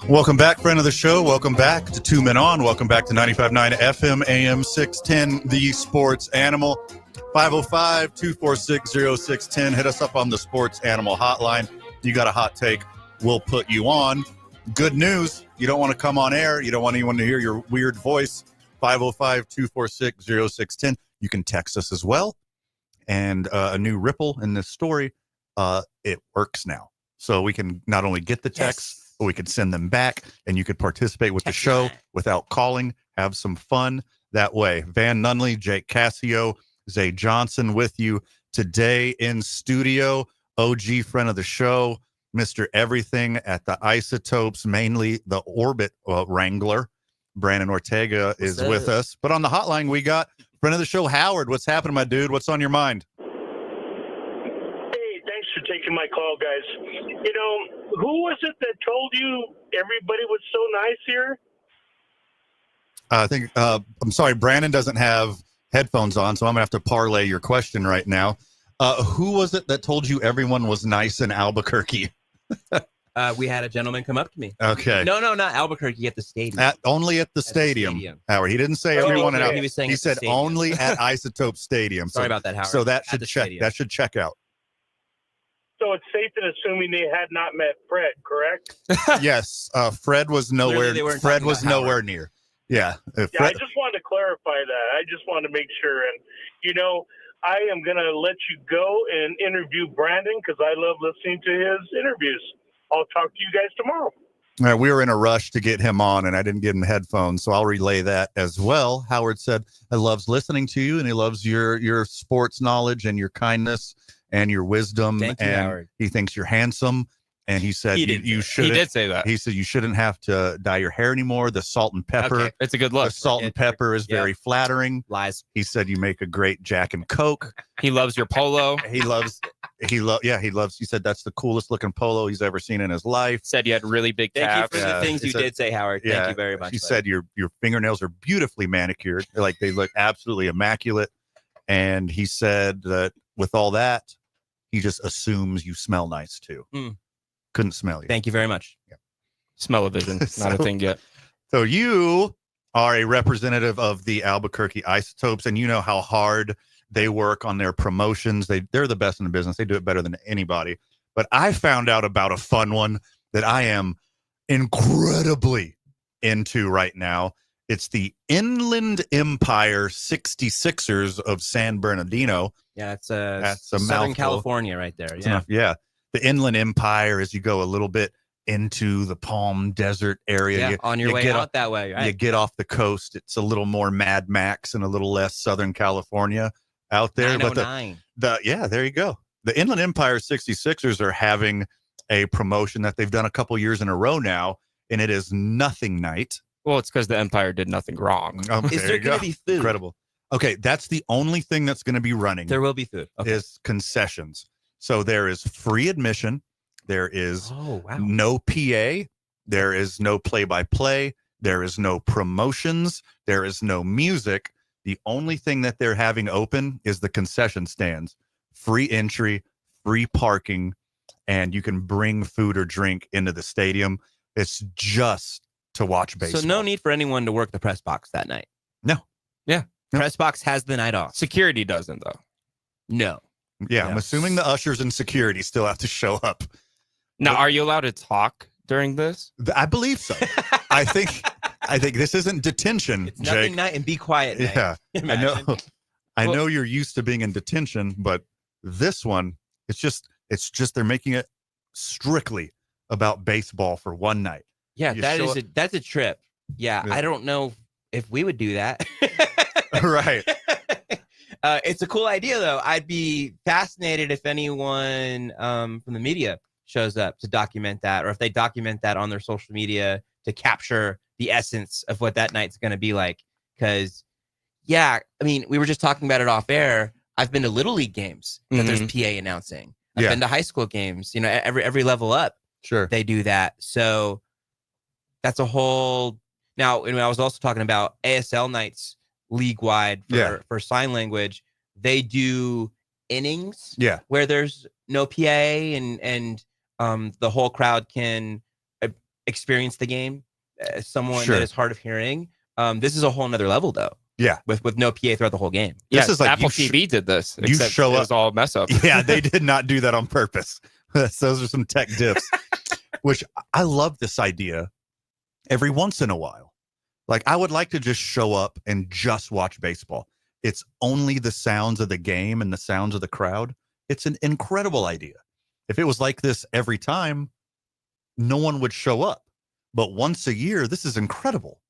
C: Welcome back, friend of the show. Welcome back to Two Men On. Welcome back to 95.9 FM AM 610, the Sports Animal. 505-246-0610. Hit us up on the Sports Animal hotline. You got a hot take, we'll put you on. Good news, you don't want to come on air. You don't want anyone to hear your weird voice. 505-246-0610. You can text us as well. And a new ripple in this story, it works now. So we can not only get the texts, but we can send them back, and you could participate with the show without calling. Have some fun that way. Van Nunley, Jake Cassio, Zay Johnson with you today in studio. OG friend of the show, Mr. Everything at the Isotopes, mainly the Orbit Wrangler. Brandon Ortega is with us. But on the hotline, we got friend of the show, Howard. What's happening, my dude? What's on your mind?
K: Hey, thanks for taking my call, guys. You know, who was it that told you everybody was so nice here?
C: I think, I'm sorry, Brandon doesn't have headphones on, so I'm going to have to parlay your question right now. Who was it that told you everyone was nice in Albuquerque?
J: We had a gentleman come up to me.
C: Okay.
J: No, not Albuquerque, at the stadium.
C: Only at the stadium, Howard. He didn't say everyone in Albuquerque. He said only at Isotope Stadium.
J: Sorry about that, Howard.
C: So that should check. That should check out.
K: So it's safe in assuming they had not met Fred, correct?
C: Yes. Fred was nowhere. Fred was nowhere near. Yeah.
K: Yeah, I just wanted to clarify that. I just wanted to make sure. And, you know, I am going to let you go and interview Brandon because I love listening to his interviews. I'll talk to you guys tomorrow.
C: All right, we were in a rush to get him on, and I didn't give him headphones, so I'll relay that as well. Howard said he loves listening to you, and he loves your sports knowledge and your kindness and your wisdom.
J: Thank you,
C: and
J: Howard.
C: He thinks you're handsome, and he said you shouldn't.
D: He did say that.
C: He said you shouldn't have to dye your hair anymore. The salt and pepper.
D: Okay, it's a good look.
C: The salt and pepper is very flattering.
J: Lies.
C: He said you make a great Jack and Coke.
D: He loves your polo.
C: He loves. He said that's the coolest looking polo he's ever seen in his life.
D: Said you had really big calves.
J: Thank you for the things you did say, Howard. Thank you very much.
C: He said your fingernails are beautifully manicured. They look absolutely immaculate. And he said that with all that, he just assumes you smell nice too. Couldn't smell you.
J: Thank you very much.
C: Yeah.
D: Smell-o-vision, not a thing yet.
C: So you are a representative of the Albuquerque Isotopes, and you know how hard they work on their promotions. They're the best in the business. They do it better than anybody. But I found out about a fun one that I am incredibly into right now. It's the Inland Empire 66ers of San Bernardino.
J: Yeah, that's a
C: Southern
J: Southern California right there. Yeah.
C: Yeah. The Inland Empire, as you go a little bit into the Palm Desert area.
J: Yeah, on your way out that way, right?
C: You get off the coast. It's a little more Mad Max and a little less Southern California out there.
J: 909.
C: But there you go. The Inland Empire 66ers are having a promotion that they've done a couple years in a row now, and it is Nothing Night.
D: Well, it's because the Empire did nothing wrong.
J: Is there going to be food?
C: Incredible. Okay, that's the only thing that's going to be running.
J: There will be food. Okay.
C: Is concessions. So there is free admission. There is no PA. There is no play-by-play. There is no promotions. There is no music. The only thing that they're having open is the concession stands. Free entry, free parking, and you can bring food or drink into the stadium. It's just to watch baseball.
J: So no need for anyone to work the press box that night.
C: No.
D: Yeah.
C: No.
J: Press box has the night off.
D: Security doesn't, though.
J: No.
C: Yeah, I'm assuming the ushers and security still have to show up.
D: Now, are you allowed to talk during this?
C: I believe so. I think this isn't detention.
J: It's Nothing
C: Jake.
J: Night and be quiet night.
C: Yeah,
J: Imagine.
C: I know you're used to being in detention, but this one, it's just they're making it strictly about baseball for one night.
J: Yeah,
C: You
J: that's a trip. Yeah, I don't know if we would do that.
C: Right.
J: It's a cool idea, though. I'd be fascinated if anyone from the media shows up to document that, or if they document that on their social media to capture the essence of what that night's going to be like. Because, yeah, I mean, we were just talking about it off air. I've been to Little League games that there's PA announcing. I've been to high school games. You know, every level up, they do that. So that's a whole. Now, I was also talking about ASL nights league-wide for sign language. They do innings where there's no PA and the whole crowd can experienced the game, as someone
C: Sure.
J: that is hard of hearing, this is a whole nother level though.
C: Yeah.
J: With no PA throughout the whole game.
C: This is like
D: Apple
C: you
D: TV did this.
C: you
D: Except
C: show
D: it was
C: up-
D: all mess up.
C: Yeah, they did not do that on purpose. Those are some tech dips, which I love this idea every once in a while. Like, I would like to just show up and just watch baseball. It's only the sounds of the game and the sounds of the crowd. It's an incredible idea. If it was like this every time, no one would show up. But once a year, this is incredible.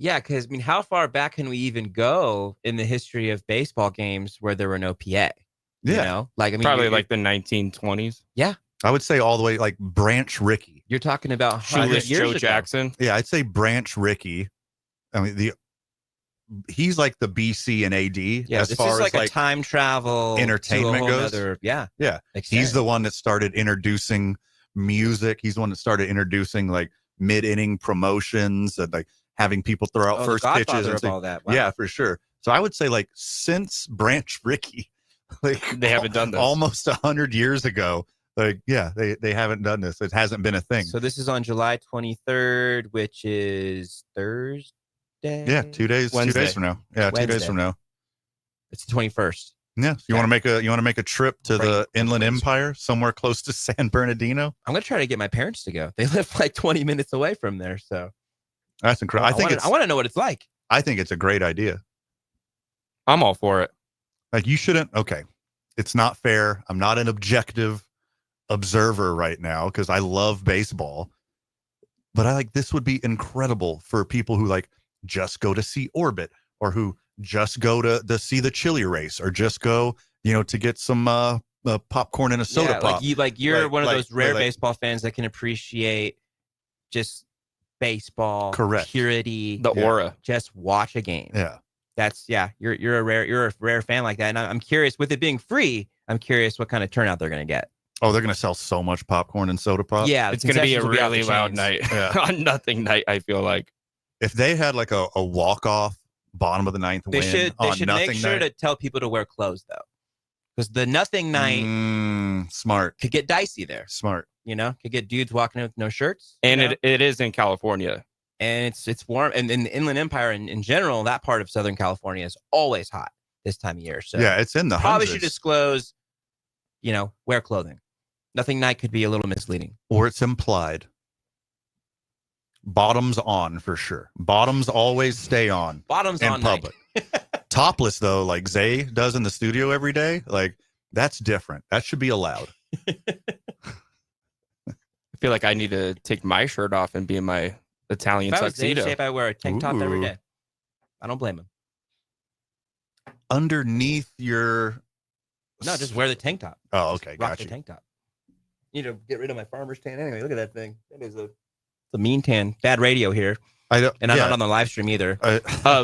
J: Yeah, because I mean, how far back can we even go in the history of baseball games where there were no PA?
C: Yeah.
J: You know, like I mean,
D: Probably
J: you're-
D: like the 1920s.
J: yeah,
C: I would say all the way like Branch Rickey.
J: you're talking about
D: Shoeless
J: 100 years
D: Joe
J: ago.
D: Jackson.
C: Yeah, I'd say Branch Rickey. I mean, he's like the BC and AD
J: Yeah,
C: as
J: this
C: far
J: is like
C: as
J: a time travel
C: entertainment
J: to a whole
C: goes.
J: nother- yeah,
C: Yeah. He's the one that started introducing music. He's the one that started introducing like mid-inning promotions and like having people throw out
J: the
C: first pitches.
J: godfather
C: And
J: of all that. Wow.
C: Yeah, for sure. So I would say like since Branch Rickey, like
D: They haven't done this.
C: almost 100 years ago. Like, yeah, they haven't done this. It hasn't been a thing.
J: So this is on July 23rd, which is Thursday.
C: Yeah, 2 days.
D: Wednesday.
C: 2 days from now. Yeah, 2 days
J: Wednesday.
C: from now.
J: It's the 21st.
C: Yeah. You want to make a trip to the
J: Right.
C: Inland Empire somewhere close to San Bernardino?
J: I'm gonna try to get my parents to go. They live like 20 minutes away from there, so
C: That's incredible.
J: I want to know what it's like.
C: I think it's a great idea.
D: I'm all for it.
C: Like, you shouldn't. Okay, it's not fair. I'm not an objective observer right now because I love baseball, but I like this would be incredible for people who like just go to see Orbit or who just go to see the chili race or just go, to get some popcorn and a soda
J: Yeah,
C: pop.
J: you're one of those rare
C: like-
J: baseball fans that can appreciate just baseball,
C: Correct.
J: purity,
D: The aura.
J: just watch a game.
C: Yeah.
J: That's you're a rare fan like that. And I'm curious, with it being free, I'm curious what kind of turnout they're gonna get.
C: Oh, they're gonna sell so much popcorn and soda pop.
J: Yeah,
D: It's going to be a
J: concessions will off
D: really
J: the
D: loud
J: chains.
D: night.
C: Yeah.
D: On nothing night, I feel like.
C: If they had like a walk-off bottom of the ninth
J: They
C: win
J: should
C: on nothing
J: make sure
C: night,
J: to tell people to wear clothes though, because the nothing night
C: smart,
J: could get dicey there.
C: smart.
J: Could get dudes walking in with no shirts.
D: And
J: you know?
D: it is in California.
J: And it's warm, and in the Inland Empire in general, that part of Southern California is always hot this time of year. So
C: Yeah, it's in the
J: probably
C: hundreds.
J: should disclose, wear clothing. Nothing night could be a little misleading.
C: Or it's implied. Bottoms on for sure. Bottoms always stay on
J: Bottoms
C: in
J: on night.
C: public. Topless though, like Zay does in the studio every day, like that's different. That should be allowed.
D: I feel like I need to take my shirt off and be in my Italian
J: If I was Zay
D: tuxedo.
J: shape, I wear a tank top every
C: Ooh.
J: day. I don't blame him.
C: Underneath your
J: No, just wear the tank top.
C: Oh, okay,
J: Rock
C: got
J: the
C: you.
J: tank top. Need to get rid of my farmer's tan anyway. Look at that thing. That is a mean tan. Bad radio here,
C: I don't,
J: and I'm
C: yeah,
J: not on the live stream either.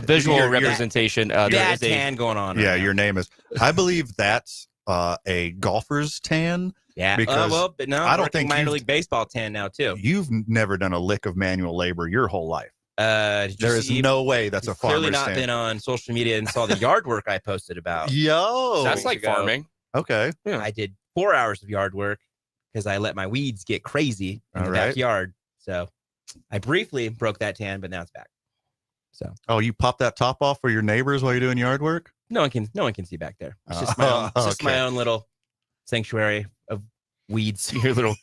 D: Visual
C: You're-
D: representation. There
J: Bad
D: is a
J: tan going on.
C: yeah,
J: right
C: your name is. I believe that's a golfer's tan.
J: Yeah.
C: Because
J: but no,
C: I don't
J: working
C: think
J: minor
C: you've-
J: league baseball tan now too.
C: You've never done a lick of manual labor your whole life.
J: Did you
C: There is
J: see-
C: no way that's a
J: you've clearly
C: farmer's
J: not
C: tan.
J: been on social media and saw the yard work I posted about.
C: Yo,
D: That's like
J: ago.
D: farming.
C: okay.
D: Yeah.
J: I did 4 hours of yard work because I let my weeds get crazy in
C: All
J: the
C: right.
J: backyard. So I briefly broke that tan, but now it's back. So
C: Oh, you pop that top off for your neighbors while you're doing yard work?
J: no one can see back there. It's just my own, it's just my
C: Okay.
J: own little sanctuary of weeds.
D: Your little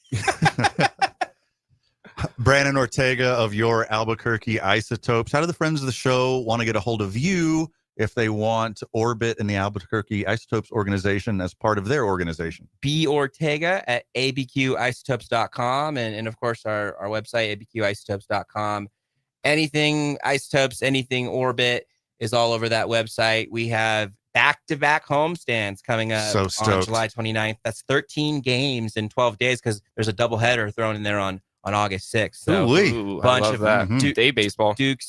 C: Brandon Ortega of your Albuquerque Isotopes. How do the friends of the show want to get a hold of you if they want Orbit and the Albuquerque Isotopes organization as part of their organization?
J: B Ortega at abqisotopes.com and of course our website abqisotopes.com. Anything isotopes, anything Orbit is all over that website. We have back-to-back homestands coming up
C: So
J: on
C: stoked.
J: July 29th. That's 13 games in 12 days because there's a doubleheader thrown in there on August 6th. So
C: Ooh-wee.
D: Ooh, I
J: bunch
D: love
J: of
D: that.
C: Mhm.
D: Day baseball.
J: Duke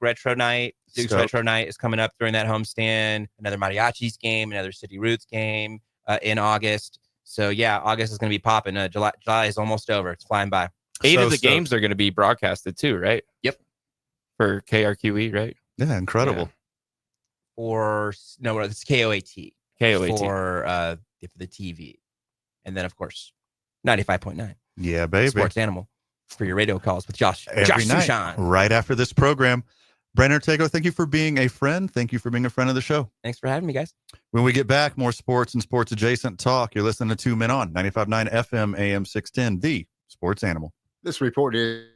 J: Retro Night. Duke's
C: Stoked.
J: Retro Night is coming up during that homestand. Another Mariachis game, another City Roots game in August. So yeah, August is going to be popping. July is almost over. It's flying by.
D: 8
C: So
D: of the
C: stoked.
D: games are going to be broadcasted too, right?
J: Yep.
D: For KRQE, right?
C: Yeah, incredible.
J: It's KOAT.
D: KOAT.
J: For the TV, and then of course 95.9
C: Yeah, baby.
J: Sports Animal. for your radio calls with Josh
C: Every night,
J: Sushan.
C: right after this program. Brandon Ortego, thank you for being a friend. Thank you for being a friend of the show.
J: Thanks for having me, guys.
C: When we get back, more sports and sports adjacent talk. You're listening to 2 Men On 95.9 FM AM 610, the sports animal.
E: This report is.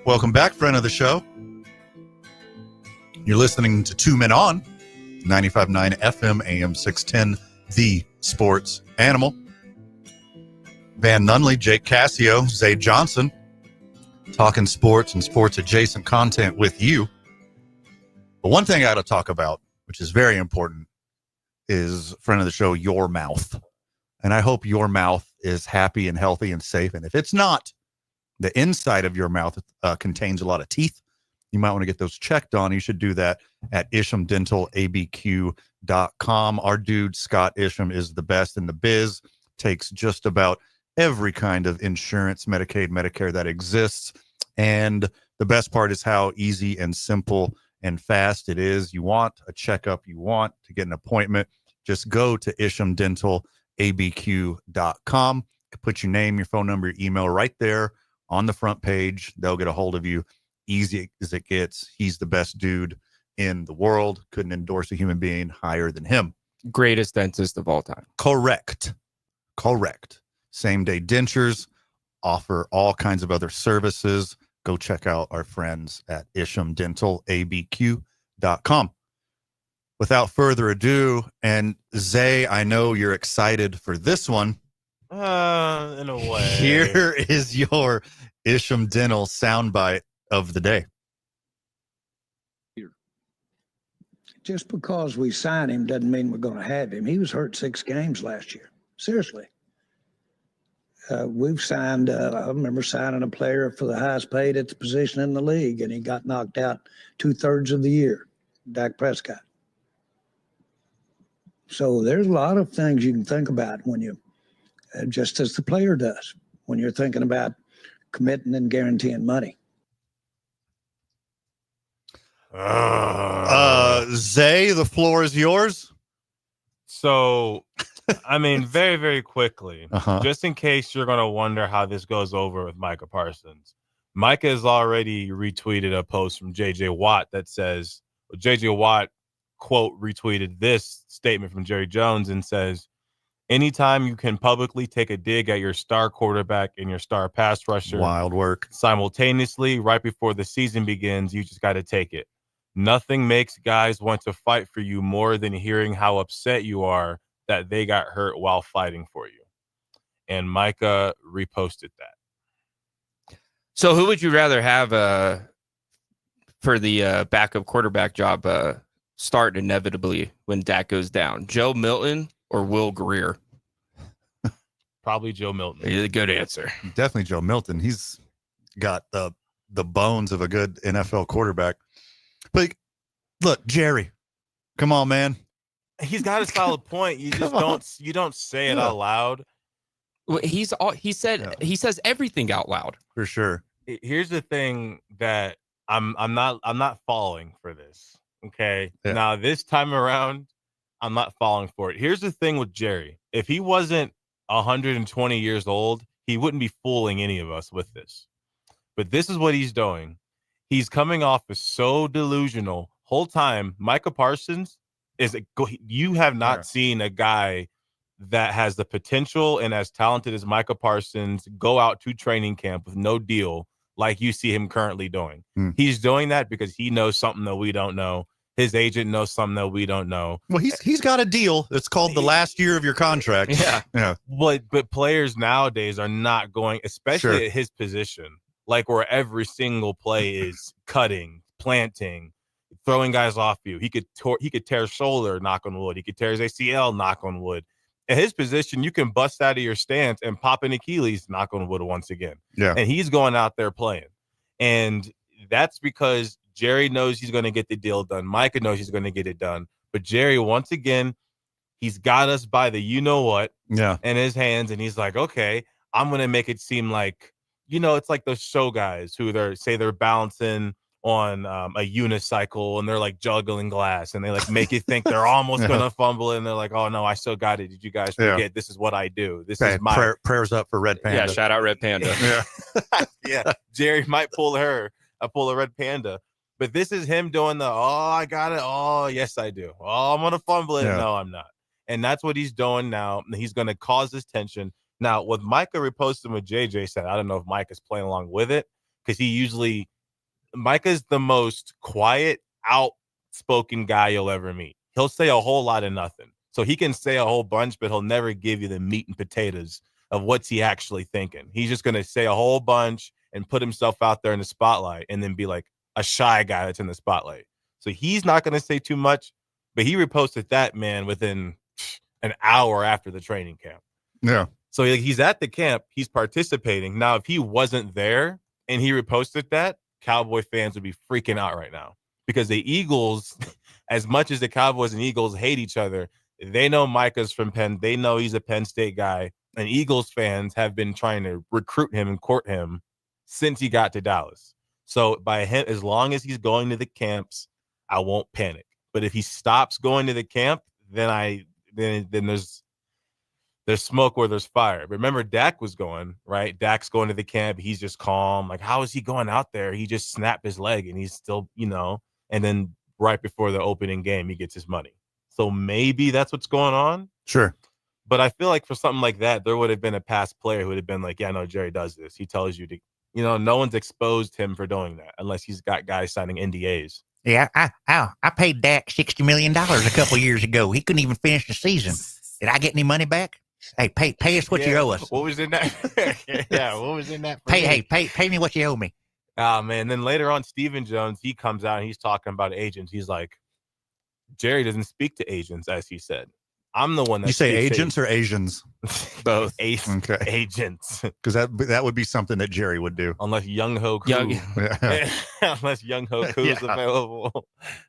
C: Welcome back, friend of the show. You're listening to Two Men On, 95.9 FM, AM 610, The Sports Animal. Van Nunley, Jake Cassio, Zay Johnson, talking sports and sports-adjacent content with you. But one thing I got to talk about, which is very important, is, friend of the show, your mouth. And I hope your mouth is happy and healthy and safe. And if it's not, the inside of your mouth contains a lot of teeth. You might want to get those checked on. You should do that at ishamdentalabq.com. Our dude, Scott Isham, is the best in the biz. Takes just about every kind of insurance, Medicaid, Medicare that exists. And the best part is how easy and simple and fast it is. You want a checkup, you want to get an appointment, just go to ishamdentalabq.com. Put your name, your phone number, your email right there on the front page. They'll get a hold of you. Easy as it gets. He's the best dude in the world. Couldn't endorse a human being higher than him.
D: Greatest dentist of all time.
C: Correct. Same day dentures, offer all kinds of other services. Go check out our friends at ishamdentalabq.com. Without further ado, and Zay, I know you're excited for this one.
B: In a way.
C: Here is your Isham Dental soundbite of the day.
L: Just because we sign him doesn't mean we're going to have him. He was hurt 6 games last year. Seriously. We've signed, I remember signing a player for the highest paid at the position in the league, and he got knocked out 2/3 of the year, Dak Prescott. So there's a lot of things you can think about when you, just as the player does, when you're thinking about committing and guaranteeing money.
C: Zay, the floor is yours.
B: So, I mean, very, very quickly, just in case you're going to wonder how this goes over with Micah Parsons, Micah has already retweeted a post from J.J. Watt that says, J.J. Watt, quote, retweeted this statement from Jerry Jones and says, anytime you can publicly take a dig at your star quarterback and your star pass rusher,
C: wild work,
B: simultaneously right before the season begins, you just got to take it. Nothing makes guys want to fight for you more than hearing how upset you are that they got hurt while fighting for you. And Micah reposted that.
D: So who would you rather have for the backup quarterback job start inevitably when Dak goes down? Joe Milton or Will Greer?
B: Probably Joe Milton.
D: A good answer.
C: Definitely Joe Milton. He's got the bones of a good NFL quarterback. But look, Jerry, come on, man.
B: He's got a solid point. You just don't say it out loud.
D: Well, he says everything out loud.
C: For sure.
B: Here's the thing that I'm not falling for this. Okay. Yeah. Now this time around, I'm not falling for it. Here's the thing with Jerry. If he wasn't 120 years old, he wouldn't be fooling any of us with this. But this is what he's doing. He's coming off as so delusional. Whole time, Micah Parsons you have not seen a guy that has the potential and as talented as Micah Parsons go out to training camp with no deal like you see him currently doing. He's doing that because he knows something that we don't know. His agent knows something that we don't know.
C: Well, he's got a deal that's called the last year of your contract.
B: Yeah. But players nowadays are not going, especially at his position, like where every single play is cutting, planting, throwing guys off you. He could tear his shoulder, knock on wood. He could tear his ACL, knock on wood. At his position, you can bust out of your stance and pop an Achilles, knock on wood once again.
C: Yeah.
B: And he's going out there playing. And that's because Jerry knows he's going to get the deal done. Micah knows he's going to get it done. But Jerry, once again, he's got us by the you-know-what in his hands. And he's like, okay, I'm going to make it seem like, it's like those show guys who they're balancing on a unicycle and they're like juggling glass and they like make you think they're almost going to fumble and they're like, oh no, I still got it. Did you guys forget? This is what I do. This is my
C: prayers up for Red Panda.
D: Yeah. Shout out Red Panda.
B: Yeah. Jerry might pull a Red Panda, but this is him doing I got it. Oh, yes, I do. Oh, I'm going to fumble it. Yeah. No, I'm not. And that's what he's doing now. He's going to cause this tension. Now, with Micah reposting what JJ said, I don't know if Mike is playing along with it because he usually Micah's the most quiet, outspoken guy you'll ever meet. He'll say a whole lot of nothing. So he can say a whole bunch, but he'll never give you the meat and potatoes of what's he actually thinking. He's just going to say a whole bunch and put himself out there in the spotlight and then be like a shy guy that's in the spotlight. So he's not going to say too much, but he reposted that, man, within an hour after the training camp.
C: Yeah.
B: So he's at the camp. He's participating. Now, if he wasn't there and he reposted that, Cowboy fans would be freaking out right now because the Eagles, as much as the Cowboys and Eagles hate each other, they know Micah's from Penn. They know he's a Penn State guy. And Eagles fans have been trying to recruit him and court him since he got to Dallas. So by him, as long as he's going to the camps, I won't panic. But if he stops going to the camp, then there's smoke where there's fire. Remember, Dak was going, right? Dak's going to the camp. He's just calm. Like, how is he going out there? He just snapped his leg and he's still, and then right before the opening game, he gets his money. So maybe that's what's going on.
C: Sure.
B: But I feel like for something like that, there would have been a past player who would have been like, yeah, no, Jerry does this. He tells you to, no one's exposed him for doing that unless he's got guys signing NDAs.
H: Yeah, I paid Dak $60 million a couple years ago. He couldn't even finish the season. Did I get any money back? Hey, pay us what you owe us.
B: What was in that? Yeah, what was in that?
H: Pay me what you owe me.
B: Oh, man. Then later on, Stephen Jones, he comes out and he's talking about agents. He's like, Jerry doesn't speak to agents, as he said. I'm the one that
C: you say agents or Asians?
B: Both.
C: Okay.
B: Agents.
C: Because that would be something that Jerry would do.
B: Unless Young Ho Koo. Unless Young Ho Koo is available.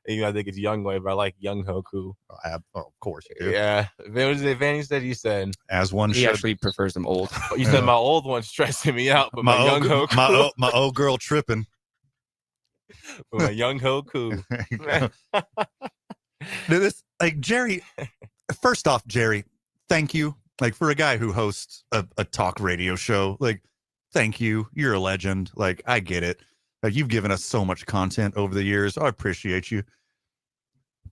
B: I think it's Young Way, but I like Young Ho Koo.
C: Of course you do.
B: Yeah. What was the advantage that you said?
C: As one
D: he
C: should.
D: actually prefers them old.
B: You said my old one's stressing me out, but my Young Ho Koo.
C: My old girl tripping.
B: My Young Ho Koo.
C: This, Jerry... First off, Jerry, thank you. For a guy who hosts a talk radio show, thank you. You're a legend. I get it. You've given us so much content over the years. I appreciate you.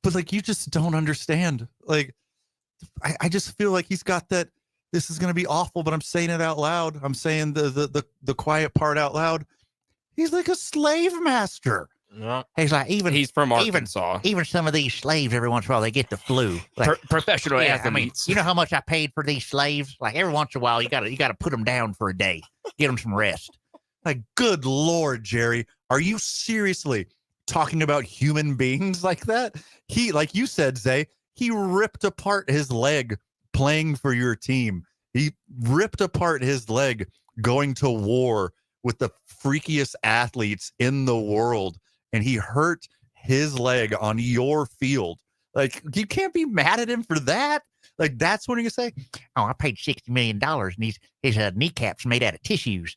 C: But you just don't understand. I just feel like he's got that. This is going to be awful, but I'm saying it out loud. I'm saying the quiet part out loud. He's like a slave master.
B: Yeah.
D: He's from Arkansas.
H: Even some of these slaves, every once in a while, they get the flu.
D: Professional athletes.
H: You know how much I paid for these slaves? Every once in a while, you got to put them down for a day, get them some rest.
C: Good Lord, Jerry, are you seriously talking about human beings like that? He, like you said, Zay, he ripped apart his leg playing for your team. He ripped apart his leg going to war with the freakiest athletes in the world. And he hurt his leg on your field. You can't be mad at him for that. That's when you say,
H: oh, I paid $60 million and his kneecaps made out of tissues.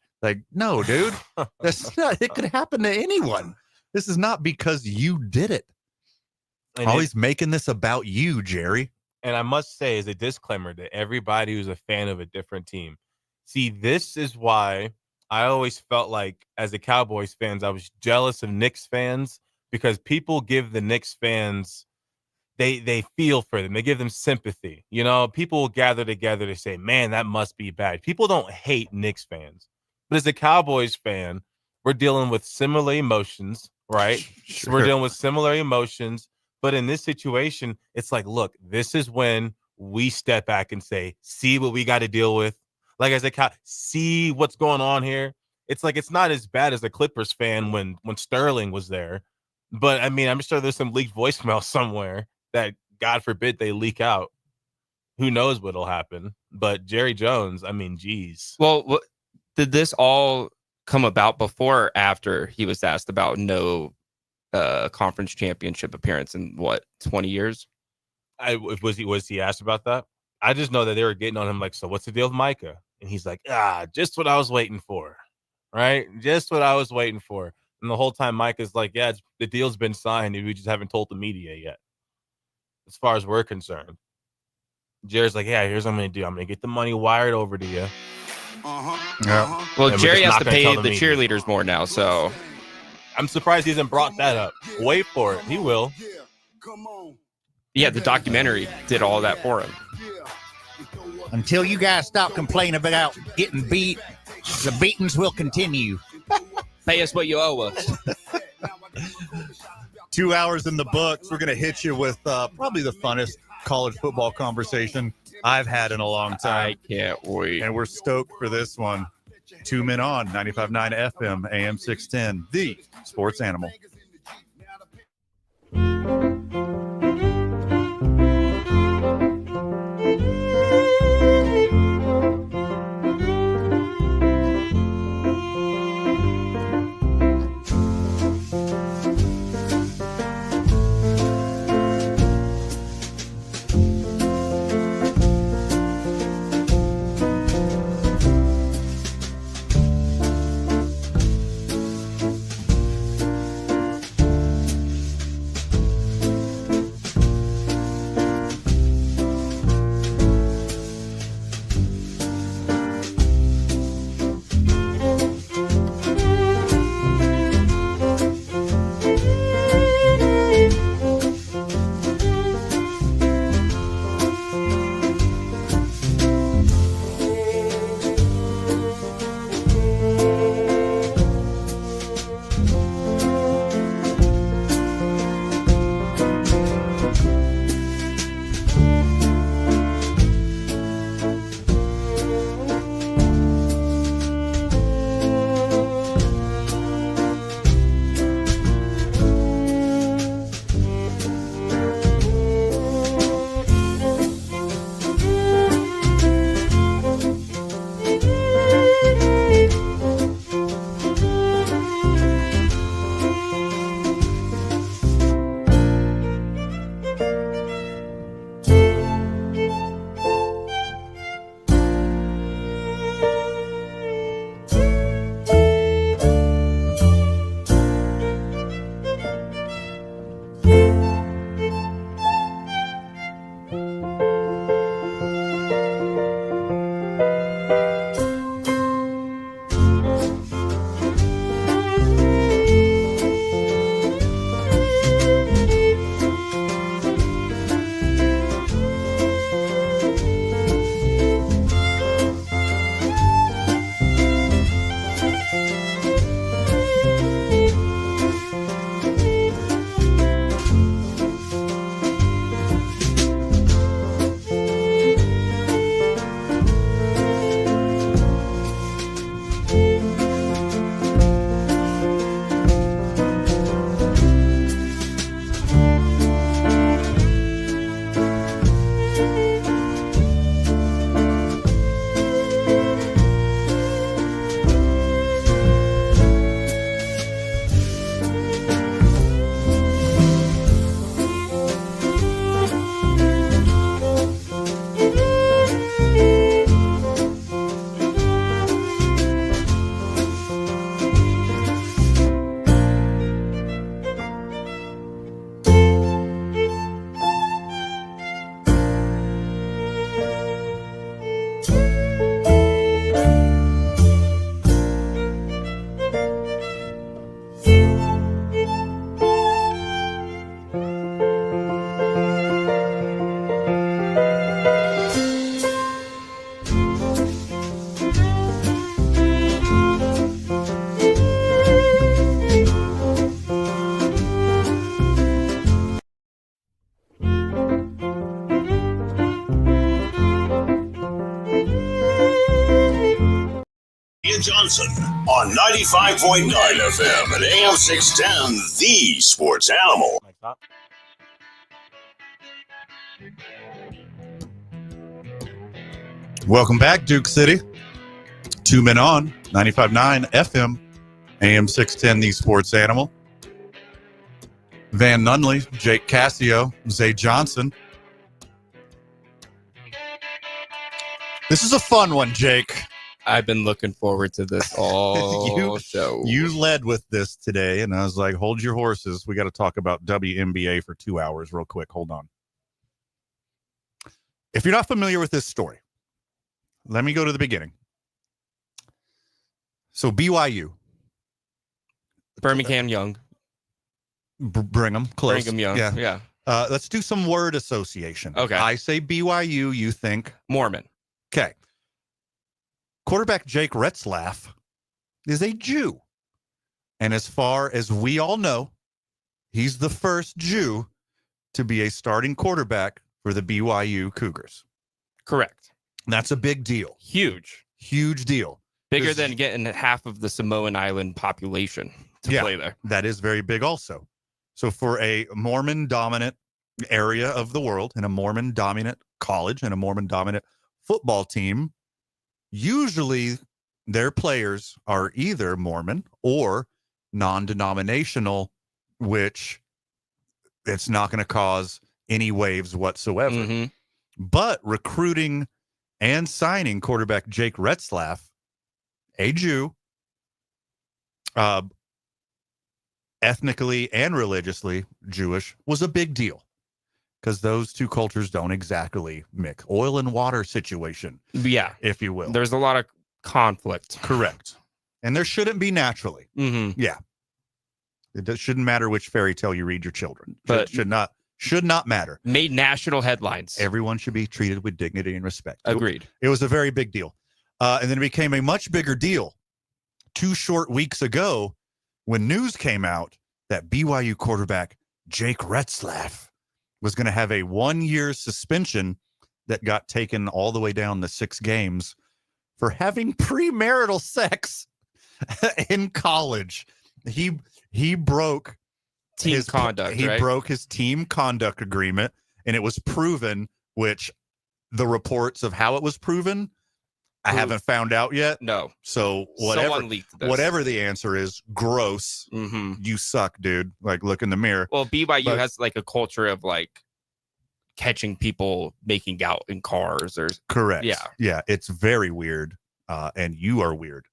C: No, dude, that's not, it could happen to anyone. This is not because you did it. And always making this about you, Jerry.
B: And I must say, as a disclaimer to everybody who's a fan of a different team, see, this is why I always felt like, as a Cowboys fans, I was jealous of Knicks fans because people give the Knicks fans, they feel for them. They give them sympathy. People will gather together to say, man, that must be bad. People don't hate Knicks fans. But as a Cowboys fan, we're dealing with similar emotions, right?
C: Sure.
B: We're dealing with similar emotions. But in this situation, it's look, this is when we step back and say, see what we got to deal with. As a see what's going on here. It's it's not as bad as a Clippers fan when Sterling was there. But, I'm sure there's some leaked voicemail somewhere that, God forbid, they leak out. Who knows what'll happen. But Jerry Jones, geez.
D: Well, did this all come about before or after he was asked about no conference championship appearance in, 20 years?
B: Was he asked about that? I just know that they were getting on him so what's the deal with Micah? And he's like, just what I was waiting for, right? Just what I was waiting for. And the whole time Micah's like, yeah, the deal's been signed. We just haven't told the media yet. As far as we're concerned. Jerry's like, yeah, here's what I'm going to do. I'm going to get the money wired over to you.
C: Yeah.
D: Well, Jerry has to pay the cheerleaders more now, so.
B: I'm surprised he hasn't brought that up. Wait for it. He will.
D: Yeah, the documentary did all that for him.
H: Until you guys stop complaining about getting beat, the beatings will continue.
D: Pay us what you owe us.
C: 2 hours in the books. We're going to hit you with probably the funnest college football conversation I've had in a long time.
D: I can't wait.
C: And we're stoked for this one. 2 Men On, 95.9 FM, AM 610, the sports animal.
A: Johnson on 95.9 FM and AM 610, the sports animal.
C: Welcome back, Duke City. 2 Men On, 95.9 FM, AM 610, the sports animal. Van Nunley, Jake Cassio, Zay Johnson. This is a fun one, Jake.
D: I've been looking forward to this all show.
C: You led with this today, and I was like, hold your horses. We got to talk about WNBA for 2 hours real quick. Hold on. If you're not familiar with this story, let me go to the beginning. So BYU.
D: Birmingham Young.
C: Brigham, close.
D: Brigham Young, yeah.
C: Let's do some word association.
D: Okay.
C: I say BYU, you think?
D: Mormon.
C: Okay. Quarterback Jake Retzlaff is a Jew. And as far as we all know, he's the first Jew to be a starting quarterback for the BYU Cougars.
D: Correct.
C: That's a big deal. Huge deal.
D: Bigger than getting half of the Samoan Island population to play there.
C: That is very big also. So for a Mormon dominant area of the world and a Mormon dominant college and a Mormon dominant football team, usually their players are either Mormon or non-denominational, which it's not going to cause any waves whatsoever.
D: Mm-hmm.
C: But recruiting and signing quarterback Jake Retzlaff, a Jew, ethnically and religiously Jewish, was a big deal because those two cultures don't exactly mix. Oil and water situation,
D: yeah,
C: if you will.
D: There's a lot of conflict.
C: Correct. And there shouldn't be naturally.
D: Mm-hmm.
C: Yeah. It shouldn't matter which fairy tale you read your children.
D: But
C: should not matter.
D: Made national headlines.
C: Everyone should be treated with dignity and respect.
D: Agreed.
C: It was a very big deal. And then it became a much bigger deal 2 short weeks ago when news came out that BYU quarterback Jake Retzlaff was going to have a 1-year suspension that got taken all the way down to 6 games for having premarital sex in college. He broke
D: team conduct.
C: He broke his team conduct agreement, and it was proven, which the reports of how it was proven, I haven't found out yet.
D: No.
C: So
D: Someone leaked this.
C: whatever the answer is, gross.
D: Mm-hmm.
C: You suck, dude. Like, look in the mirror.
D: Well, BYU has like a culture of like catching people making out in cars or
C: correct.
D: Yeah.
C: Yeah. It's very weird. And you are weird.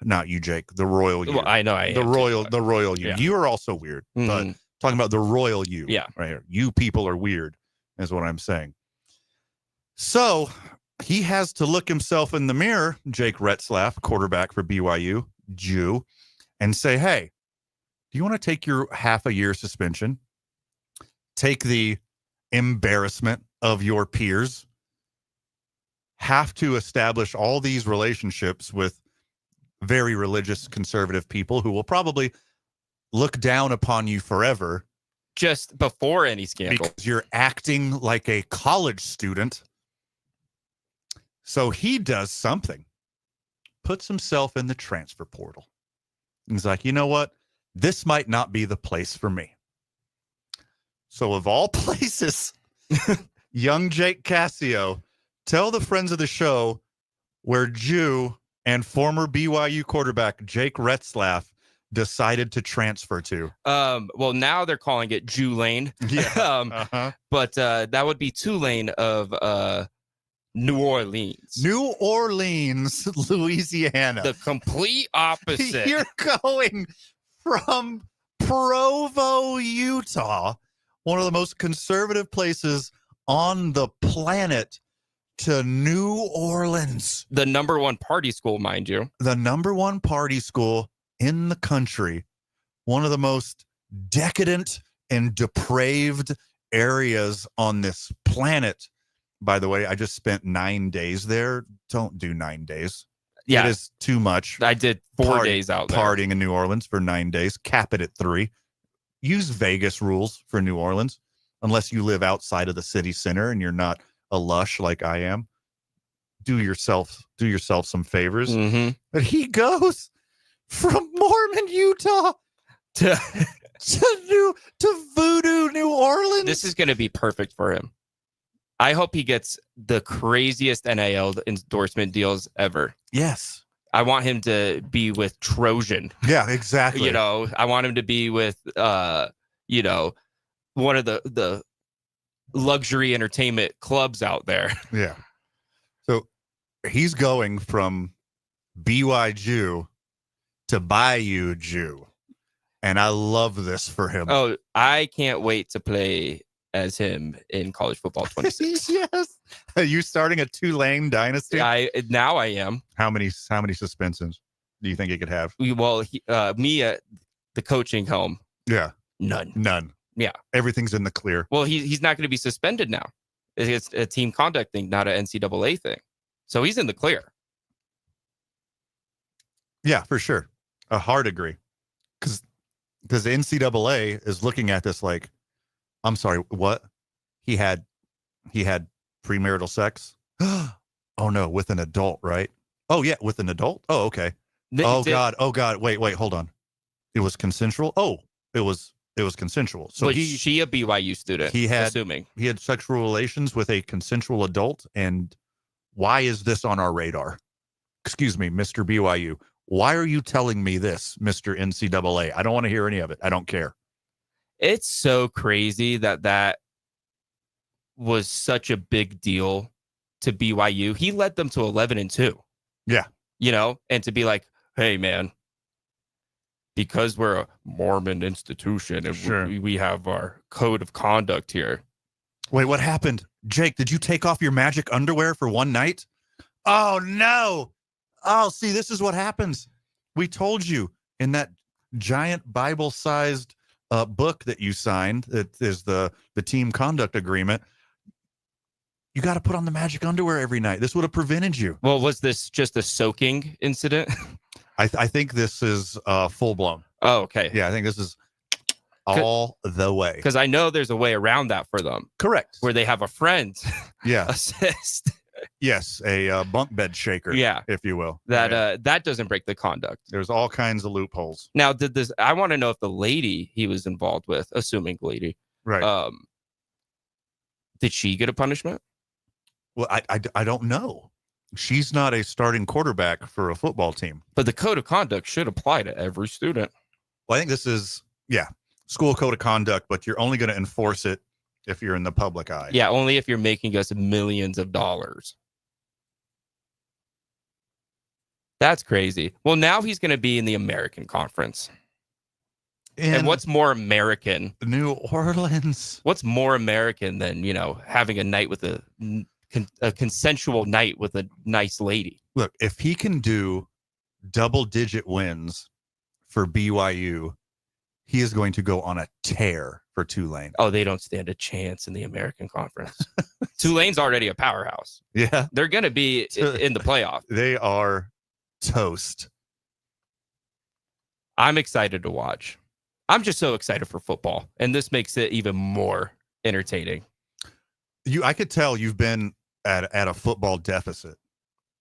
C: Not you, Jake. The royal you.
D: Well, I know I
C: the
D: am
C: royal
D: too,
C: the royal you.
D: Yeah.
C: You are also weird. But
D: Mhm.
C: talking about the royal you.
D: Yeah.
C: Right here. You people are weird, is what I'm saying. So he has to look himself in the mirror, Jake Retzlaff, quarterback for BYU, Jew, and say, hey, do you want to take your half a year suspension? Take the embarrassment of your peers, have to establish all these relationships with very religious conservative people who will probably look down upon you forever
D: just before any scandal
C: because you're acting like a college student. So he does something, puts himself in the transfer portal. He's like, you know what? This might not be the place for me. So of all places, young Jake Cassio, tell the friends of the show where Jew and former BYU quarterback Jake Retzlaff decided to transfer to.
D: Well, now they're calling it Jew Lane.
C: Yeah.
D: But that would be Tulane of New Orleans.
C: New Orleans, Louisiana.
D: The complete opposite.
C: You're going from Provo, Utah, one of the most conservative places on the planet, to New Orleans.
D: The number one party school, mind you.
C: The number one party school in the country. One of the most decadent and depraved areas on this planet. By the way, I just spent 9 days there. Don't do 9 days.
D: Yeah.
C: It is too much.
D: I did 4 days out there.
C: Partying in New Orleans for 9 days. Cap it at 3. Use Vegas rules for New Orleans, unless you live outside of the city center and you're not a lush like I am. Do yourself some favors.
D: Mm-hmm.
C: But he goes from Mormon, Utah to Voodoo, New Orleans.
D: This is going to be perfect for him. I hope he gets the craziest NIL endorsement deals ever.
C: Yes.
D: I want him to be with Trojan.
C: Yeah, exactly.
D: You know, I want him to be with, you know, one of the luxury entertainment clubs out there.
C: Yeah. So he's going from BY Jew to Bayou Jew. And I love this for him.
D: Oh, I can't wait to play as him in college football 26.
C: Yes. Are you starting a Tulane dynasty?
D: Now I am.
C: How many suspensions do you think he could have?
D: Well, me at the coaching helm.
C: Yeah.
D: None. Yeah.
C: Everything's in the clear.
D: Well, he's not going to be suspended now. It's a team conduct thing, not an NCAA thing. So he's in the clear.
C: Yeah, for sure. A hard agree. Because because the NCAA is looking at this like, I'm sorry, what? He had premarital sex? Oh no, with an adult, right? Oh yeah, with an adult? Oh, okay. God. Wait, hold on. It was consensual? Oh, it was consensual. So
D: was she a BYU student?
C: He had sexual relations with a consensual adult. And why is this on our radar? Excuse me, Mr. BYU. Why are you telling me this, Mr. NCAA? I don't want to hear any of it. I don't care.
D: It's so crazy that was such a big deal to BYU. He led them to 11-2.
C: Yeah.
D: And to be like, hey, man, because we're a Mormon institution and we have our code of conduct here.
C: Wait, what happened? Jake, did you take off your magic underwear for one night? Oh, no. Oh, see, this is what happens. We told you in that giant Bible-sized book that you signed, that is the team conduct agreement. You got to put on the magic underwear every night. This would have prevented you.
D: Well, was this just a soaking incident?
C: I think this is full blown.
D: Oh, okay.
C: Yeah, I think this is all the way.
D: Because I know there's a way around that for them.
C: Correct.
D: Where they have a friend assist.
C: Yes, a bunk bed shaker, if you will.
D: That doesn't break the conduct.
C: There's all kinds of loopholes.
D: Now, I want to know if the lady he was involved with, assuming lady,
C: right?
D: Did she get a punishment?
C: Well, I don't know. She's not a starting quarterback for a football team.
D: But the code of conduct should apply to every student.
C: Well, I think this is, school code of conduct, but you're only going to enforce it if you're in the public eye.
D: Yeah, only if you're making us millions of dollars. That's crazy. Well, now he's going to be in the American Conference. And what's more American?
C: New Orleans.
D: What's more American than, having a night with a consensual night with a nice lady?
C: Look, if he can do double-digit wins for BYU, he is going to go on a tear for Tulane.
D: Oh, they don't stand a chance in the American Conference. Tulane's already a powerhouse.
C: Yeah.
D: They're going to be in the playoff.
C: They are toast.
D: I'm excited to watch. I'm just so excited for football, and this makes it even more entertaining.
C: I could tell you've been at a football deficit.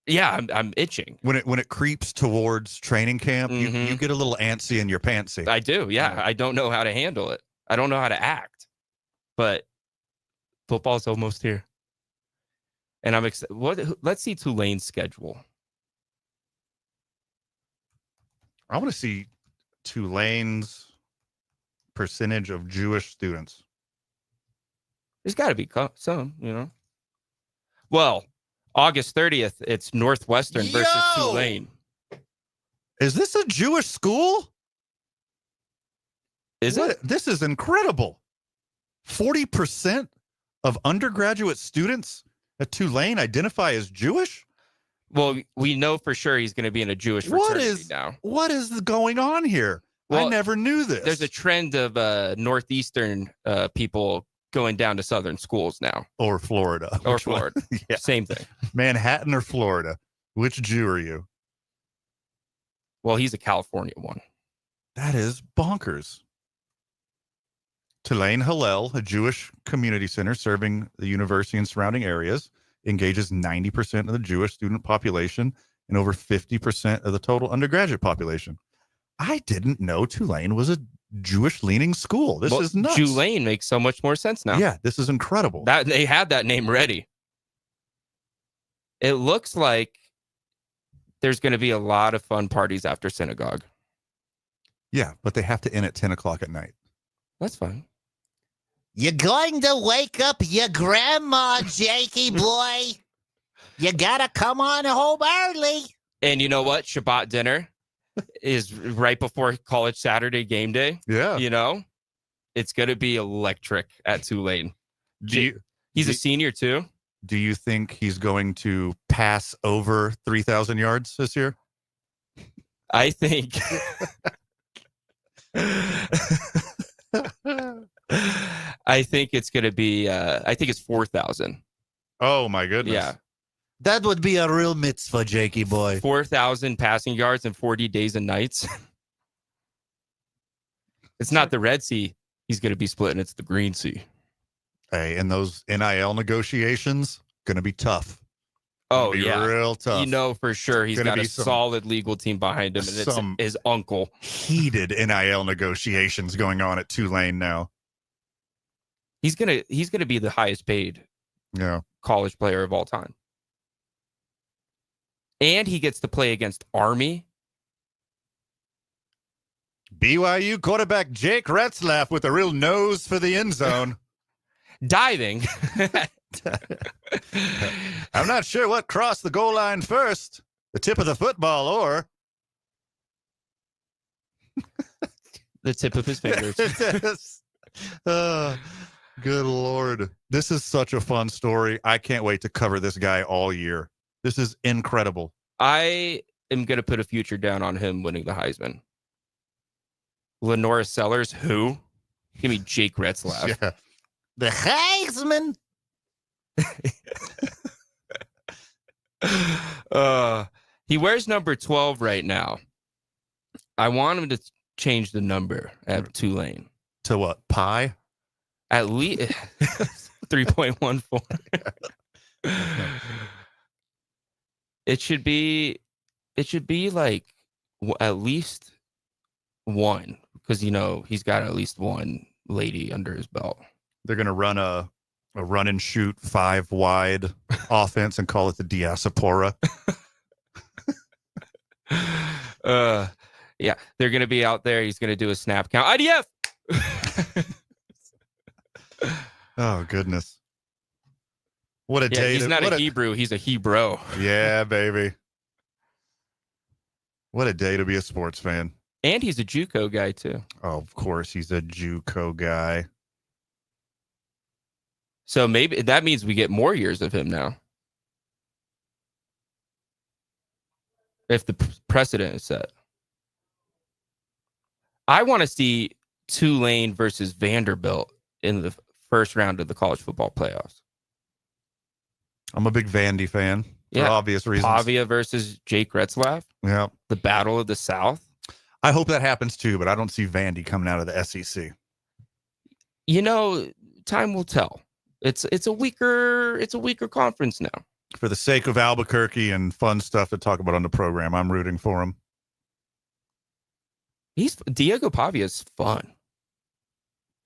D: Yeah, I'm itching.
C: When it creeps towards training camp, you get a little antsy in your pantsy.
D: I do, yeah. I don't know how to handle it. I don't know how to act. But football's almost here. And I'm excited. Let's see Tulane's schedule.
C: I want to see Tulane's percentage of Jewish students.
D: There's got to be some, Well, August 30th, it's Northwestern versus Tulane.
C: Is this a Jewish school?
D: Is it?
C: This is incredible. 40% of undergraduate students at Tulane identify as Jewish?
D: Well, we know for sure he's going to be in a Jewish fraternity now.
C: What is going on here? Well, I never knew this.
D: There's a trend of Northeastern people going down to Southern schools now.
C: Or Florida.
D: Or Florida.
C: Yeah.
D: Same thing.
C: Manhattan or Florida. Which Jew are you?
D: Well, he's a California one.
C: That is bonkers. Tulane Hillel, a Jewish community center serving the university and surrounding areas, engages 90% of the Jewish student population and over 50% of the total undergraduate population. I didn't know Tulane was a Jewish-leaning school. This is nuts.
D: Tulane makes so much more sense now.
C: Yeah, this is incredible.
D: That they had that name ready. It looks like there's going to be a lot of fun parties after synagogue.
C: Yeah, but they have to end at 10 o'clock at night.
D: That's fine.
H: You're going to wake up your grandma, Jakey boy. You got to come on home early.
D: And you know what? Shabbat dinner is right before college Saturday game day.
C: Yeah.
D: It's going to be electric at Tulane. He's a senior too.
C: Do you think he's going to pass over 3,000 yards this year?
D: I think. I think it's going to be, I think it's 4,000.
C: Oh, my goodness.
D: Yeah.
H: That would be a real mitzvah, Jakey boy.
D: 4,000 passing yards in 40 days and nights. It's not the Red Sea he's going to be splitting. It's the Green Sea.
C: Hey, and those NIL negotiations going to be tough.
D: Oh,
C: be
D: yeah.
C: real tough.
D: You know for sure he's got a
C: some,
D: solid legal team behind him, and it's his uncle.
C: Heated NIL negotiations going on at Tulane now.
D: He's gonna be the highest paid college player of all time. And he gets to play against Army.
C: BYU quarterback Jake Retzlaff with a real nose for the end zone.
D: Diving.
C: I'm not sure what crossed the goal line first, the tip of the football or
D: the tip of his fingers.
C: Good Lord. This is such a fun story. I can't wait to cover this guy all year. This is incredible.
D: I am going to put a future down on him winning the Heisman. Lenora Sellers, who? Give me Jake Retzlaff.
C: Yeah. The Heisman.
D: He wears number 12 right now. I want him to change the number at Tulane.
C: To what? Pi?
D: At least 3.14. It should be like at least one, because he's got at least one lady under his belt.
C: They're gonna run a run and shoot 5 wide offense and call it the Diaspora.
D: Yeah, they're gonna be out there. He's gonna do a snap count. IDF.
C: Oh goodness. What a day.
D: He's not a Hebrew, he's a Hebrew.
C: Yeah, baby. What a day to be a sports fan.
D: And he's a JUCO guy too.
C: Oh, of course he's a JUCO guy.
D: So maybe that means we get more years of him now. If the precedent is set. I want to see Tulane versus Vanderbilt in the first round of the college football playoffs.
C: I'm a big Vandy fan for obvious reasons.
D: Pavia versus Jake Retzlaff.
C: Yeah.
D: The Battle of the South.
C: I hope that happens too, but I don't see Vandy coming out of the SEC.
D: Time will tell. It's a weaker conference now.
C: For the sake of Albuquerque and fun stuff to talk about on the program, I'm rooting for him.
D: Diego Pavia is fun.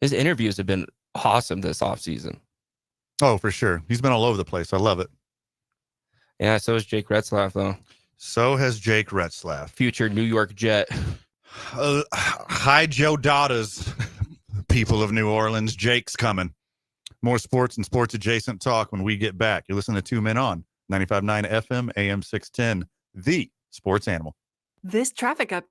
D: His interviews have been awesome this offseason.
C: Oh, for sure. He's been all over the place. I love it.
D: Yeah, so is Jake Retzlaff, though.
C: So has Jake Retzlaff.
D: Future New York Jet.
C: Hi, Joe Daughters, people of New Orleans. Jake's coming. More sports and sports-adjacent talk when we get back. You're listening to 2 Men On, 95.9 FM, AM 610, the sports animal.
I: This traffic up.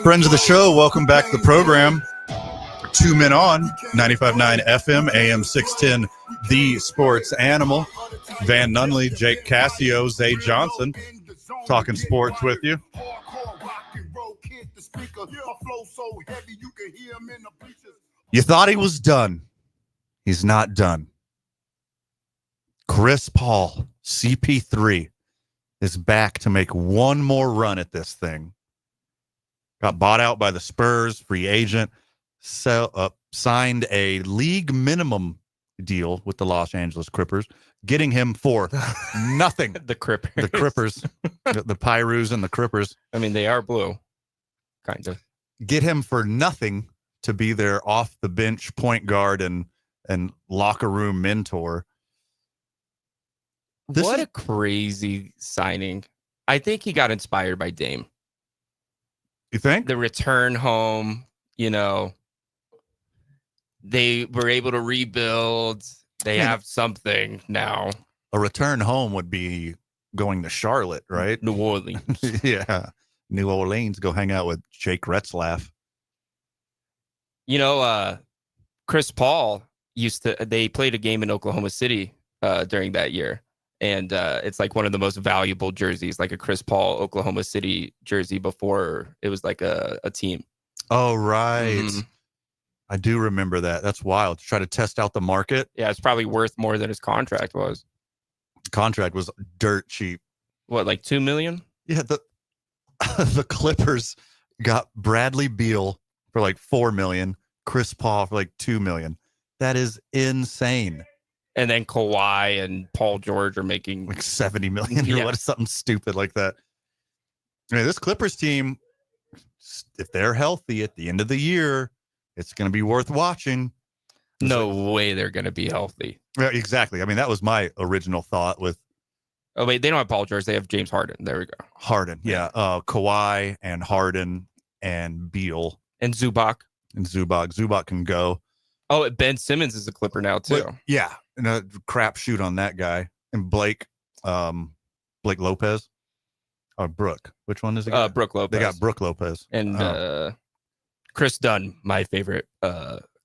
C: Friends of the show, welcome back to the program. 2 Men On, 95.9 FM, AM 610, The Sports Animal. Van Nunley, Jake Cassio, Zay Johnson, talking sports with you. You thought he was done. He's not done. Chris Paul, CP3, is back to make one more run at this thing. Got bought out by the Spurs, free agent, signed a league minimum deal with the Los Angeles Clippers, getting him for nothing.
D: The Crippers.
C: The Crippers, the Pyrus and the Crippers.
D: I mean, they are blue, kind of.
C: Get him for nothing to be their off the bench point guard and locker room mentor.
D: What a crazy signing. I think he got inspired by Dame.
C: You think?
D: The return home, you know, they were able to rebuild. They have something now.
C: A return home would be going to Charlotte, right?
D: New Orleans.
C: Yeah. New Orleans, go hang out with Jake Retzlaff.
D: You know, Chris Paul they played a game in Oklahoma City during that year. And it's like one of the most valuable jerseys, like a Chris Paul Oklahoma City jersey before it was like a team.
C: Oh, right.
D: Mm-hmm.
C: I do remember that. That's wild. To try to test out the market.
D: Yeah, it's probably worth more than his contract was.
C: The contract was dirt cheap.
D: What, like $2 million?
C: Yeah, the Clippers got Bradley Beal for like $4 million, Chris Paul for like $2 million. That is insane.
D: And then Kawhi and Paul George are making
C: like $70 million or what, something stupid like that. I mean, this Clippers team, if they're healthy at the end of the year, it's going to be worth watching.
D: No way they're going to be healthy.
C: Yeah, exactly. I mean, that was my original thought with.
D: Oh, wait, they don't have Paul George. They have James Harden. There we go.
C: Harden, yeah. Kawhi and Harden and Beal.
D: And Zubac.
C: Zubac can go.
D: Oh, Ben Simmons is a Clipper now, too.
C: But, yeah. And a crap shoot on that guy. And Blake Lopez. Or Brooke. Which one is it?
D: Brooke Lopez.
C: They got Brooke Lopez.
D: And Chris Dunn, my favorite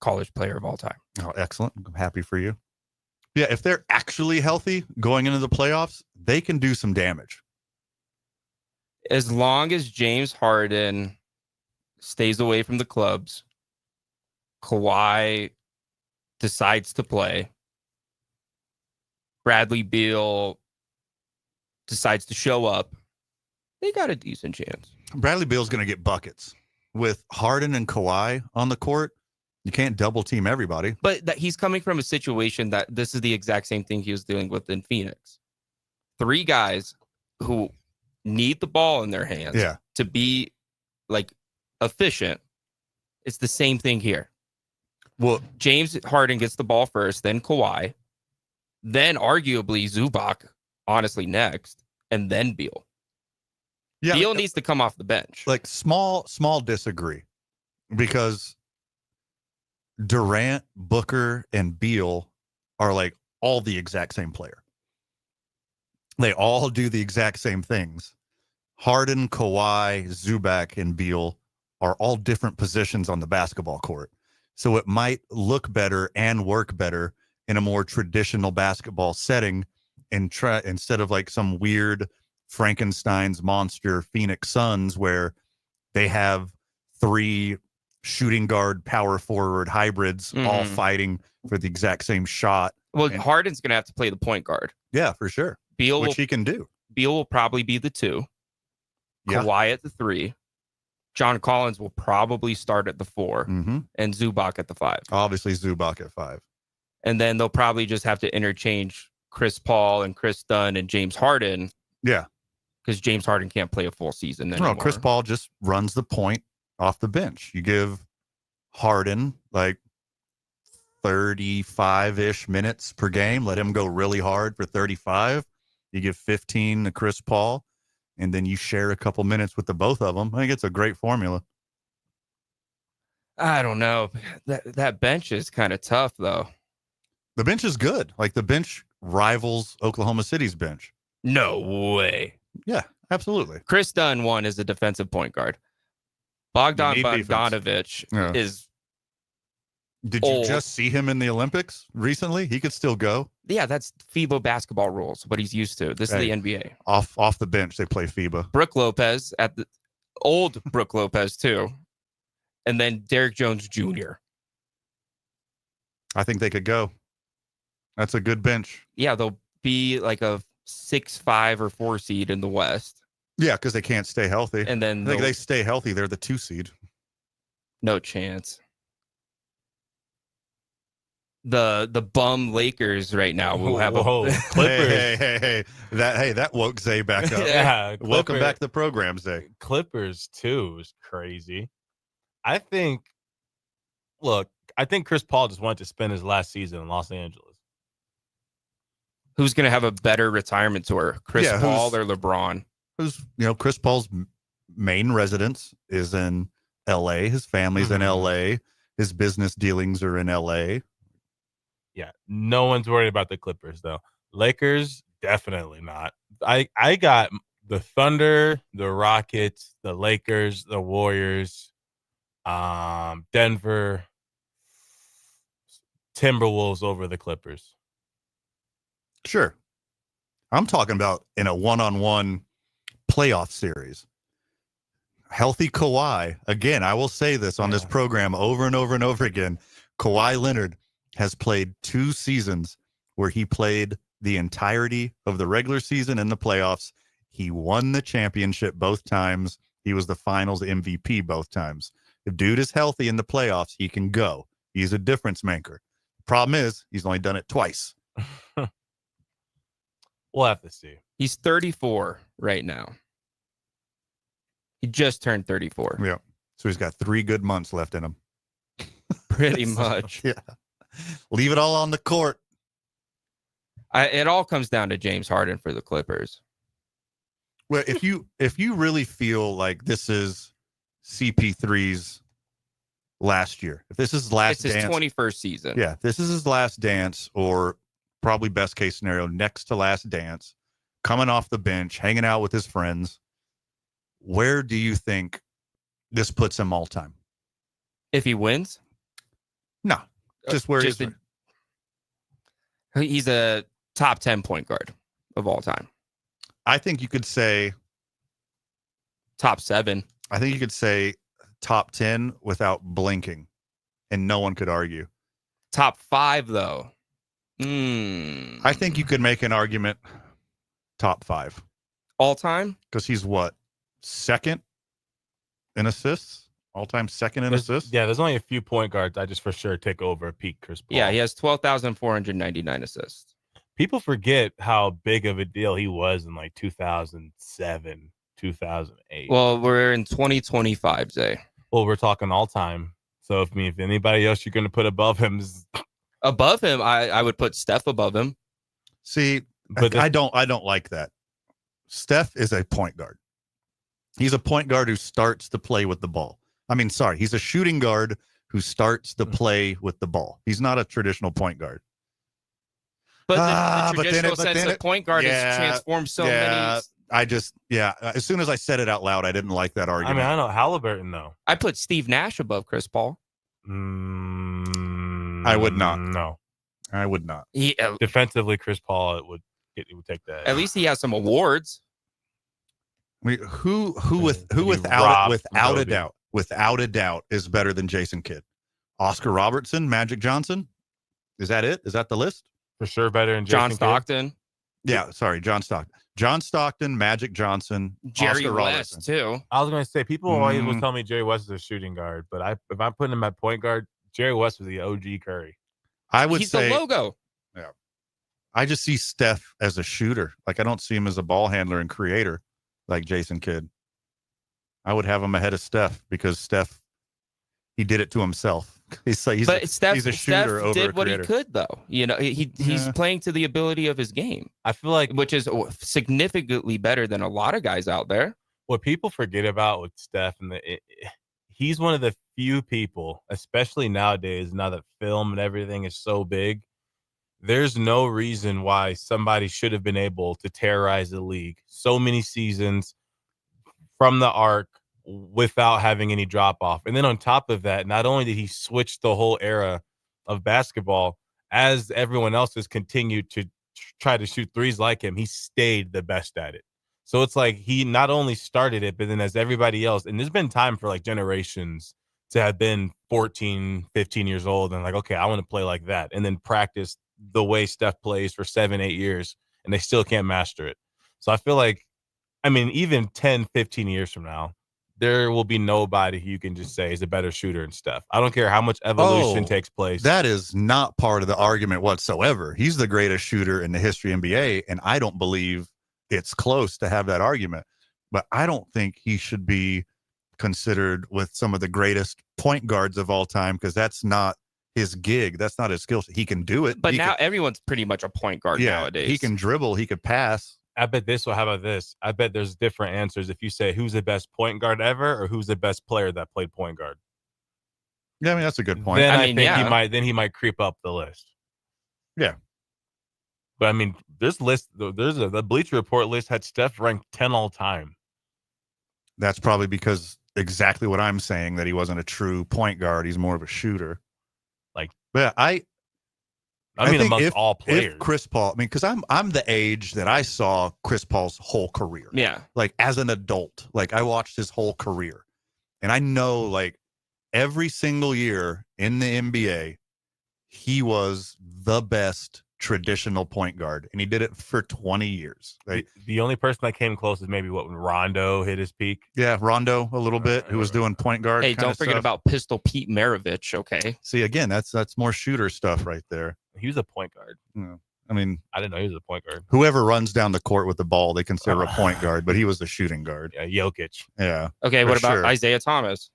D: college player of all time.
C: Oh, excellent. I'm happy for you. Yeah, if they're actually healthy going into the playoffs, they can do some damage.
D: As long as James Harden stays away from the clubs, Kawhi decides to play, Bradley Beal decides to show up, they got a decent chance.
C: Bradley Beal's going to get buckets. With Harden and Kawhi on the court, you can't double team everybody.
D: But that he's coming from a situation that this is the exact same thing he was dealing with in Phoenix. 3 guys who need the ball in their hands to be like efficient. It's the same thing here.
C: Well,
D: James Harden gets the ball first, then Kawhi, then arguably Zubac, honestly, next, and then Beal.
C: Yeah,
D: Beal needs to come off the bench.
C: Like small disagree, because Durant, Booker, and Beal are like all the exact same player. They all do the exact same things. Harden, Kawhi, Zubac, and Beal are all different positions on the basketball court. So it might look better and work better in a more traditional basketball setting, and instead of like some weird Frankenstein's monster Phoenix Suns where they have 3 shooting guard power forward hybrids all fighting for the exact same shot.
D: Well, Harden's going to have to play the point guard.
C: Yeah, for sure. Which he can do.
D: Beal will probably be the 2. Kawhi at the 3. John Collins will probably start at the 4, and Zubac at the 5.
C: Obviously, Zubac at 5.
D: And then they'll probably just have to interchange Chris Paul and Chris Dunn and James Harden.
C: Yeah.
D: Because James Harden can't play a full season anymore.
C: No, Chris Paul just runs the point off the bench. You give Harden like 35-ish minutes per game. Let him go really hard for 35. You give 15 to Chris Paul, and then you share a couple minutes with the both of them. I think it's a great formula.
D: I don't know. That bench is kind of tough, though.
C: The bench is good. Like, the bench rivals Oklahoma City's bench.
D: No way.
C: Yeah, absolutely.
D: Chris Dunn, 1, is a defensive point guard. Bogdan
C: You need defense.
D: Bogdanovic
C: Yeah.
D: is
C: Did you
D: old.
C: just see him in the Olympics recently? He could still go.
D: Yeah, that's FIBA basketball rules, what he's used to. This is the NBA.
C: Off the bench, they play FIBA.
D: Brooke Lopez at the old Brooke Lopez too. And then Derrick Jones Jr.
C: I think they could go. That's a good bench.
D: Yeah, they'll be like a 6-5 or 4 seed in the West.
C: Yeah, because they can't stay healthy.
D: And then
C: I think they stay healthy. They're the 2 seed.
D: No chance. The bum Lakers right now will have
B: Clippers.
C: Hey, that woke Zay back up.
B: Yeah,
C: Welcome back to the program, Zay.
B: Clippers too is crazy. I think Chris Paul just wanted to spend his last season in Los Angeles.
D: Who's going to have a better retirement tour, Chris Paul or LeBron?
C: Chris Paul's main residence is in L.A. His family's in L.A. His business dealings are in L.A.
B: Yeah, no one's worried about the Clippers though. Lakers, definitely not. I got the Thunder, the Rockets, the Lakers, the Warriors, Denver, Timberwolves over the Clippers.
C: Sure. I'm talking about in a one-on-one playoff series. Healthy Kawhi. Again, I will say this on this program over and over and over again. Kawhi Leonard has played 2 seasons where he played the entirety of the regular season and the playoffs. He won the championship both times. He was the finals MVP both times. If dude is healthy in the playoffs, he can go. He's a difference maker. Problem is, he's only done it twice.
B: We'll have to see.
D: He's 34 right now. He just turned 34.
C: Yeah. So he's got 3 good months left in him.
D: Pretty much.
C: Yeah. Leave it all on the court.
D: It all comes down to James Harden for the Clippers.
C: Well, if you really feel like this is CP3's last year, if this is his last
D: it's his
C: dance,
D: 21st season.
C: Yeah, this is his last dance, or probably best case scenario, next to last dance, coming off the bench, hanging out with his friends. Where do you think this puts him all time?
D: If he wins?
C: No, just where he's.
D: He's a top 10 point guard of all time.
C: I think you could say
D: top 7.
C: I think you could say top 10 without blinking, and no one could argue.
D: Top 5, though.
C: I think you could make an argument top 5.
D: All time?
C: Because he's what? Second in assists? All-time second in assists?
B: Yeah, there's only a few point guards I just for sure take over peak Chris Paul.
D: Yeah, he has 12,499 assists.
B: People forget how big of a deal he was in like 2007, 2008.
D: Well, we're in 2025, Zay.
B: Well, we're talking all time. So if anybody else you're going to put above him is
D: above him, I would put Steph above him.
C: See, but I don't like that. Steph is a point guard. He's a point guard who starts to play with the ball. He's a shooting guard who starts to play with the ball. He's not a traditional point guard.
D: But the traditional sense of point guard has transformed so many.
C: As soon as I said it out loud, I didn't like that argument.
B: I know Halliburton, though.
D: I put Steve Nash above Chris Paul.
C: I would not.
B: No.
C: I would not.
B: Defensively, Chris Paul would take that.
D: At least he has some awards.
C: Who without a doubt is better than Jason Kidd? Oscar Robertson, Magic Johnson? Is that it? Is that the list?
B: For sure better than
D: John Stockton.
C: Yeah, sorry, John Stockton. John Stockton, Magic Johnson,
D: Jerry
C: Oscar
D: West
C: Robertson.
D: too.
B: I was going to say people always will tell me Jerry West is a shooting guard, but if I'm putting him at point guard, Jerry West was the OG Curry.
D: He's the logo.
C: Yeah. I just see Steph as a shooter. Like I don't see him as a ball handler and creator like Jason Kidd. I would have him ahead of Steph because Steph, he did it to himself. He's a shooter
D: Steph
C: over
D: did
C: a
D: what he
C: creator.
D: could, though. He's playing to the ability of his game.
B: I feel like,
D: which is significantly better than a lot of guys out there.
B: What people forget about with Steph, he's one of the few people, especially nowadays, now that film and everything is so big, there's no reason why somebody should have been able to terrorize the league so many seasons from the arc, without having any drop off. And then on top of that, not only did he switch the whole era of basketball, as everyone else has continued to try to shoot threes like him, he stayed the best at it. So it's like he not only started it, but then as everybody else, and there's been time for like generations to have been 14, 15 years old and like, okay, I want to play like that. And then practice the way Steph plays for 7, 8 years, and they still can't master it. So I feel like, I mean, even 10, 15 years from now, there will be nobody who you can just say is a better shooter than Steph. I don't care how much evolution takes place.
C: That is not part of the argument whatsoever. He's the greatest shooter in the history of NBA, and I don't believe it's close to have that argument. But I don't think he should be considered with some of the greatest point guards of all time because that's not his gig. That's not his skill set. He can do it.
D: But now everyone's pretty much a point guard nowadays.
C: He can dribble. He could pass.
B: I bet this will. How about this? I bet there's different answers if you say who's the best point guard ever or who's the best player that played point guard.
C: Yeah, I mean that's a good point.
B: Then I think he might creep up the list.
C: Yeah,
B: but I mean this list. The Bleacher Report list had Steph ranked 10 all time.
C: That's probably because exactly what I'm saying, that he wasn't a true point guard. He's more of a shooter.
B: Like,
C: but I
B: mean,
C: think
B: amongst all players.
C: If Chris Paul, I mean, because I'm the age that I saw Chris Paul's whole career.
D: Yeah.
C: Like as an adult, like I watched his whole career. And I know like every single year in the NBA, he was the best traditional point guard. And he did it for 20 years. Like,
B: the only person that came close is maybe when Rondo hit his peak.
C: Yeah, Rondo a little bit, who was doing point guard.
D: Hey, don't forget about Pistol Pete Maravich, okay?
C: See, again, that's more shooter stuff right there.
B: He was a point guard.
C: Yeah. I mean,
B: I didn't know he was a point guard.
C: Whoever runs down the court with the ball, they consider a point guard, but he was the shooting guard.
B: Yeah, Jokic.
C: Yeah.
D: Okay, what about Isaiah Thomas?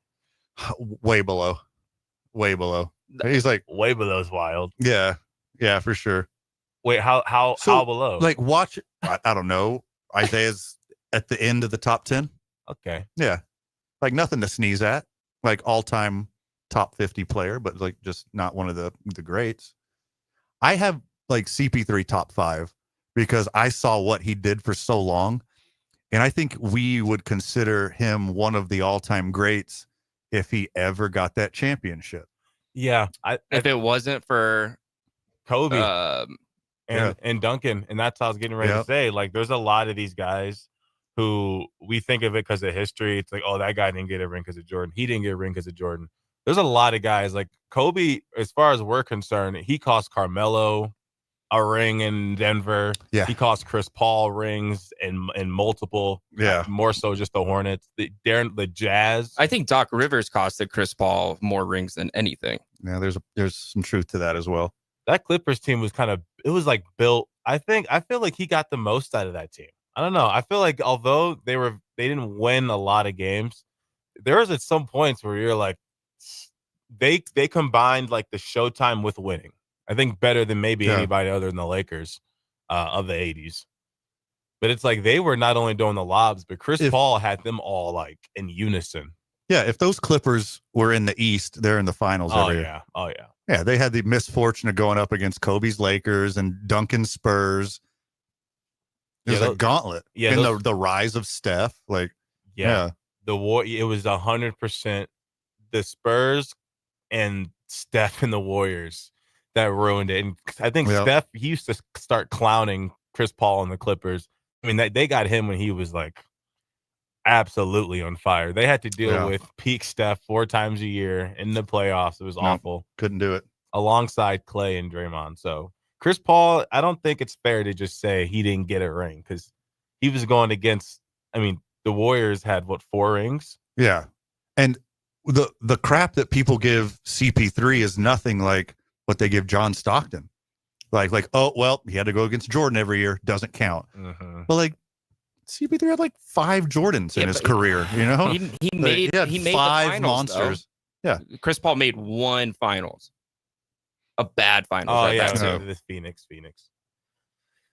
C: Way below. Way below. He's like
B: way below is wild.
C: Yeah. Yeah, for sure.
B: Wait, how below?
C: Like watch I don't know. Isaiah's at the end of the top 10.
B: Okay.
C: Yeah. Like nothing to sneeze at. Like all-time top 50 player, but like just not one of the greats. I have like CP3 top 5 because I saw what he did for so long. And I think we would consider him one of the all-time greats if he ever got that championship.
B: Yeah.
D: If it wasn't for
B: Kobe and Duncan, and that's how I was getting ready to say, like, there's a lot of these guys who we think of it because of history. It's like, oh, that guy didn't get a ring because of Jordan. He didn't get a ring because of Jordan. There's a lot of guys like Kobe, as far as we're concerned, he cost Carmelo a ring in Denver.
C: Yeah.
B: He cost Chris Paul rings and multiple.
C: Yeah.
B: More so just the Hornets. The Jazz.
D: I think Doc Rivers costed Chris Paul more rings than anything.
C: Yeah, there's some truth to that as well.
B: That Clippers team was it was like built. I feel like he got the most out of that team. I don't know. I feel like although they didn't win a lot of games, there was at some points where you're like, they combined like the showtime with winning. I think better than maybe anybody other than the Lakers of the 80s. But it's like they were not only doing the lobs, but Chris Paul had them all like in unison.
C: Yeah, if those Clippers were in the East, they're in the finals every year.
B: Oh, yeah.
C: Yeah, they had the misfortune of going up against Kobe's Lakers and Duncan's Spurs. It was a gauntlet.
B: Yeah,
C: and the rise of Steph. Like,
B: yeah. It was 100% the Spurs and Steph and the Warriors that ruined it. And I think Steph, he used to start clowning Chris Paul and the Clippers. I mean, they got him when he was like absolutely on fire. They had to deal with peak Steph 4 times a year in the playoffs. It was awful.
C: Couldn't do it.
B: Alongside Clay and Draymond. So Chris Paul, I don't think it's fair to just say he didn't get a ring because he was going against, I mean, the Warriors had 4 rings?
C: Yeah. And the crap that people give CP3 is nothing like what they give John Stockton. Like, oh, well, he had to go against Jordan every year. Doesn't count.
B: Mm-hmm.
C: But like, CP3 had like 5 Jordans in his career, you know?
D: He made
C: 5
D: the finals,
C: monsters.
D: Though.
C: Yeah.
D: Chris Paul made 1 finals. A bad finals.
B: Oh,
D: at
B: yeah.
D: that too.
B: This Phoenix.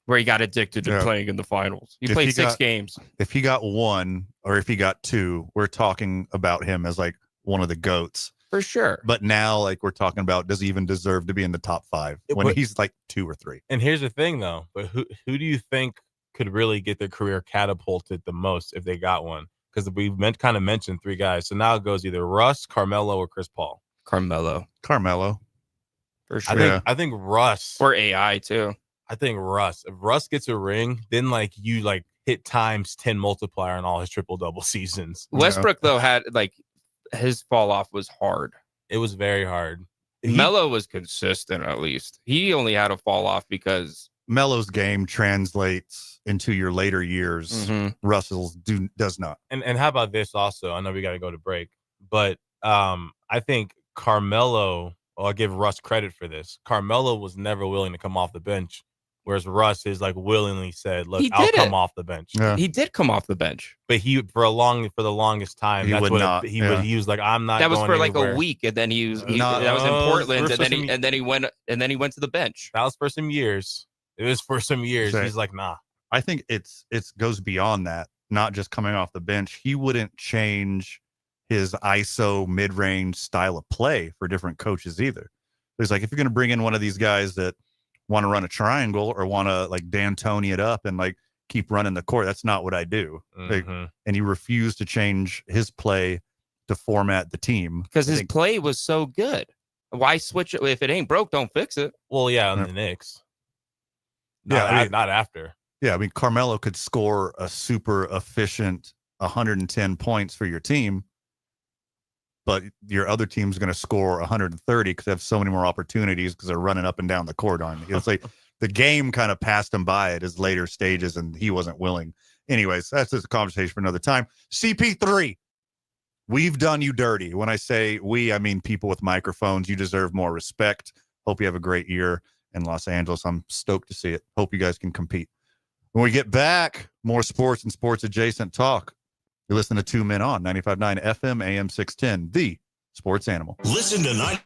D: Where he got addicted to playing in the finals. He played 6 games.
C: If he got 1 or if he got 2, we're talking about him as like one of the GOATs.
D: For sure.
C: But now, like, we're talking about, does he even deserve to be in the top 5 when he's like 2 or 3?
B: And here's the thing, though. But who do you think could really get their career catapulted the most if they got one? because we kind of mentioned 3 guys. So now it goes either Russ, Carmelo, or Chris Paul.
D: Carmelo. For sure.
B: I think Russ.
D: Or AI too.
B: I think Russ. If Russ gets a ring, then like you like hit times 10 multiplier in all his triple-double seasons.
D: Westbrook though had like his fall off was hard.
B: It was very hard.
D: Melo was consistent at least. He only had a fall off because
C: Melo's game translates into your later years. Russell's does not.
B: And how about this also? I know we got to go to break, but I think Carmelo, I'll give Russ credit for this. Carmelo was never willing to come off the bench, whereas Russ is like willingly said, "Look, I'll come off the bench."
C: Yeah.
D: He did come off the bench,
B: but for the longest time,
C: he
B: that's
C: would
B: what
C: not.
B: He was like, "I'm not."
D: That was
B: going
D: for like
B: anywhere.
D: a week, and then that was in Portland, and then he went to the bench.
B: That was for some years. It was for some years.
C: Right.
B: He's like, nah.
C: I think it goes beyond that. Not just coming off the bench. He wouldn't change his ISO mid-range style of play for different coaches either. He's like, if you're going to bring in one of these guys that want to run a triangle or want to like D'Antoni it up and like keep running the court, that's not what I do. Like, and he refused to change his play to format the team
D: because his play was so good. Why switch it? If it ain't broke, don't fix it.
B: Well, yeah, on the Knicks. Not after.
C: Yeah, I mean, Carmelo could score a super efficient 110 points for your team, but your other team's going to score 130 because they have so many more opportunities because they're running up and down the court on you. It's like the game kind of passed him by at his later stages, and he wasn't willing. Anyways, that's just a conversation for another time. CP3, we've done you dirty. When I say we, I mean people with microphones. You deserve more respect. Hope you have a great year in Los Angeles. I'm stoked to see it. Hope you guys can compete. When we get back, more sports and sports adjacent talk. You listen to 2 Men On 95.9 FM AM 610, the sports animal.
A: Listen to 9.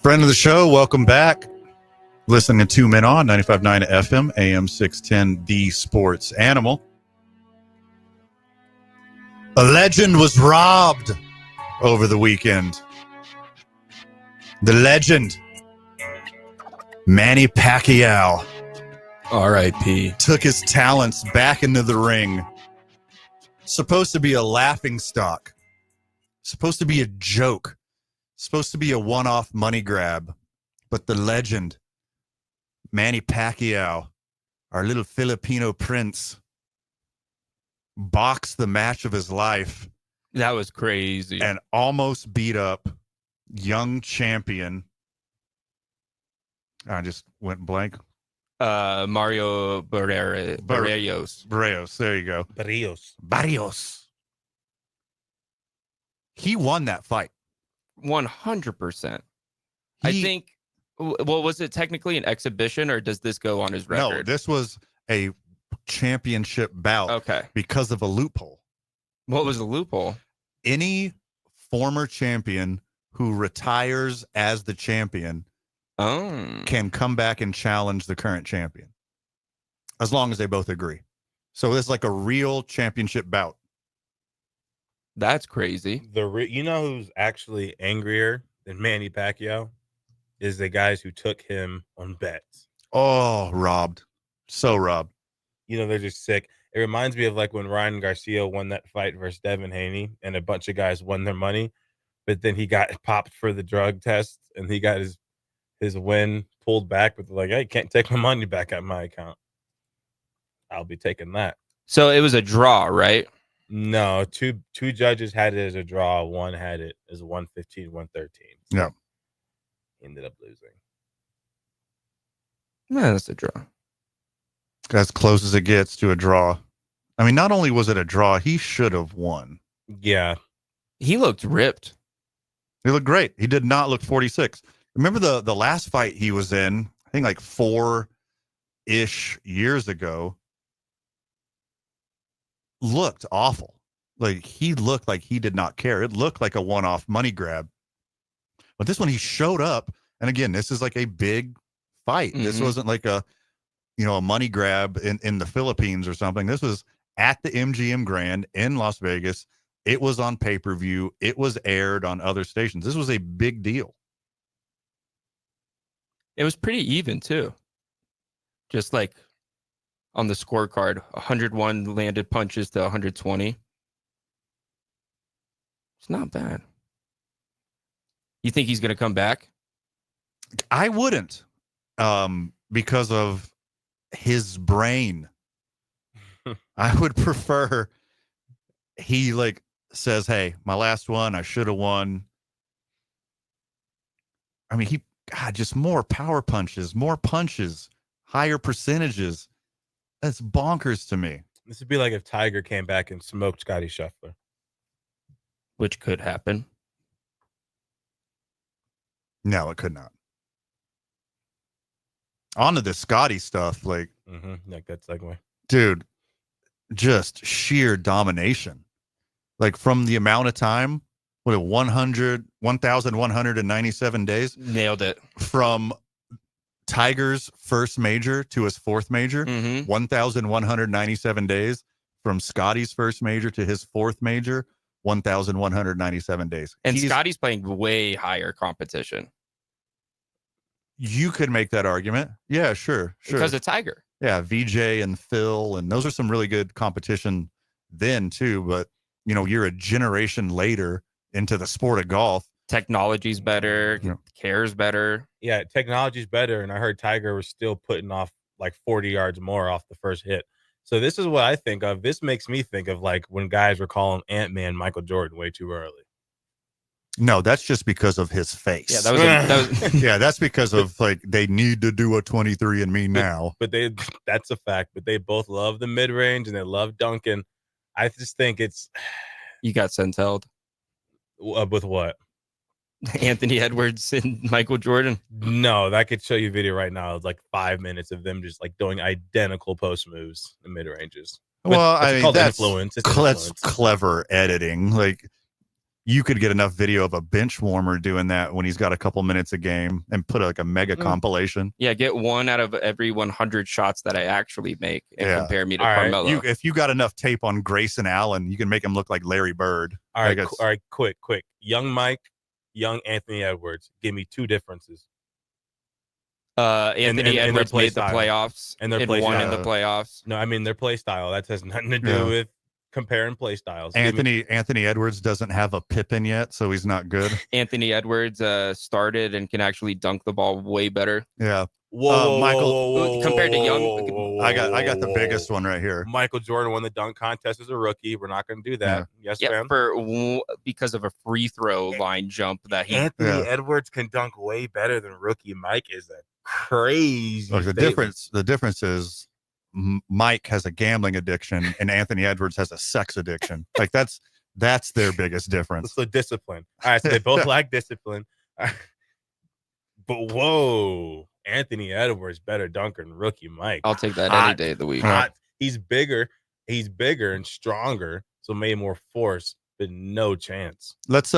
C: Friend of the show, welcome back. Listening to 2 Men On, 95.9 FM, AM 610, The Sports Animal. A legend was robbed over the weekend. The legend, Manny Pacquiao,
D: R.I.P.
C: took his talents back into the ring. Supposed to be a laughing stock. Supposed to be a joke. Supposed to be a one-off money grab. But the legend, Manny Pacquiao, our little Filipino prince, boxed the match of his life.
D: That was crazy.
C: And almost beat up young champion. I just went blank.
D: Mario Barrios.
C: Barrios, there you go. Barrios. He won that fight.
D: 100%. I think, well, was it technically an exhibition or does this go on his record?
C: No, this was a championship bout.
D: Okay.
C: Because of a loophole.
D: What was the loophole?
C: Any former champion who retires as the champion can come back and challenge the current champion. As long as they both agree. So it's like a real championship bout.
D: That's crazy.
B: You know who's actually angrier than Manny Pacquiao? Is the guys who took him on bets.
C: Oh, robbed. So robbed.
B: You know, they're just sick. It reminds me of like when Ryan Garcia won that fight versus Devin Haney and a bunch of guys won their money, but then he got popped for the drug test and he got his win pulled back with like, hey, can't take my money back at my account. I'll be taking that.
D: So it was a draw, right?
B: No, two judges had it as a draw. One had it as 115, 113.
C: Yeah.
B: Ended up losing.
D: Yeah, that's a draw.
C: As close as it gets to a draw. I mean, not only was it a draw, he should have won.
B: Yeah.
D: He looked ripped.
C: He looked great. He did not look 46. Remember the last fight he was in, I think like 4-ish years ago, looked awful. Like he looked like he did not care. It looked like a one-off money grab. But this one, he showed up. And again, this is like a big fight. Mm-hmm. This wasn't like a money grab in the Philippines or something. This was at the MGM Grand in Las Vegas. It was on pay-per-view. It was aired on other stations. This was a big deal.
D: It was pretty even too. Just like on the scorecard, 101 landed punches to 120. It's not bad. You think he's going to come back?
C: I wouldn't, because of his brain. I would prefer he like says, hey, my last one, I should have won. I mean, just more power punches, more punches, higher percentages. That's bonkers to me.
B: This would be like if Tiger came back and smoked Scotty Scheffler.
D: Which could happen.
C: No, it could not. On to the Scotty stuff, like
B: that segue.
C: Dude, just sheer domination. Like from the amount of time, 1,197 days?
D: Nailed it.
C: From Tiger's first major to his fourth major, 1,197 days. From Scotty's first major to his fourth major, 1,197 days.
D: And Scotty's playing way higher competition.
C: You could make that argument. Yeah, sure.
D: Because of Tiger.
C: Yeah, VJ and Phil, and those are some really good competition then too. But, you're a generation later into the sport of golf.
D: Technology's better, cares better.
B: Yeah, technology's better. And I heard Tiger was still putting off like 40 yards more off the first hit. So this is what I think of. This makes me think of like when guys were calling Ant-Man Michael Jordan way too early.
C: No, that's just because of his face.
D: Yeah, that was
C: yeah, that's because of like they need to do a 23andMe now.
B: But that's a fact. But they both love the mid range and they love dunking. I just think it's
D: you got Sentel
B: with what?
D: Anthony Edwards and Michael Jordan.
B: No, I could show you a video right now. It's like 5 minutes of them just like doing identical post moves in mid ranges.
C: Well, I
B: It's
C: mean,
B: called
C: that's
B: influence. It's
C: that's
B: influence.
C: clever editing. Like, you could get enough video of a bench warmer doing that when he's got a couple minutes a game and put like a mega compilation.
D: Yeah, get one out of every 100 shots that I actually make and compare me to Carmelo.
C: If you got enough tape on Grayson Allen, you can make him look like Larry Bird.
B: All right, quick. Young Mike, young Anthony Edwards. Give me two differences.
D: Anthony
B: and
D: Edwards
B: play
D: made the
B: style.
D: playoffs
B: And their
D: and
B: play
D: won
B: style.
D: in the playoffs.
B: No, I mean their play style. That has nothing to do with comparing play styles.
C: Anthony Edwards doesn't have a Pippen yet, so he's not good.
D: Anthony Edwards started and can actually dunk the ball way better.
C: Yeah.
B: Michael,
D: compared to young.
C: I got the biggest one right here.
B: Michael Jordan won the dunk contest as a rookie. We're not going to do that. Yes,
D: Yeah,
B: fam.
D: because of a free throw line jump that he.
B: Anthony Edwards can dunk way better than rookie Mike. Is a crazy.
C: Look, the difference is Mike has a gambling addiction and Anthony Edwards has a sex addiction. Like that's their biggest difference.
B: So discipline. All right, so they both lack discipline. But whoa, Anthony Edwards better dunker than rookie Mike.
D: I'll take that any day of the week.
B: He's bigger and stronger, so maybe more force, but no chance.
C: Let's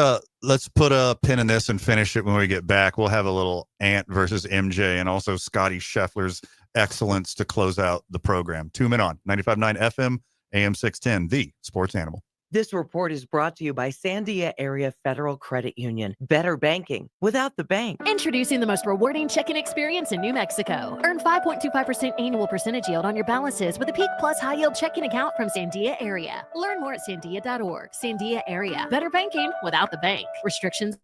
C: put a pin in this and finish it when we get back. We'll have a little Ant versus MJ and also Scotty Scheffler's excellence to close out the program. 2 Men On 95.9 FM, AM 610, the sports animal.
M: This report is brought to you by Sandia Area Federal Credit Union. Better banking without the bank.
F: Introducing the most rewarding checking experience in New Mexico. Earn 5.25% annual percentage yield on your balances with a Peak Plus high yield checking account from Sandia Area. Learn more at sandia.org. Sandia Area. Better banking without the bank. Restrictions.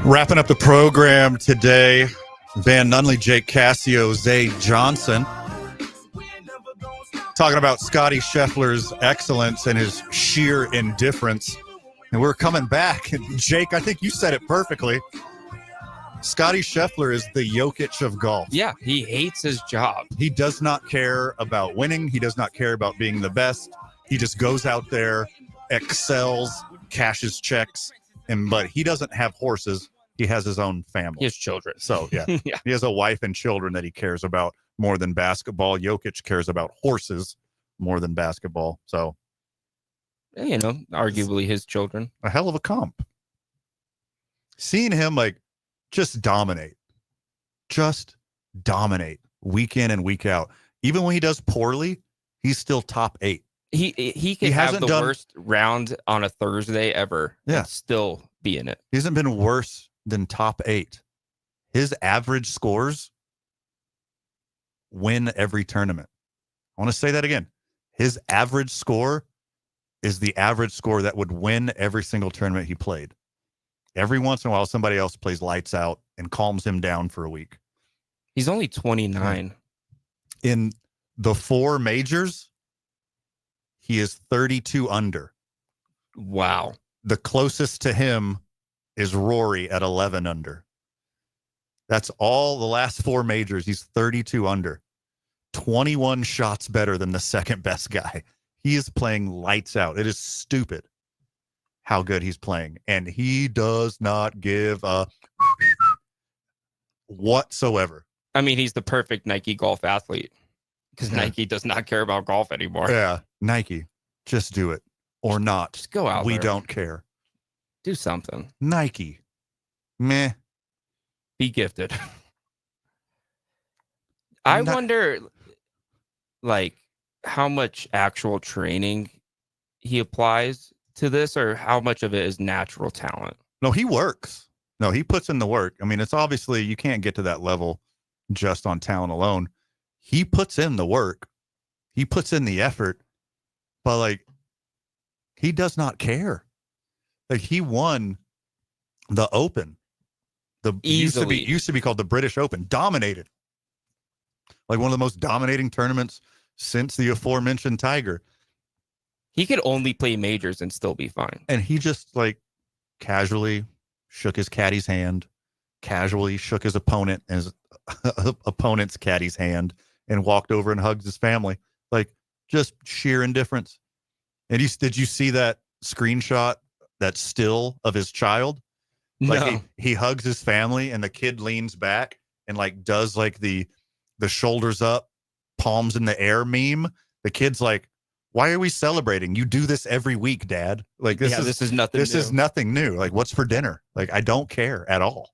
C: Wrapping up the program today, Van Nunley, Jake Cassio, Zay Johnson. Talking about Scotty Scheffler's excellence and his sheer indifference. And we're coming back. And Jake, I think you said it perfectly. Scotty Scheffler is the Jokic of golf.
D: Yeah, he hates his job.
C: He does not care about winning. He does not care about being the best. He just goes out there, excels, cashes checks, but he doesn't have horses. He has his own family.
D: He has children.
C: So, yeah.
D: Yeah.
C: He has a wife and children that he cares about more than basketball. Jokic cares about horses more than basketball. So,
D: You know, arguably his children.
C: a hell of a comp. Seeing him, like, just dominate week in and week out. Even when he does poorly, he's still top 8.
D: He could have the worst round on a Thursday ever and still be in it.
C: He hasn't been worse than top 8. His average scores win every tournament. I want to say that again. His average score is the average score that would win every single tournament he played. Every once in a while, somebody else plays lights out and calms him down for a week.
D: He's only 29.
C: In the 4 majors, he is 32 under.
D: Wow.
C: The closest to him is Rory at 11 under. That's all the last 4 majors. He's 32 under. 21 shots better than the second best guy. He is playing lights out. It is stupid how good he's playing. And he does not give a whatsoever.
D: I mean, he's the perfect Nike golf athlete because Nike does not care about golf anymore.
C: Yeah. Nike, just do it or not.
D: Just go out
C: We
D: there.
C: don't care.
D: Do something.
C: Nike, meh.
D: Be gifted. I wonder, like, how much actual training he applies to this or how much of it is natural talent.
C: No, he works. No, he puts in the work. I mean, it's obviously you can't get to that level just on talent alone. He puts in the work. He puts in the effort. But, like, he does not care. Like, he won the Open. The used to be called the British Open. Dominated. Like one of the most dominating tournaments since the aforementioned Tiger.
D: He could only play majors and still be fine.
C: And he just, like, casually shook his caddy's hand, casually shook his opponent's caddy's hand, and walked over and hugged his family. Like, just sheer indifference. And did you see that screenshot, that still of his child? Like,
D: No.
C: he hugs his family, and the kid leans back and, like, does, like, the shoulders up, palms in the air meme. The kid's like, why are we celebrating? You do this every week, Dad. Like, this is
D: nothing
C: This
D: new.
C: is nothing new. Like, what's for dinner? Like, I don't care at all.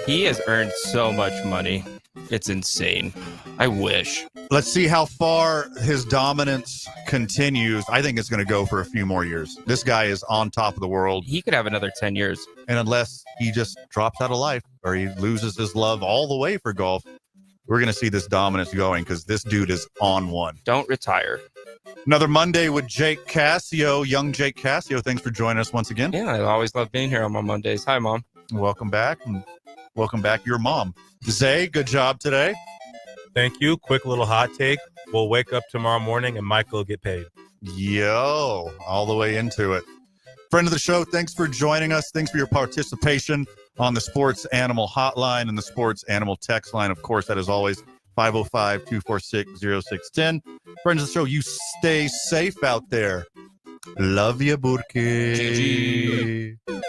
D: He has earned so much money. It's insane. I wish.
C: Let's see how far his dominance continues. I think it's going to go for a few more years. This guy is on top of the world.
D: He could have another 10 years.
C: And unless he just drops out of life or he loses his love all the way for golf, we're going to see this dominance going because this dude is on one.
D: Don't retire.
C: Another Monday with Jake Cassio, young Jake Cassio. Thanks for joining us once again.
D: Yeah, I always love being here on my Mondays. Hi, Mom.
C: Welcome back. And welcome back, your mom. Zay, good job today.
B: Thank you. Quick little hot take. We'll wake up tomorrow morning and Michael will get paid.
C: Yo, all the way into it. Friend of the show, thanks for joining us. Thanks for your participation on the Sports Animal Hotline and the Sports Animal Text line. Of course, that is always 505-246-0610. Friends of the show, you stay safe out there. Love you, Burki.
D: GG.